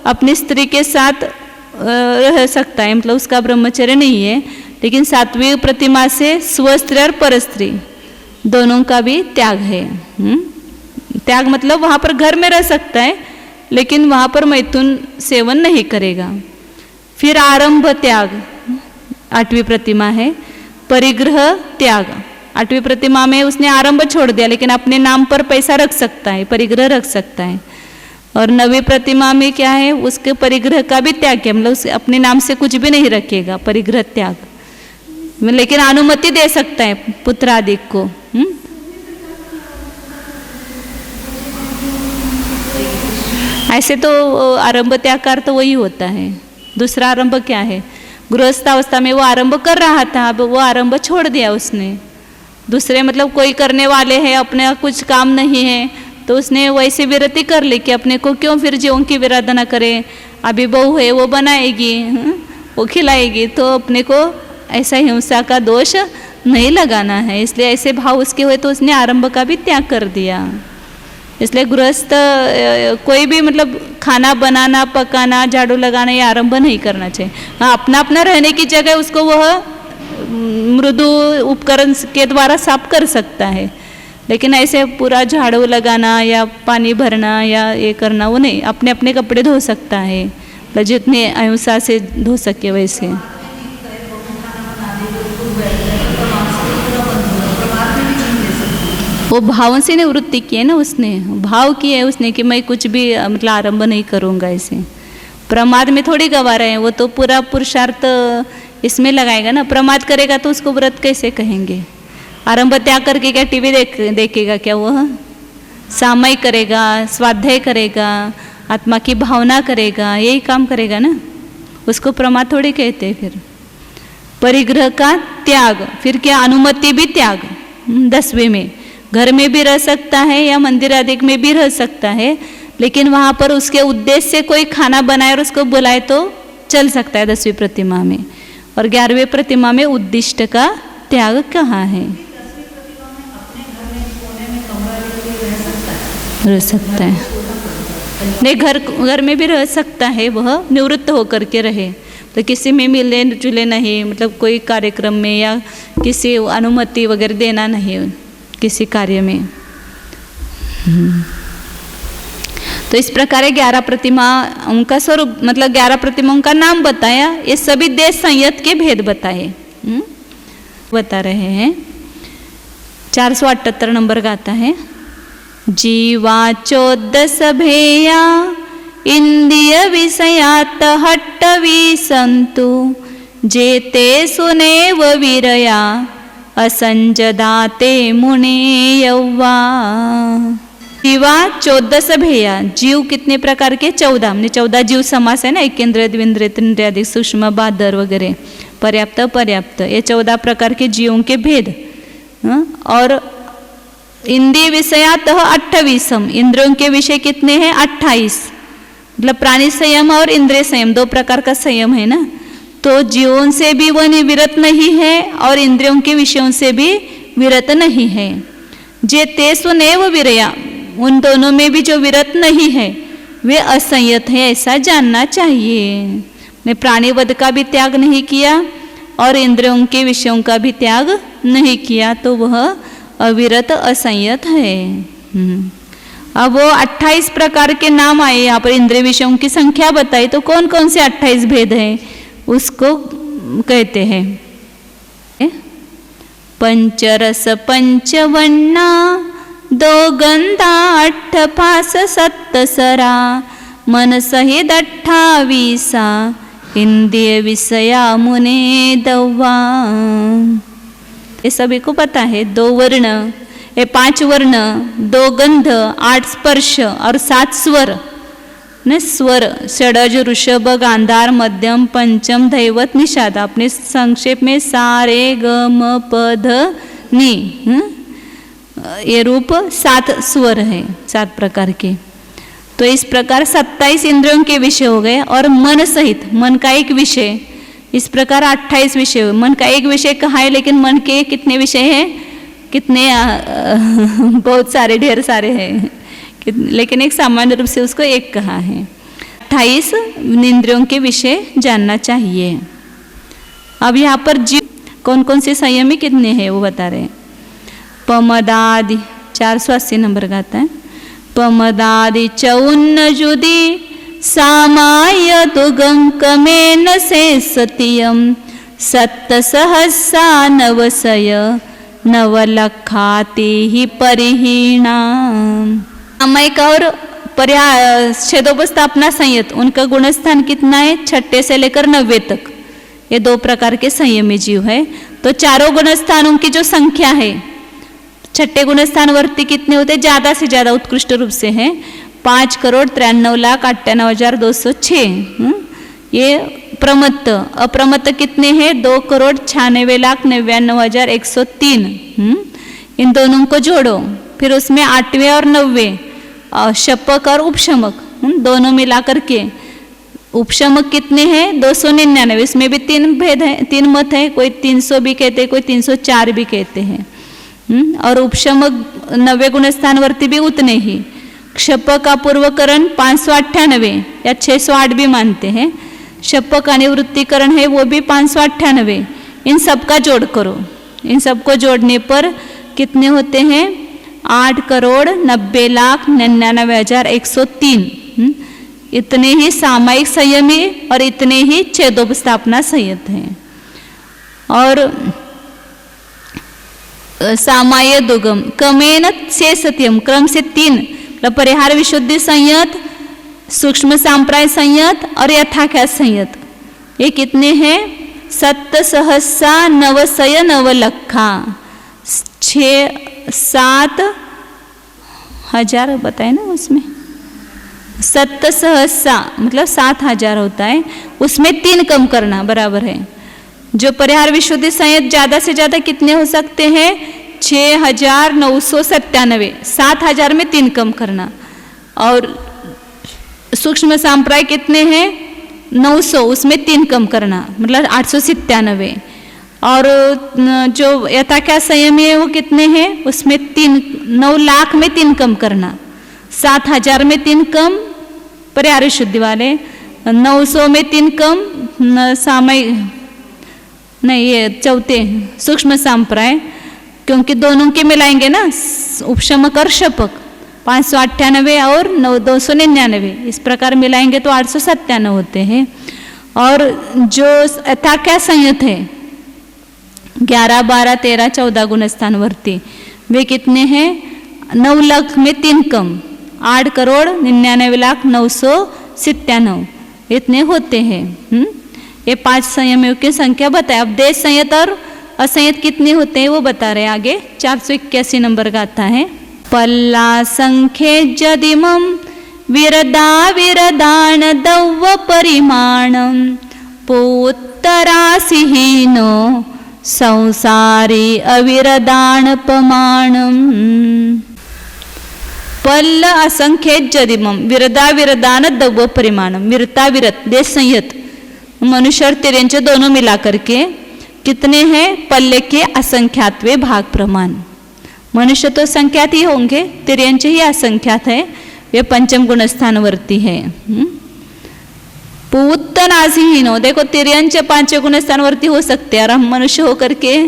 अपनी स्त्री के साथ रह सकता है, मतलब उसका ब्रह्मचर्य नहीं है। लेकिन 7वीं प्रतिमा से स्वस्त्री और परस्त्री दोनों का भी त्याग है। त्याग मतलब वहाँ पर घर में रह सकता है, लेकिन वहाँ पर मैथुन सेवन नहीं करेगा। फिर आरंभ त्याग 8वीं प्रतिमा है। परिग्रह त्याग 8वीं प्रतिमा में उसने आरंभ छोड़ दिया, लेकिन अपने नाम पर पैसा रख सकता है, परिग्रह रख सकता है। और 9वीं प्रतिमा में क्या है, उसके परिग्रह का भी त्याग किया, मतलब उसे अपने नाम से कुछ भी नहीं रखेगा, परिग्रह त्याग। लेकिन अनुमति दे सकता है पुत्र आदि को। ऐसे तो आरंभ त्याग का तो वही होता है। दूसरा आरंभ क्या है, गृहस्थ अवस्था में वो आरंभ कर रहा था, अब वो आरंभ छोड़ दिया उसने। दूसरे मतलब कोई करने वाले हैं, अपने कुछ काम नहीं है, तो उसने वैसे विरति कर ली कि अपने को क्यों फिर जीवों की विराधना करे। अभी बहू है वो बनाएगी, वो खिलाएगी, तो अपने को ऐसा हिंसा का दोष नहीं लगाना है। इसलिए ऐसे भाव उसके हुए तो उसने आरंभ का भी त्याग कर दिया। इसलिए गृहस्थ कोई भी मतलब खाना बनाना, पकाना, झाड़ू लगाना ये आरंभ नहीं करना चाहिए। हाँ, अपना अपना रहने की जगह उसको वह मृदु उपकरण के द्वारा साफ कर सकता है, लेकिन ऐसे पूरा झाड़ू लगाना या पानी भरना या ये करना वो नहीं। अपने अपने कपड़े धो सकता है, जितने अहिंसा से धो सके वैसे। वो भावों से निवृत्ति की है ना, उसने भाव की है उसने कि मैं कुछ भी मतलब आरंभ नहीं करूँगा। ऐसे प्रमाद में थोड़ी गवा रहे हैं, वो तो पूरा पुरुषार्थ इसमें लगाएगा ना। प्रमाद करेगा तो उसको व्रत कैसे कहेंगे। आरंभ त्याग करके क्या टीवी देखेगा क्या, वह सामायिक करेगा, स्वाध्याय करेगा, आत्मा की भावना करेगा, यही काम करेगा ना, उसको प्रमाद थोड़ी कहते। फिर परिग्रह का त्याग, फिर क्या अनुमति भी त्याग। 10वें में घर में भी रह सकता है या मंदिर आदि में भी रह सकता है, लेकिन वहाँ पर उसके उद्देश्य से कोई खाना बनाए और उसको बुलाए तो चल सकता है 10वीं प्रतिमा में। और 11वीं प्रतिमा में उद्दिष्ट का त्याग कहाँ है, रह सकता है नहीं, घर में भी रह सकता है, वह निवृत्त होकर के रहे, तो किसी में मिले जुले नहीं, मतलब कोई कार्यक्रम में या किसी अनुमति वगैरह देना नहीं किसी कार्य में। तो इस प्रकार 11 प्रतिमा उनका स्वरूप मतलब 11 प्रतिमाओं का नाम बताया। ये सभी देश संयत के भेद बताए बता रहे हैं। 478 नंबर का आता है। जीवा 14 सभेया इंद्रिय विषयात हट्टवी संतु जेते सुनेव वीरया असंजदाते मुने यौवा। जीवा 14 सभेया, जीव कितने प्रकार के 14, हमने 14 जीव समास है ना, एकेंद्रिय द्विंद्रिय त्रिंद्रियादि सूक्ष्म बादर वगैरह, पर्याप्त पर्याप्त, ये 14 प्रकार के जीवों के भेद। और इंद्रिय विषयात 28, इंद्रियों के विषय कितने हैं 28, मतलब प्राणी संयम और इंद्रिय संयम 2 प्रकार का संयम है ना। तो जीवों से भी वह विरत नहीं है और इंद्रियों के विषयों से भी विरत नहीं है। जे तेस्व नैव विरया, उन दोनों में भी जो विरत नहीं है वे असंयत है, ऐसा जानना चाहिए। ने प्राणीवध का भी त्याग नहीं किया और इंद्रियों के विषयों का भी त्याग नहीं किया, तो वह अविरत असंयत है। अब वो 28 प्रकार के नाम आए यहाँ पर, इंद्रिय विषयों की संख्या बताई, तो कौन कौन से 28 भेद हैं उसको कहते हैं। पंचरस पंचवन्ना, 2 गंधा 8 फास 7 सरा, मन सहित 28 इंद्रिय विषया मुने दवा। ये सभी को पता है। 2 वर्ण, 5 वर्ण, 2 गंध, 8 स्पर्श और 7 स्वर ने स्वर, षडज, ऋषभ, गांधार, मध्यम, पंचम, दैवत, निषाद। अपने संक्षेप में सा रे ग म प ध नि, ये रूप 7 स्वर है, 7 प्रकार के। तो इस प्रकार 27 इंद्रियों के विषय हो गए और मन सहित, मन का एक विषय, इस प्रकार 28 विषय हुए। मन का एक विषय कहा है, लेकिन मन के कितने विषय हैं, कितने बहुत सारे, ढेर सारे हैं, लेकिन एक सामान्य रूप से उसको एक कहा है। 28 इंद्रियों के विषय जानना चाहिए। अब यहाँ पर जीव कौन कौन से संयमी कितने हैं वो बता रहे हैं। पमदादि 480 नंबर का आता है। पमदादि 54 जुदी, सामाय दुगंकमेन से सत्यम, 7 सहस्रा नवसय नवलखाते ही परिहीणा। सामायिक और छेदोपस्थापना संयत, उनका गुणस्थान कितना है, 6 से लेकर 90 तक। ये 2 प्रकार के संयमी जीव है। तो चारों गुणस्थानों की जो संख्या है, 6 गुणस्थान वर्ती कितने होते, ज्यादा से ज्यादा उत्कृष्ट रूप से है 5,93,98,206। ये प्रमत्त, अप्रमत्त कितने हैं, 2,96,99,103। इन दोनों को जोड़ो, फिर उसमें 8वें और 9वें शपक और उपशमक दोनों मिला करके उपशमक कितने हैं, 299। इसमें भी 3 भेद है, 3 मत है, कोई 300 भी कहते हैं, कोई 304 भी कहते हैं। और उपशमक 90 गुणस्थानवर्ती भी उतने ही। क्षपक का पूर्वकरण 598 या 608 भी मानते हैं। शपक का निवृत्तिकरण है वो भी 598। इन सब का जोड़ करो, इन सबको जोड़ने पर कितने होते हैं, 8,90,99,103। इतने ही सामायिक संयमी और इतने ही छेदोपस्थापना संयत हैं। और सामाय दुगम कमेन से सत्यम, क्रम से 3, परिहार विशुद्धि संयत, सूक्ष्म सांप्राय संयत और यथाख्यात संयत। ये कितने हैं, 7 सहस्रा नवसय नवलखा, 6-7 हजार बताए ना उसमें। 7 सहस्रा मतलब 7,000 होता है, उसमें 3 कम करना बराबर है। जो परिहार विशुद्धि संयत ज्यादा से ज्यादा कितने हो सकते हैं, 6,997, 7,000 में 3 कम करना। और सूक्ष्म सांप्राय कितने हैं, 900, उसमें 3 कम करना मतलब 897। और जो यथाख्यात संयमी है वो कितने हैं, उसमें 9 लाख में 3 कम करना, 7,000 में 3 कम परिहार विशुद्धि वाले, 900 में 3 कम सामायिक नहीं, ये चौथे सूक्ष्म सांप्राय, क्योंकि दोनों के मिलाएंगे ना, उपशमक और शपक 598 और 299, इस प्रकार मिलाएंगे तो 897 होते हैं। और जो यथाख्यात संयत है 11, 12, 13, 14 गुणस्थान वर्ती, वे कितने हैं, 9 लाख में 3 कम, 8,99,997 इतने होते हैं। ये 5 संयमियों की संख्या बताए। अब देश संयत और असंयत कितने होते हैं वो बता रहे हैं आगे। 481 नंबर का आता है। पल्ला संख्ये जदिमम विरदा विरदान दव्व परिमाणम, पोत्तरासिहीनो संसारी अविरदान पमाणम। पल्ल असंख्येत जदिमम विरदा विरदान दव्व परिमाणम विरता विरत देश संयत मनुष्य और तिर्यंचे दोनों मिला करके कितने हैं पल्ले के असंख्यातवे भाग प्रमाण। मनुष्य तो संख्यात ही होंगे, तिर्यंचे ही असंख्यात है, वे पंचम गुणस्थानवर्ती है। पूतनासीहीनो देखो तिर्यंचे पांचवें गुणस्थानवर्ती हो सकते हैं और हम मनुष्य होकर के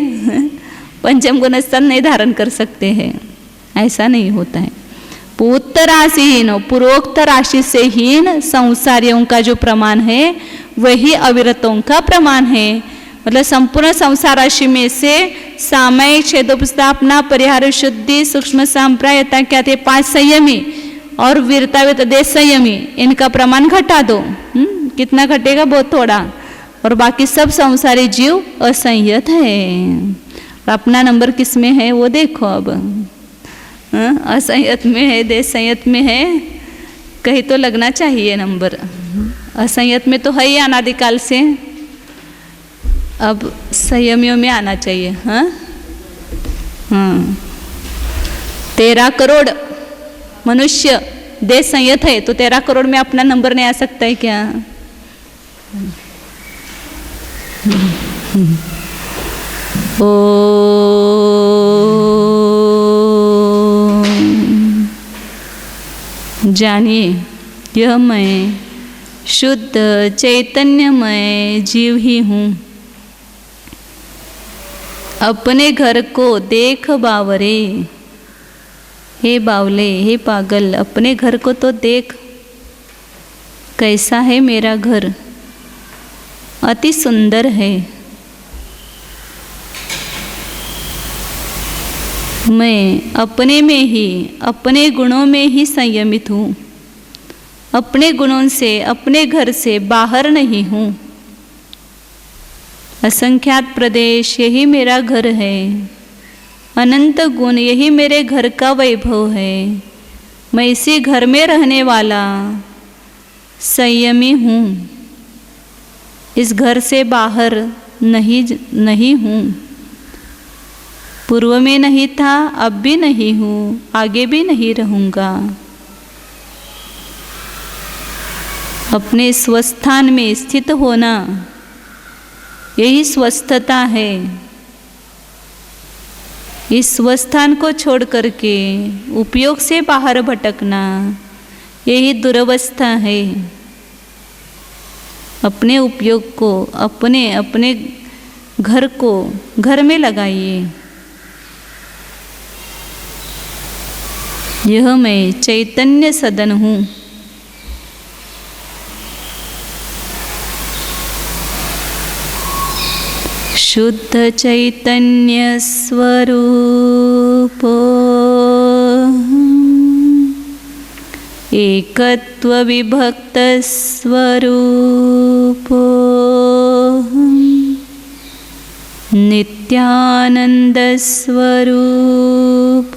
पंचम गुणस्थान नहीं धारण कर सकते हैं, ऐसा नहीं होता है। पूत राशिहीनो पूर्वोक्त राशि से हीन संसारियों का जो प्रमाण है वही अविरतों का प्रमाण है। मतलब संपूर्ण संसार राशि में से सामयिक छेदोपस्थापना परिहार शुद्धि सूक्ष्म सांप्रायता क्या थे 5 संयमी और वीरता विरत देश संयमी, इनका प्रमाण घटा दो। कितना घटेगा? बहुत थोड़ा। और बाकी सब संसारी जीव असंयत है। अपना नंबर किस में है वो देखो अब। असंयत में है, देश संयत में है, कहीं तो लगना चाहिए नंबर। असंयत में तो है ही अनादिकाल से, अब संयमियों में आना चाहिए। हाँ 13 करोड़ मनुष्य देश संयत है तो 13 करोड़ में अपना नंबर नहीं आ सकता है क्या? ओ जानिए यह मैं शुद्ध चैतन्यमय जीव ही हूँ। अपने घर को देख बावरे, हे बावले, हे पागल, अपने घर को तो देख, कैसा है मेरा घर, अति सुंदर है। मैं अपने में ही, अपने गुणों में ही संयमित हूँ, अपने गुणों से, अपने घर से बाहर नहीं हूँ। असंख्यात प्रदेश यही मेरा घर है, अनंत गुण यही मेरे घर का वैभव है। मैं इसी घर में रहने वाला संयमी हूँ, इस घर से बाहर नहीं हूँ। पूर्व में नहीं था, अब भी नहीं हूँ, आगे भी नहीं रहूँगा। अपने स्वस्थान में स्थित होना यही स्वस्थता है। इस स्वस्थान को छोड़ करके उपयोग से बाहर भटकना यही दुरवस्था है। अपने उपयोग को, अपने घर को घर में लगाइए। यह मैं चैतन्य सदन हूँ। शुद्ध चैतन्य स्वरूप एकत्व विभक्त स्वरूप नित्यानंद स्वरूप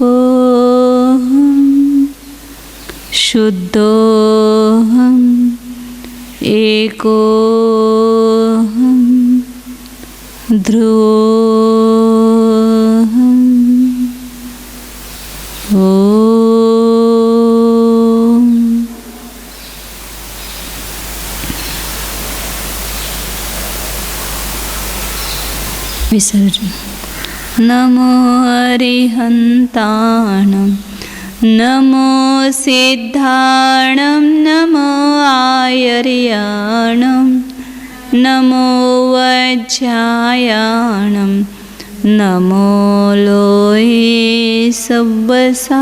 शुद्धोहम एकोहम ध्रुवोहम ओम। विसर्जन। नमो अरिहन्ताणं नमो सिद्धाणं नमो आयर्याणं नमो वज्रायाणं नमो लोहे सब्बसाहो।